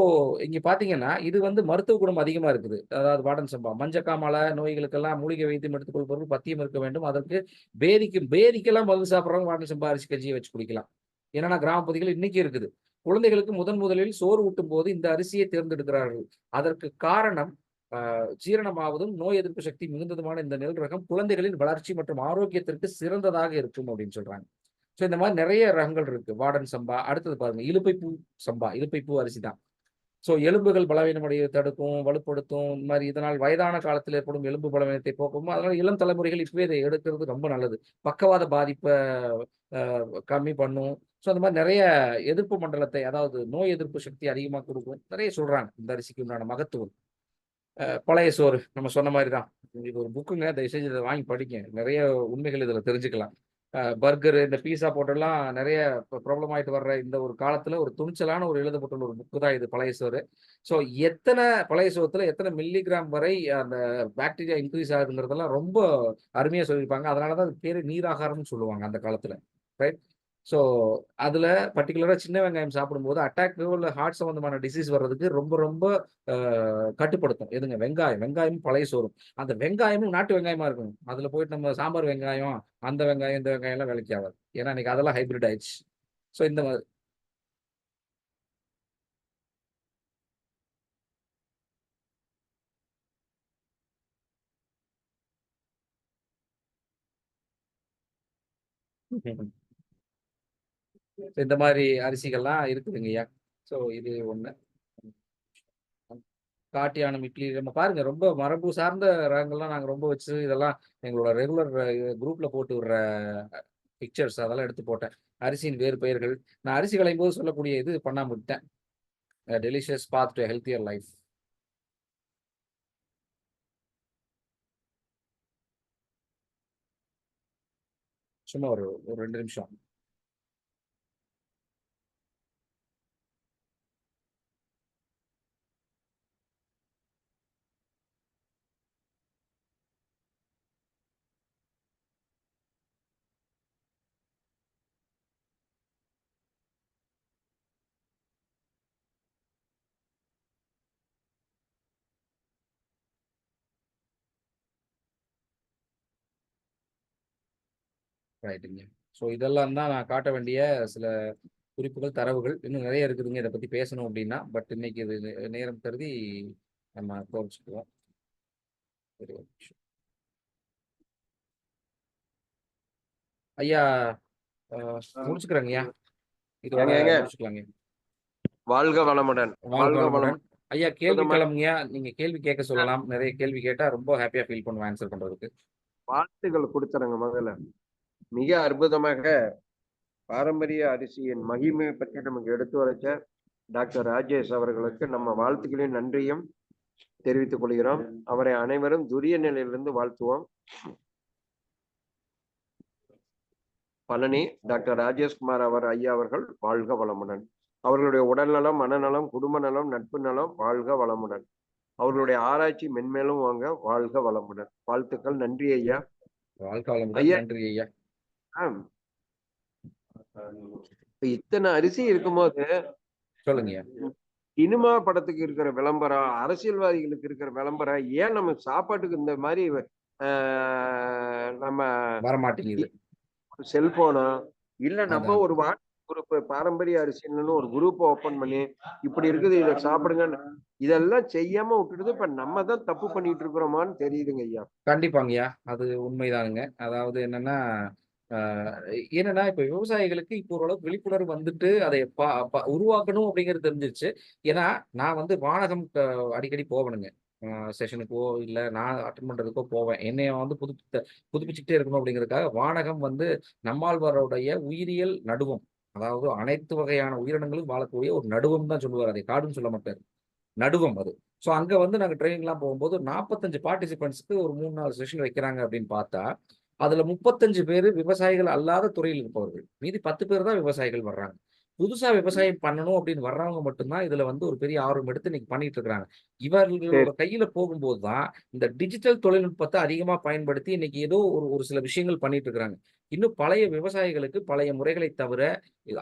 இங்க பார்த்தீங்கன்னா, இது வந்து மருத்துவ குணம் அதிகமா இருக்குது. அதாவது வாடன் சம்பா. மஞ்சக்காமாலை நோய்களுக்கெல்லாம் மூலிகை வைத்தியம் எடுத்துக்கொள்பவர்கள் பத்தியம் இருக்க வேண்டும். அதற்கு பேதிக்கெல்லாம் மருந்து சாப்பிடுறவங்க வாடன் சம்பா அரிசி கஞ்சிய வச்சு குடிக்கலாம். என்னன்னா, கிராம பகுதிகள் இன்னைக்கும் இருக்குது. குழந்தைகளுக்கு முதலில் சோறு ஊட்டும்போது இந்த அரிசியை தேர்ந்தெடுக்கிறார்கள். அதற்கு காரணம், ஜீரணமாவதும், நோய் எதிர்ப்பு சக்தி மிகுந்ததுமான இந்த நெல் ரகம் குழந்தைகளின் வளர்ச்சி மற்றும் ஆரோக்கியத்திற்கு சிறந்ததாக இருக்கும் அப்படின்னு சொல்றாங்க. ஸோ, இந்த மாரி நெறைய ரகங்கள் இருக்கு. வாடன் சம்பா. அடுத்தது பாருங்க, இலுப்பைப்பூ சம்பா. இலுப்பைப்பூ அரிசி தான். ஸோ, எலும்புகள் பலவீனமடையத் தடுக்கும், வலுப்படுத்தும். இந்த மாரி இதனால் வயதான காலத்தில் ஏற்படும் எலும்பு பலவீனத்தை போக்கும். அதனால இளம் தலைமுறைகள் இப்பவே இதை எடுக்கிறது ரொம்ப நல்லது. பக்கவாத பாதிப்ப அ கம்மி பண்ணும். ஸோ, அந்த மாரி நெறைய எதிர்ப்பு மண்டலத்தை, அதாவது நோய் எதிர்ப்பு சக்தி அதிகமா குடுக்கும். நெறைய சொல்றாங்க இந்த அரிசிக்கு உண்டான மகத்துவம். பழைய சோறு நம்ம சொன்ன மாரி தான். இது ஒரு புக்குங்க. தயவு செஞ்சு இத வாங்கி படிங்க. நெறைய உண்மைகள் இதுல தெரிஞ்சுக்கலாம். பர்கரு, இந்த பீஸா போட்டெல்லாம் நெறைய ப்ராப்ளம் ஆயிட்டு வர்ற இந்த ஒரு காலத்துல ஒரு துணிச்சலான ஒரு எழுதப்பட்டுள்ள ஒரு புக்கு தான் இது, பழைய சோறு. ஸோ, எத்தன பழைய சோத்துல எத்தன மில்லிகிராம் வரை அந்த பாக்டீரியா இன்கிரீஸ் ஆகுதுங்கிறதெல்லாம் ரொம்ப அருமையா சொல்லியிருப்பாங்க. அதனால தான் அதுக்கு பேரு நீராகாரம்னு சொல்லுவாங்க அந்த காலத்துல. ரைட். ஸோ, அதுல பர்ட்டிகுலரா சின்ன வெங்காயம் சாப்பிடும்போது அட்டாக் இல்ல ஹார்ட் சம்பந்தமான டிசீஸ் வர்றதுக்கு ரொம்ப ரொம்ப அ கட்டுப்படுத்தும். எதுங்க? வெங்காயம். வெங்காயமும் பழைய சோறும். அந்த வெங்காயமும் நாட்டு வெங்காயமா இருக்கணும். அதுல போயிட்டு நம்ம சாம்பார் வெங்காயம், அந்த வெங்காயம், இந்த வெங்காயம்லாம் வேலைக்கு ஆகாது. ஏன்னா, இன்னைக்கு அதெல்லாம் ஹைபிரிட் ஆயிடுச்சு. ஸோ, இந்த மாரி. இந்த மாரி அரிசிகள்லாம் இருக்குதுங்கய்யா. ஸோ, இது ஒண்ணு. காட்டு யானம் இட்லி நம்ம பாருங்க, ரொம்ப மரபு சார்ந்த ரகங்கள்லாம் நாங்க ரொம்ப வச்சு, இதெல்லாம் எங்களோட ரெகுலர் குரூப்ல போட்டு விடுற பிக்சர்ஸ், அதெல்லாம் எடுத்து போட்டேன். அரிசியின் வேறு பெயர்கள். நான் அரிசி களையும்போது சொல்லக்கூடிய இது பண்ணாம விட்டேன். Delicious path to healthier life. சும்மா ஒரு ஒரு 2 நிமிஷம். ரைட்டுங்க. ஸோ, இதெல்லாம் தான் நான் காட்ட வேண்டிய சில குறிப்புகள், தரவுகள். இன்னும் நெறைய இருக்குதுங்க இத பத்தி பேசணும் அப்டின்னா. பட் இன்னைக்கு இது நேரம் கருதி நம்ம குறைச்சுக்குவோம். ஒரு நிமிஷம். ஐயா, அ முடிச்சுக்கிறேங்கய்யா. இதோட ஏங்க ஏங்க முடிச்சுக்கலாங்க. வாழ்க வளமுடன். வாழ்க வாழ்க வளமுடன். வளமுடன். ஐயா, கேள்வி அற்புதமான கிளம்புங்கய்யா. நீங்க கேள்வி கேட்க சொல்லலாம். நெறைய கேள்வி கேட்டா ரொம்ப ஹேப்பியா ஃபீல் பண்ணுவேன் ஆன்சர் பண்றதுக்கு. வாழ்த்துக்கள் கொடுத்துறேங்க முதல்ல. மிக அற்புதமாக பாரம்பரிய அரிசியின் மகிமை பற்றி நமக்கு எடுத்து வரைச்ச டாக்டர் ராஜேஷ் அவர்களுக்கு நம்ம வாழ்த்துக்களையும் நன்றியும் தெரிவித்துக் கொள்கிறோம். அவரை அனைவரும் துரிய நிலையிலிருந்து வாழ்த்துவோம். பழனி டாக்டர் ராஜேஷ்குமார் ஐயா அவர்கள் வாழ்க வளமுடன். அவர்களுடைய உடல்நலம், மனநலம், குடும்ப நலம், நட்பு நலம் வாழ்க வளமுடன். அவர்களுடைய ஆராய்ச்சி மென்மேலும் வாங்க வாழ்க வளமுடன். வாழ்த்துக்கள். நன்றி ஐயா. வாழ்க வளமுடன். ஐயா, நன்றி ஐயா. இத்தனை அரிசி இருக்கும்போது சொல்லுங்கய்யா. சினிமா படத்துக்கு இருக்கிற விளம்பரம், அரசியல்வாதிகளுக்கு இருக்கிற விளம்பரம், ஏன் நம்ம சாப்பாட்டுக்கு இந்த மாதிரி நம்ம வரமாட்டேங்குது. செல்போனோ இல்ல நம்ம அதான். ஒரு குரூப் பாரம்பரிய அரிசின்னு ஒரு குரூப் ஓபன் பண்ணி இப்படி இருக்குது இதை சாப்பிடுங்க, இதெல்லாம் செய்யாம விட்டுடுது. இப்ப நம்ம தான் தப்பு பண்ணிட்டு இருக்கிறோமான்னு தெரியுதுங்க ஐயா. கண்டிப்பாங்கய்யா. அது உண்மைதானுங்க. அதாவது என்னன்னா, அ என்னன்னா, இப்ப விவசாயிகளுக்கு இப்போ ஓரளவுக்கு விழிப்புணர்வு வந்துட்டு, அதை ப ப உருவாக்கணும் அப்படிங்கிறது தெரிஞ்சிருச்சு. ஏன்னா, நான் வந்து வானகம் அடிக்கடி போவேனுங்க. செஷனுக்கோ, இல்ல நான் அட்டெண்ட் பண்றதுக்கோ போவேன். என்னைய வந்து புதுப்பிச்சுக்கிட்டே இருக்கணும் அப்படிங்கிறதுக்காக, வானகம் வந்து நம்மாழ்வாருடைய உயிரியல் நடுவம். அதாவது அனைத்து வகையான உயிரினங்களும் வாழக்கூடிய ஒரு நடுவம் தான் சொல்லுவாரு. அதை காடுன்னு சொல்ல மாட்டாரு. நடுவம் அது. ஸோ அங்க வந்து நாங்க ட்ரெயினிங்லாம் போகும்போது 45 பார்ட்டிசிபென்ட்ஸ்க்கு ஒரு 3-4 செஷன் வைக்கிறாங்க அப்படின்னு பார்த்தா, அதுல 35 பேரு விவசாயிகள் அல்லாத துறையில் இருப்பவர்கள். மீதி 10 பேர் தான் விவசாயிகள் வர்றாங்க. புதுசா விவசாயம் பண்ணணும் அப்படின்னு வர்றவங்க மட்டும் தான் இதுல வந்து ஒரு பெரிய ஆர்வம் எடுத்து இன்னைக்கு பண்ணிட்டு இருக்கிறாங்க. இவர்களோட சரி. கையில போகும்போது தான் இந்த டிஜிட்டல் தொழில்நுட்பத்த அதிகமா பயன்படுத்தி இன்னைக்கு ஏதோ ஒரு ஒரு சில விஷயங்கள் பண்ணிட்டு இருக்கிறாங்க. இன்னும் பழைய விவசாயிகளுக்கு பழைய முறைகளை தவிர,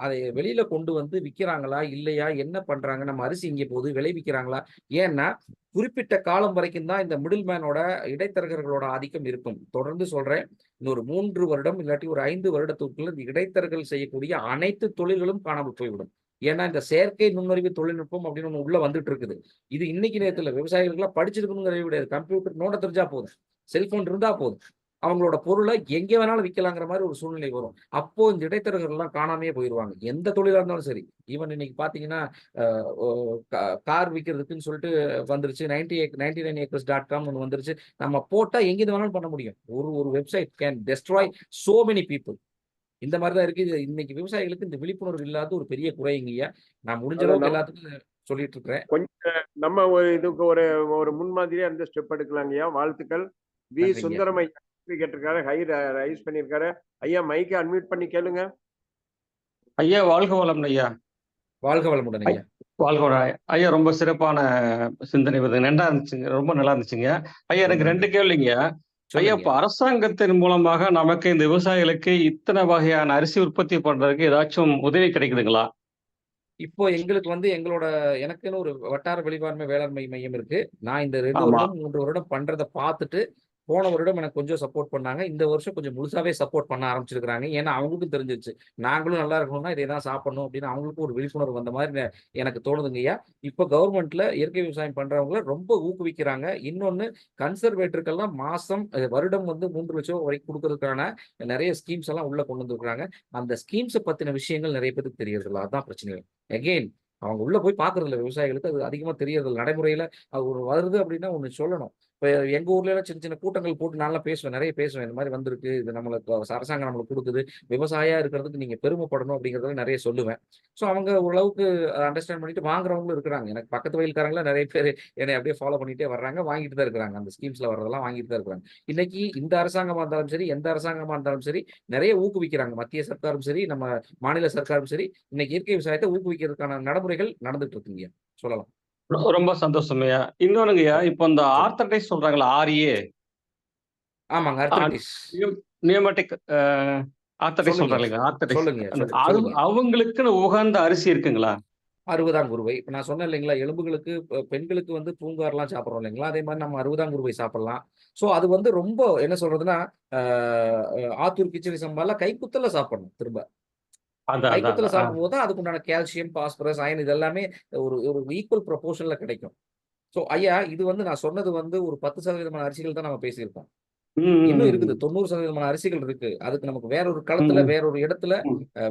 அதை வெளியில கொண்டு வந்து விக்கிறாங்களா? இல்லையா? என்ன பண்றாங்க? நம்ம அரிசி இங்கே போகுது, விளைவிக்கிறாங்களா? ஏன்னா, குறிப்பிட்ட காலம் வரைக்கும் தான் இந்த மிடில் மேனோட இடைத்தரகர்களோட ஆதிக்கம் இருக்கும். தொடர்ந்து சொல்றேன். இன்னொரு 3 வருடம் இல்லாட்டி ஒரு 5 வருடத்திற்குள்ள இந்த இடைத்தரகர்கள் செய்யக்கூடிய அனைத்து தொழில்களும் காணாமல் போய்விடும். ஏன்னா, இந்த செயற்கை நுண்ணறிவு தொழில்நுட்பம் அப்படின்னு ஒண்ணு உள்ள வந்துட்டு இருக்குது. இது இன்னைக்கு நேரத்துல விவசாயிகளுக்கெல்லாம் படிச்சிருக்கணுங்கிறத கிடையாது. கம்ப்யூட்டர் நோண்ட தெரிஞ்சா போதும். செல்போன் இருந்தா போதும். அவங்களோட பொருள எங்க வேணாலும் விக்கலாங்கிற மாரி ஒரு சூழ்நிலை வரும். அப்போ இந்த இடைத்தரகர்கள்லாம் காணாமயே போயிருவாங்க. எந்த தொழிலா இருந்தாலும் சரி. ஈவன் இன்னைக்கு பார்த்தீங்கன்னா, அ ஒ கா கார் விக்கிறதுக்குன்னு சொல்லிட்டு வந்துருச்சு. 99acres.com ஒண்ணு வந்துருச்சு. நம்ம போட்டா எங்கிருந்து வேணாலும் பண்ண முடியும். ஒரு ஒரு website can destroy so many people. இந்த மாரி தான் இருக்கு. இது இன்னைக்கு விவசாயிகளுக்கு இந்த விழிப்புணர்வு இல்லாத ஒரு பெரிய குறைங்கய்யா. நான் முடிஞ்ச அதான் அளவுக்கு எல்லாத்துக்கும் சொல்லிட்டு இருக்கிறேன். கொஞ்சம் நம்ம ஒரு இதுக்கு ஒரு ஒரு முன்மாதிரியா அந்த ஸ்டெப் எடுக்கலாங்கய்யா. வாழ்த்துக்கள். வி நன்றிங்கய்யா. சுந்தரம் ஐயா கேட்டிருக்காரு. ரைஸ் பண்ணியிருக்காரு. ஐயா மைக்கை அன்மியூட் பண்ணி கேளுங்க. ஐயா வாழ்க வளம் ஐயா. வாழ்க வளமுடன் ஐயா. வாழ்க வளம் ஐயா. ரொம்ப சிறப்பான சிந்தனை நல்லா இருந்துச்சுங்க. ரொம்ப நல்லா இருந்துச்சுங்க. ஐயா ரொம்ப எனக்கு 2 நன்றி. கேள்விங்க. ஐயா சொல்லுங்க. இப்ப அரசாங்கத்தின் மூலமாக நமக்கு இந்த விவசாயிகளுக்கு இத்தனை வகையான அரிசி உற்பத்தி பண்றதுக்கு ஏதாச்சும் உதவி கிடைக்குதுங்களா? இப்போ எங்களுக்கு வந்து எனக்குன்னு ஒரு வட்டார வெளிவாண்மை வேளாண்மை மையம் இருக்கு. நான் இந்த 2 ஆமா. வருடம், 3 வருடம் பண்றத பார்த்துட்டு, போன வருடம் எனக்கு கொஞ்சம் சப்போர்ட் பண்ணாங்க. இந்த வருஷம் கொஞ்சம் முழுசாவே சப்போர்ட் பண்ண ஆரம்பிச்சிருக்கிறாங்க. ஏன்னா, அவங்களுக்கும் தெரிஞ்சிருச்சு. நாங்களும் நல்லா இருக்கணும்னா, இதை தான் சாப்பிடணும் அப்படின்னு அவங்களுக்கும் ஒரு விழிப்புணர்வு வந்த மாரி எனக்கு தோணுதுங்கய்யா. இப்போ கவர்மெண்ட்ல இயற்கை விவசாயம் பண்றவங்கள ரொம்ப ஊக்குவிக்கிறாங்க. இன்னொன்னு கன்சர்வேட்டருக்கெல்லாம் மாசம் வருடம் வந்து 3 லட்சம் வரைக்கும் குடுக்கறதுக்கான நெறைய ஸ்கீம்ஸ் எல்லாம் உள்ள கொண்டு வந்திருக்காங்க. அந்த ஸ்கீம்ஸ பத்தின விஷயங்கள் நெறைய பேருக்கு தெரியறதில்ல. அதான் பிரச்சனையே. அகெயின் அவங்க உள்ள போய் பார்க்கறதில்ல விவசாயிகளுக்கு. அது அதிகமா தெரியறதில்ல. நடைமுறையில அது ஒரு வருது அப்படின்னா ஒண்ணு சொல்லணும். இப்ப எங்க ஊர்ல எல்லாம் சின்ன சின்ன கூட்டங்கள் போட்டு நான்லாம் பேசுவேன். நெறைய பேசுவேன். இந்த மாரி வந்திருக்கு. இது நம்மளுக்கு அரசாங்கம் நம்மளுக்கு குடுக்குது. விவசாயியா இருக்கிறதுக்கு நீங்க பெருமைப்படணும் அப்படிங்கிறதெல்லாம் நெறைய சொல்லுவேன். ஸோ அவங்க ஓரளவுக்கு அண்டர்ஸ்டாண்ட் பண்ணிட்டு வாங்குறவங்களும் இருக்கிறாங்க. எனக்கு பக்கத்து வயல்காரங்கலாம் நெறைய பேரு என்னைய அப்படியே ஃபாலோ பண்ணிட்டே வர்றாங்க. வாங்கிட்டு தான் இருக்கிறாங்க. அந்த ஸ்கீம்ஸ்ல வர்றதெல்லாம் வாங்கிட்டு தான் இருக்கிறாங்க. இன்னைக்கு இந்த அரசாங்கமா இருந்தாலும் சரி, எந்த அரசாங்கமா இருந்தாலும் சரி, நெறைய ஊக்குவிக்கிறாங்க. மத்திய சர்க்காரும் சரி, நம்ம மாநில சர்க்காரும் சரி, இன்னைக்கு இயற்கை விவசாயத்த ஊக்குவிக்கிறதுக்கான நடைமுறைகள் நடந்துட்டு இருக்குங்கய்யா. சொல்லலாம். ரொம்ப சந்தோஷம்யா. இன்னொன்னுங்கய்யா, இப்போ இந்த சொல்லுங்க. ஆர்த்தடைஸ் சொல்றாங்கல்ல ஆர்ஏ. ஆமாங்க. அர்த்ரைட்டிஸ். நியூமேட்டிக் ஆர்த்தடைஸ் சொல்லுங்க. சொல்றாங்க இல்லைங்களா? ஆர்த்தடைஸ். சொல்லுங்க. அது சொல்லுங்க. அவங்களுக்குன்னு உகந்த அரிசி இருக்குங்களா? அறுபதாங்குருவை. இப்ப நான் சொன்னேன் இல்லைங்களா, எலும்புகளுக்கு பெண்களுக்கு வந்து பூங்கார்லாம் சாப்பிடுறோம் இல்லைங்களா, அதே மாரி நம்ம அறுபதாங்குருவை சாப்பிடலாம். ஸோ அது வந்து ரொம்ப என்ன சொல்றதுன்னா, ஆ ஆத்தூர் கிச்சடி சம்பால கைக்குத்தல சாப்பிடணும் திரும்ப. அதான் அதான் கைக்குத்தல அதான். சாப்பிடும்போது தான் அதுக்குண்டான கால்சியம், பாஸ்பரஸ், அயர்ன் இது எல்லாமே ஒரு ஒரு ஈக்குவல் ப்ரொபோர்ஷன்ல கிடைக்கும். ஸோ ஐயா, இது வந்து நான் சொன்னது வந்து ஒரு 10% அரிசிகள் தான் நம்ம பேசியிருக்கோம். இன்னும் இருக்குது. 90% அரிசிகள் இருக்கு. அதுக்கு நமக்கு வேற ஒரு களத்துல, வேற ஒரு இடத்துல,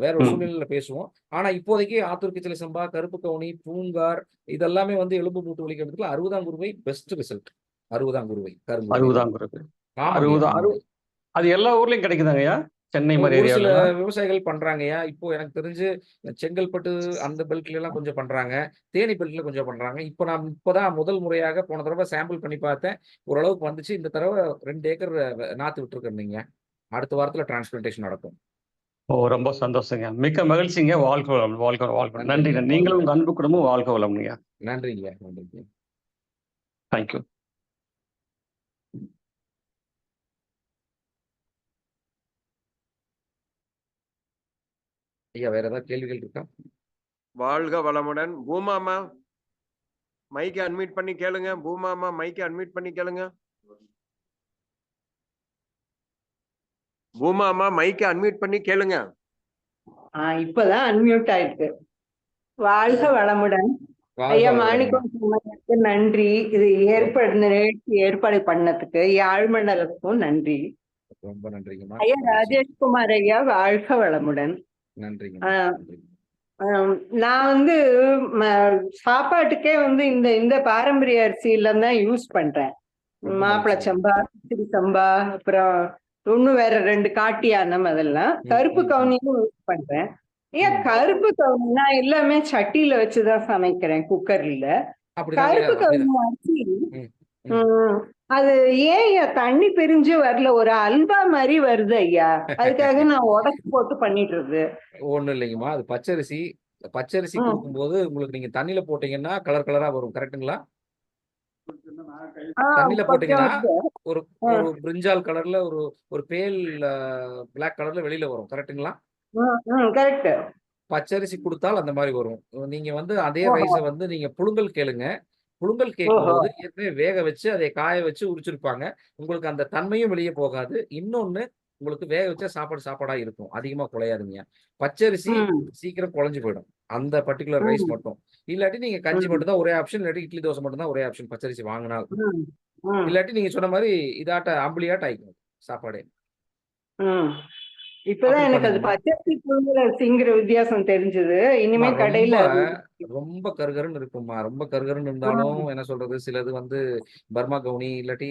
வேற ஒரு சூழ்நிலையில பேசுவோம். ஆனா இப்போதைக்கு ஆத்தூர் கிச்சலி சம்பா, கருப்பு கவுனி, பூங்கார் இதெல்லாமே வந்து எலும்பு மூட்டு வலிக்கிறதுக்கு 60ஆங்குருவை பெஸ்ட் ரிசல்ட். 60ஆங்குருவை கருங்குருவை. 60 ஆமாங்கய்யா, 60 ஆமாங்க. அது எல்லா ஊர்லயும் கிடைக்குதாங்கய்யா? சென்னை மாதிரி ஒரு சில ஏரியாவுலலாம்? விவசாயிகள் பண்றாங்கய்யா. இப்போ எனக்கு தெரிஞ்சு செங்கல்பட்டு அந்த பெல்ட்ல எல்லாம் கொஞ்சம் பண்றாங்க. தேனி பெல்ட்ல கொஞ்சம் பண்றாங்க. நான் இப்பதான் முதல் முறையாக போன தடவ சாம்பிள் பண்ணி பார்த்தேன். ஓரளவுக்கு வந்துச்சு. இந்த தடவ 2 ஏக்கர் நாத்து விட்டுருக்கேன்னீங்க. அடுத்த வாரத்துல டிரான்ஸ்பிளான்டேஷன் நடக்கும். ஓ! ரொம்ப சந்தோஷங்க. மிக்க மகிழ்ச்சிங்க. வாழ்க வளம், வாழ்க வளம், வாழ்க வளம். நன்றி. நன்றிங்கய்யா. வாழ்க நீங்களும் உங்க வளமுடன். அன்பு குடும்பமும் வாழ்க வளம்ங்கய்யா. நன்றிங்கய்யா. நன்றிங்க. Thank you. ஐயா, வேற ஏதாவது கேள்விகள் இருக்கா? வாழ்க வளமுடன். பூமாமா மைக்கை அன்மியூட் பண்ணி கேளுங்க. பூமாமா மைக்கை அன்மியூட் பண்ணி கேளுங்க. பூமாமா மைக்கை அன்மியூட் பண்ணி கேளுங்க. இப்பதான் அன்மியூட் ஆயிருக்கு. வாழ்க வளமுடன். வாழ்க ஐயா வளமுடன். மாணிக்கம் சொன்னதுக்கு நன்றி. இது ஏற்பாடு பண்ணதுக்கு யாழ்மண்டலத்துக்கும் நன்றி. ரொம்ப நன்றிங்கம்மா. ஐயா ராஜேஷ்குமார் ஐயா வாழ்க வளமுடன். நன்றிங்க. நான் வந்து சாப்பாட்டுக்கே வந்து இந்த பாரம்பரிய அரிசியில தான் யூஸ் பண்றேன். மாப்பிளை சம்பா, சிறு சம்பா, அப்புறம் இன்னும் வேற 2 காட்டு யானம் அதெல்லாம். கருப்பு கவுனியும் யூஸ் பண்றேன். ஏன் கருப்பு கவுனி நான் எல்லாமே சட்டியில வச்சுதான் சமைக்கிறேன், குக்கர்ல. அப்படிதாங்க ஐயா, கருப்பு அப்படிதான். கவுனி அரிசி ம், ம். ம், அது ஏன் ஐயா தண்ணி பிரிஞ்சு வரல, ஒரு அல்வா மாதிரி வருது ஐயா. அதுக்காக நான் உடச்சு போட்டு பண்ணிடுறது. ஒண்ணும் இல்லைங்கம்மா, அது பச்சரிசி. பச்சரிசி ம். கொடுக்கும்போது உங்களுக்கு நீங்க தண்ணியில போட்டீங்கன்னா கலர் கலரா வரும், கரெக்ட்டுங்களா? ஆ, தண்ணியில கொஞ்சம் போட்டீங்கன்னா இருக்கு. ஒரு ம், ஒரு பிரிஞ்சால் கலர்ல, ஒரு ஒரு பேல் பிளாக் கலர்ல வெளியில வரும், கரெக்ட்டுங்களா? கரெக்ட். பச்சரிசி குடுத்தால் அந்த மாரி வரும். நீங்க வந்து அதே ஓஹோ. ரைஸ வந்து நீங்க புழுங்கல் கேளுங்க. புழுங்கல் ஓஹோ. கேட்கும்போது ஏற்கனவே வேக வச்சு, அதை காய வச்சு உரிச்சிருப்பாங்க. உங்களுக்கு அந்த தன்மையும் வெளிய போகாது. இன்னொன்னு, உங்களுக்கு வேக வச்ச சாப்பாடு சாப்பாடா இருக்கும். அதிகமா குழையாதுங்க. பச்சரிசி ம், சீக்கிரம் குழஞ்சு போயிடும். அந்த பர்ட்டிகுலர் ரைஸ் ம், மட்டும். இல்லாட்டி நீங்க கஞ்சி ம், மட்டும் தான் ஒரே ஆப்ஷன். இல்லாட்டி இட்லி, தோசை மட்டும் தான் ஒரே ஆப்ஷன் பச்சரிசி வாங்குனால். ம், ம், இல்லாட்டி நீங்க சொன்ன மாரி இதாட்ட அம்புலியாட்ட ஆயிக்கும் சாப்பாடே. ம். இப்பதான் அப்படி எனக்கு அது பண்ணுங்கம்மா. பச்சரிசி புழுங்கல் அரிசிங்கிற வித்தியாசம் தெரிஞ்சது. அம்மா இனிமே ரொம்ப கடையில ரொம்ப கருகருன்னு இருக்கும்மா. ரொம்ப கருகருன்னு இருந்தாலும் ம், என்ன சொல்றது, சிலது வந்து பர்மா கவுனி இல்லாட்டி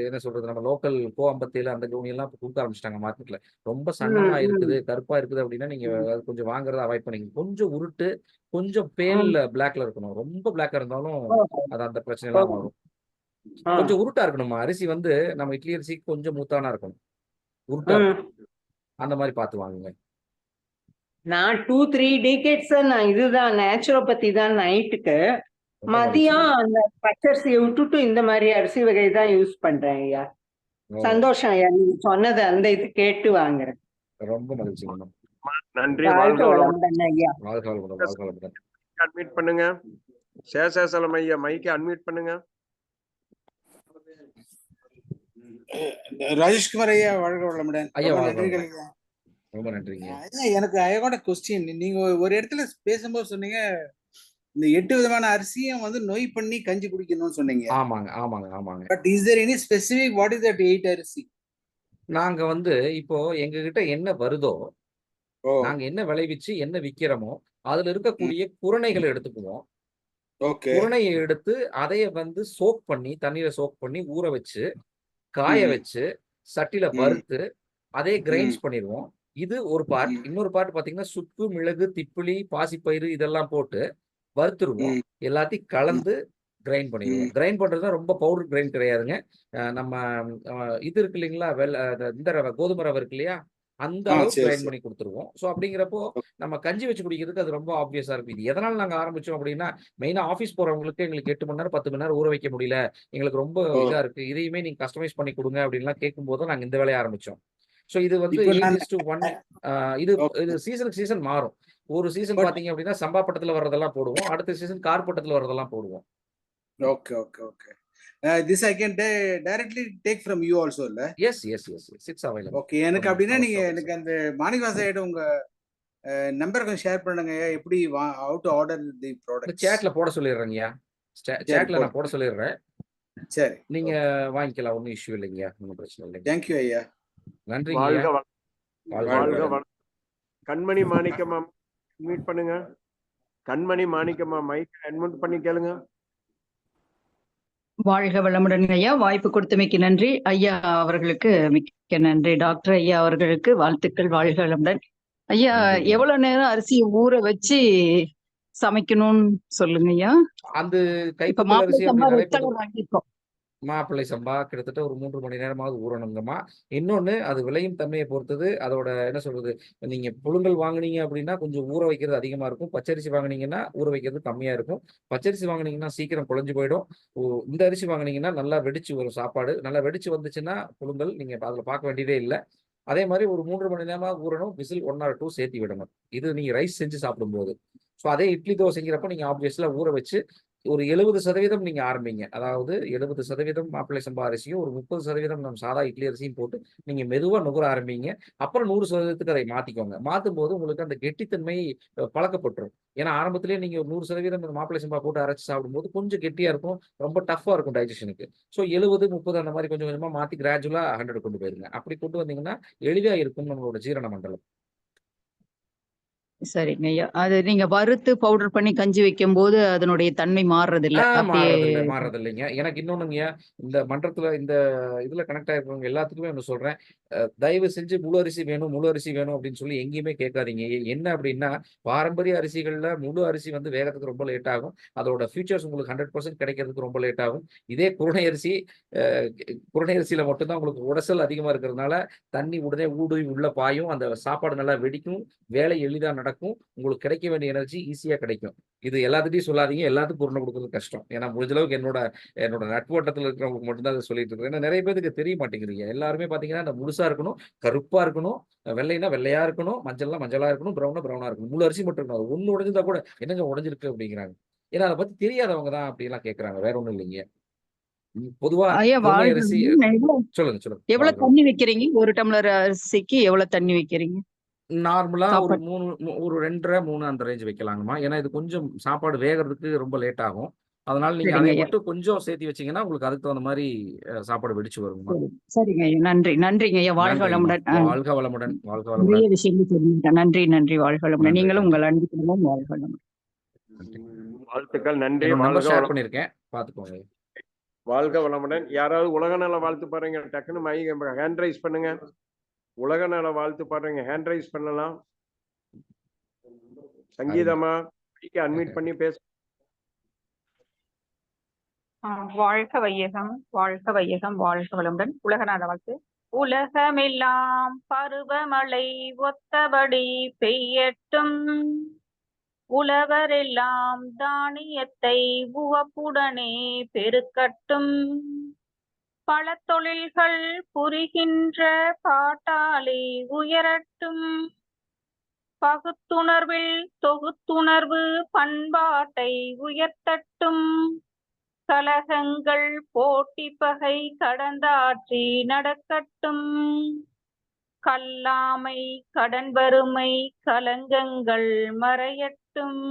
என்ன சொல்றது, நம்ம லோக்கல் கோ 57 அந்த கவுனி எல்லாம் இப்ப குடுக்க ஆரம்பிச்சுட்டாங்க மார்க்கெட்ல. ரொம்ப ம், சன்னமா இருக்குது, ம், கருப்பா இருக்குது அப்படின்னா நீங்க ம், அது கொஞ்சம் வாங்குறத அவாய்ட் பண்ணிக்கங்க. கொஞ்சம் உருட்டு, கொஞ்சம் பேல் ம். பிளாக்ல இருக்கணும். ரொம்ப பிளாக்கா இருந்தாலும் ஓஹோ. அது அந்த பிரச்சனை எல்லாம் ஓஹோ. வரும். ஆ. கொஞ்சம் உருட்டா இருக்கணும்மா. அரிசி வந்து நம்ம இட்லி அரிசிக்கு கொஞ்சம் மூத்தானா இருக்கணும். உருட்டா ம். இருக்கணும். அந்த மாரி பார்த்து வாங்குங்க. நான் 2-3 டேகேட்ஸா நான் இதுதான் நேச்சுரோபதி தான் நைட்டுக்கு. ரொம்ப மதியம் மகிழ்ச்சிங்க. அந்த பச்சரிசியை விட்டுட்டு இந்த மாதிரி அரிசி வகை தான் யூஸ் பண்றேன் ஐயா. ஓ! சந்தோஷம் ஐயா, நீங்க சொன்னது அந்த இது கேட்டு வாங்குறேன். ரொம்ப மகிழ்ச்சிங்கம்மா. நன்றி. வாழ்க வாழ்க வளமுடன். வளமுடன் ஐயா. வாழ்க வளமுடன், வாழ்க வளமுடன். அட்மிட் பண்ணுங்க. சேஷாசலம் ஐயா மைக்கை அன்மியூட் பண்ணுங்க. ராஜேஷ்குமார் ஐயா வாழ்க வளமுடன். ஐயா ரொம்ப வாழ்க நன்றிகள் வளமுடன். ஐயா. ரொம்ப நன்றிங்க. ஐயா, எனக்கு ஐ காட் கொஸ்டின். நீங்க ஒரு இடத்துல பேசும்போது சொன்னீங்க, இந்த 8 விதமான அரிசியும் வந்து நொய் பண்ணி கஞ்சி குடிக்கணும்னு சொன்னீங்க. ஆமாங்க, ஆமாங்க, ஆமாங்க. But is there any specific what is that 8 அரிசி? நாங்க வந்து இப்போ எங்ககிட்ட என்ன வருதோ, ஓ. நாங்க என்ன விளைவிச்சு, என்ன விக்கிறோமோ, அதுல இருக்கக்கூடிய குரணைகள எடுத்துக்குவோம். ஓகே. குரணைய எடுத்து அதைய வந்து சோக் பண்ணி, தண்ணீல சோக் பண்ணி, ஊற வச்சு, காய வச்சு, சட்டியில வறுத்து, அதே கிரைண்ட்ஸ் பண்ணிருவோம். இது ஒரு பார்ட். இன்னொரு பார்ட் பார்த்தீங்கன்னா, சுக்கு, மிளகு, திப்பிலி, பாசிப்பயிறு இதெல்லாம் போட்டு வறுத்துருவோம். எல்லாத்தையும் கலந்து கிரைண்ட் பண்ணிருவோம். கிரைண்ட் பண்றதுனா ரொம்ப பவுடர் கிரைண்ட் கிடையாதுங்க. நம்ம அ இது இருக்கு இல்லைங்களா? இந்த ரவ, கோதுமை ரவ இருக்கு இல்லையா? அந்த அளவுக்கு சரி கிரைண்ட் சரி. பண்ணி குடுத்துருவோம். ஸோ அப்படிங்கிறப்போ, நம்ம கஞ்சி வச்சு குடிக்கிறதுக்கு அது ரொம்ப ஆப்வியஸா இருக்கும். இது எதனால நாங்க ஆரம்பிச்சோம் அப்படின்னா, மெயினா ஆஃபீஸ் போறவங்களுக்கு எங்களுக்கு 8 மணி நேரம், 10 மணி நேரம் ஊற வைக்க முடியல. எங்களுக்கு ரொம்ப ஓ. இதா இருக்கு. இதையுமே நீங்க கஸ்டமைஸ் பண்ணி குடுங்க அப்படின்லாம் கேட்கும்போது தான் நாங்க இந்த வேலைய ஆரம்பிச்சோம். ஸோ இது வந்து இப்போ நான் 8:1 இது இது ஓகே. சீசனுக்கு சீசன் மாறும். ஒரு சீசன் பட் பார்த்தீங்க அப்படின்னா, சம்பா பட்டத்துல வர்றதெல்லாம் போடுவோம். அடுத்த சீசன் கார் பட்டத்துல வர்றதெல்லாம் போடுவோம். Okay okay okay. This I can directly take from you also இல்ல? Yes, yes, yes, yes. It's available okay. எனக்கு ஃப்ரம் அப்படின்னா அவர் நீங்க ஷாப் எனக்கு இட்செல்ஃப். அந்த மாணிக்கவாச சைடு உங்க நம்பர் கொஞ்சம் ஷேர் பண்ணுங்க. எப்படி ஹவ் டு ஆர்டர் தி இந்த ப்ராடக்ட்ஸ்? சேட்ல போட சொல்லிடுறேங்கய்யா. சரி சேட்ல நான் போட போட்டு. சொல்லிடுறேன். சரி. நீங்க வாங்கிக்கலாம். ஒண்ணும் இஷ்யூ இல்லைங்கய்யா. ஒண்ணும் பிரச்சனை இல்லைங்க. தேங்க்யூ ஐயா. நன்றிங்கய்யா. வாழ்க வளம். வாழ்க வாழ்க வளமுடன். வளம். கண்மணி மாணிக்கம்மா மீட் பண்ணுங்க. கண்மணி மாணிக்கம்மா மைக்கை அன்மியூட் பண்ணி கேளுங்க. வாழ்க வளமுடன் ஐயா. வாய்ப்பு கொடுத்தமைக்கு நன்றி. ஐயா அவர்களுக்கு மிக்க நன்றி. டாக்டர் ஐயா அவர்களுக்கு வாழ்த்துக்கள். வாழ்க வளமுடன். ஐயா, நன்றிங்க. எவ்வளவு நேரம் அரிசி ஊற வச்சு சமைக்கணும்னு சொல்லுங்க ஐயா. அந்த இப்ப கைக்குத்தல் மாப்பிள்ளை அரிசி சம்பா அப்படின்னாலே ரெட் பொது கலர் வாங்கியிருக்கோம். மாப்பிள்ளை சம்பா கிட்டத்தட்ட ஒரு 3 மணி நேரமாவது ஊறணுங்கம்மா. இன்னொன்னு, அது விளையும் தன்மைய பொறுத்தது. அதோட என்ன சொல்றது, நீங்க புழுங்கல் வாங்குனீங்க அப்படின்னா, கொஞ்சம் ஊற வைக்கிறது அதிகமா இருக்கும். பச்சரிசி வாங்குனீங்கன்னா, ஊற வைக்கிறது கம்மியா இருக்கும். பச்சரிசி வாங்குனீங்கன்னா, சீக்கிரம் குழஞ்சு போயிடும். இந்த அரிசி வாங்குனீங்கன்னா, நல்லா வெடிச்சு வரும் சாப்பாடு. நல்லா வெடிச்சு வந்துச்சுன்னா, புழுங்கல் நீங்க அதுல பார்க்க வேண்டியதே இல்ல. அதே மாரி ஒரு 3 மணி நேரமா ஊறணும். விசில் 1 ஆர் 2 சேர்த்தி விடணும். இது நீங்க ரைஸ் செஞ்சு சாப்பிடும்போது. ஸோ அதே இட்லி, தோசைங்கிறப்ப நீங்க ஆப்வியஸ்லா ஊற வச்சு ஒரு 70% நீங்க ஆரம்பிங்க. அதாவது 70% மாப்பிள்ளை சம்பா அரிசியும், ஒரு 30% நம்ம சாதா இட்லி அரிசியும் போட்டு, நீங்க மெதுவா நுகர ஆரம்பிங்க. அப்புறம் 100%க்கு அதை மாத்திக்கோங்க. மாத்தும்போது உங்களுக்கு அந்த கெட்டித்தன்மை பழக்கப்பட்டுரும். ஏன்னா ஆரம்பத்திலேயே நீங்க 100% மாப்பிள்ளை சம்பா போட்டு அரைச்சு சாப்பிடும்போது கொஞ்சம் கெட்டியா இருக்கும். ரொம்ப டஃப்பா இருக்கும் டைஜஷனுக்கு. ஸோ 70, 30 அந்த மாரி கொஞ்சம் கொஞ்சமா மாத்தி கிராஜுவலா 100 கொண்டு போயிருங்க. அப்படி கொண்டு வந்தீங்கன்னா, எளிதா இருக்கும் நம்மளோட ஜீரண மண்டலம். சரிங்க ஐயா. அது நீங்க வறுத்து பவுடர் பண்ணி கஞ்சி வைக்கும்போது அதனுடைய தன்மை மாறுறது இல்ல. அப்படியே மாறுறதில்லைங்க. எனக்கு இன்னொன்னுங்கய்யா, இந்த மன்றத்துல இந்த இதுல கனெக்ட் ஆயிருக்கிறவங்க எல்லாத்துக்குமே ஒண்ணு சொல்றேன். தயவு செஞ்சு முழு அரிசி வேணும், முழு அரிசி வேணும் அப்படின்னு சொல்லி எங்கேயுமே கேட்காதீங்க. என்ன அப்படின்னா, பாரம்பரிய அரிசிகள்ல முழு அரிசி வந்து வேகறதுக்கு ரொம்ப லேட் ஆகும். அதோட ஃபியூச்சர்ஸ் உங்களுக்கு 100% கிடைக்கிறதுக்கு ரொம்ப லேட் ஆகும். இதே குருணை அரிசி, அ குருணை அரிசியில மட்டும் தான் உங்களுக்கு உடசல் அதிகமா இருக்கிறதுனால, தண்ணி உடனே ஊடுருவி உள்ள பாயும். அந்த சாப்பாடு நல்லா வெடிக்கும். வேலை எளிதா நடக்கும். உங்களுக்கு கிடைக்க வேண்டிய எனர்ஜி ஈஸியா கிடைக்கும். இது எல்லாத்துட்டயும் சொல்லாதீங்க. எல்லாத்துக்கும் குருணை குடுக்குறது கஷ்டம். ஏன்னா முடிஞ்ச அளவுக்கு என்னோட என்னோட நட்பு வட்டத்துல இருக்கிறவங்களுக்கு மட்டும் தான் அத சொல்லிட்டு இருக்கிறேன். ஏன்னா நெறைய பேத்துக்கு தெரிய மாட்டேங்குதுங்க. எல்லாருமே பார்த்தீங்கன்னா, அந்த முழுசா இருக்கணும், கருப்பா இருக்கணும், வெள்ளைன்னா வெள்ளையா இருக்கணும், மஞ்சள்னா மஞ்சளா இருக்கணும், ப்ரௌன்னா ப்ரௌனா இருக்கணும். முழு அரிசி மட்டும் இருக்கணும். அது ஒண்ணு உடைஞ்சிருந்தா கூட, "என்னங்க உடைஞ்சிருக்கு?" அப்படிங்கிறாங்க. ஏன்னா அத பத்தி தெரியாதவங்க தான் அப்படிலாம் கேட்கறாங்க. வேற ஒண்ணும் இல்லைங்க. பொதுவா ஐயா குருணை வாழ்க அரிசி சொல்லுங்க, சொல்லுங்க. எவ்வளவு வாழ்க தண்ணி வைக்கிறீங்க? 1 டம்ளர் அரிசிக்கு எவ்வளவு தண்ணி வைக்கிறீங்க? நார்மலா ஒரு சாப்பாடு 3 ஒரு 2 1/2, 3 அந்த ரேஞ்ச் வைக்கலாங்கம்மா. ஏன்னா இது கொஞ்சம் சாப்பாடு வேகறதுக்கு ரொம்ப லேட் ஆகும். அதனால நீங்க சரிங்க அதை ஐயா. மட்டும் கொஞ்சம் சேர்த்து வச்சீங்கன்னா, உங்களுக்கு அதுக்கு தகுந்த மாரி சாப்பாடு வெடிச்சு வருங்கம்மா. சரி. சரிங்க ஐயா. நன்றி. நன்றிங்க ஐயா. வாழ்க நன்றிங்கம்மா. வளமுடன். வாழ்க வளமுடன், வாழ்க நிறைய வளமுடன். விஷயங்கள் தெரிஞ்சுக்கிட்டேன். நன்றி, நன்றி. வாழ்க வளமுடன். நன்றி, நீங்களும் நன்றி, உங்கள் அன்பு குடும்பம் வாழ்க வளமுடன். நன்றி. வாழ்த்துக்கள். நன்றி. என்னோட வாழ்க நம்பர் ஷேர் வளம். பண்ணியிருக்கேன். பார்த்துக்கோங்க. வாழ்க வளமுடன். யாராவது உலக நல வாழ்த்து பாருங்க. டக்குன்னு ஹேண்ட் ரைஸ் பண்ணுங்க. உலக நல வாழ்த்து பாருங்க. ஹேண்ட் ரைஸ் பண்ணலாம். சங்கீதமா அன்மியூட் பண்ணி பேச. வாழ்க வையகம், வாழ்க வையகம், வாழ்க வளமுடன். உலகநாத வாழ்த்து. உலகமெல்லாம் பருவமழை ஒத்தபடி பெய்யட்டும். உழவரெல்லாம் தானியத்தை உவப்புடனே பெருக்கட்டும். பல தொழில்கள் புரிகின்ற பாட்டாளி உயரட்டும். பகுத்துணர்வில் தொகுத்துணர்வு பண்பாட்டை உயர்த்தட்டும். கலகங்கள் போட்டி பகை கடந்தாற்றி நடக்கட்டும். கல்லாமை கடன் வறுமை கலங்கங்கள் மறையட்டும்.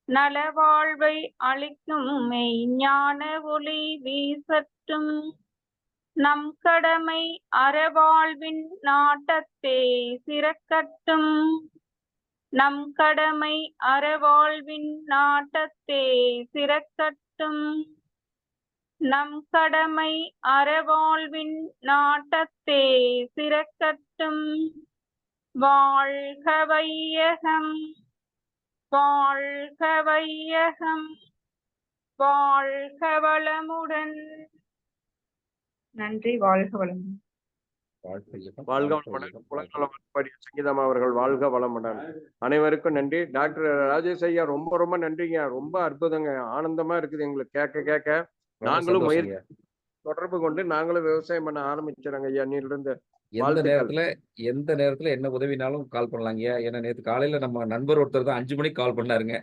நலவாழ்வை அளிக்கும் மெய்ஞான ஒளி வீசட்டும். நம் கடமை அறவாழ்வின் நாட்டத்தே சிறக்கட்டும். நம் கடமை அறவாழ்வின் நாட்டத்தே சிறக்கட்டும். நம் கடமை அறவாழ்வின் நாட்டத்தே சிறக்கட்டும். வாழ்க வையகம், வாழ்க வையகம், வாழ்க வளமுடன். நன்றி. வாழ்க வளமுடன். வாழ்க வளமுடன். உலக நல வாழ்த்து சங்கீதமா அவர்கள் வாழ்க வளமுடன். அனைவருக்கும் நன்றி. டாக்டர் ராஜேஷ் ஐயா ரொம்ப ரொம்ப நன்றிங்க. ரொம்ப அற்புதங்க. ஆனந்தமா இருக்குது எங்களுக்கு கேட்க கேட்க. நாங்களும் முயற்சி தொடர்பு கொண்டு நாங்களும் விவசாயம் பண்ண ஆரம்பிச்சிடறோங்க ஐயா. நீலிருந்து எந்த நேரத்துல என்ன உதவினாலும் கால் பண்ணலாங்கய்யா. ஏன்னா நேத்து காலையில நம்ம நண்பர் ஒருத்தர் தான் 5 மணிக்கு கால் பண்ணாருங்க.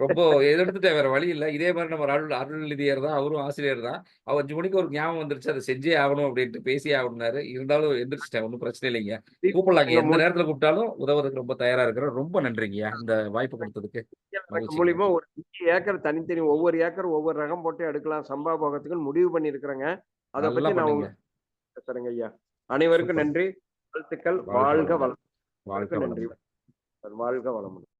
ரொம்ப எடுத்துட்டேன், வேற வழி இல்ல. இதே மாதிரி நம்ம அருள்நிதியர் தான், அவரும் ஆசிரியர் தான். 5 மணிக்கு ஒரு ஞாபகம் வந்துருச்சு, அதை செஞ்சே ஆகணும் அப்படின்ட்டு பேசியே ஆகணும்னாரு. இருந்தாலும் எந்திரிச்சிட்டேன், ஒன்றும் பிரச்சனை இல்லைங்க. கூப்பிடலாங்க, எந்த நேரத்துல கூப்பிட்டாலும் உதவுறதுக்கு ரொம்ப தயாரா இருக்கிறேன். ரொம்ப நன்றிங்கய்யா இந்த வாய்ப்பு கொடுத்ததுக்கு. மூலியமா ஒரு 5 ஏக்கர் தனித்தனி ஒவ்வொரு ஏக்கர் ஒவ்வொரு ரகம் போட்டு எடுக்கலாம் சம்பா போகத்துக்கு முடிவு பண்ணியிருக்கிறேங்க. அதை பத்தி நான் பேசுறேங்க ஐயா. அனைவருக்கும் நன்றி, வாழ்த்துக்கள். வாழ்க வளம். வாழ்க நன்றி. வளம். வாழ்க வளமுடன்.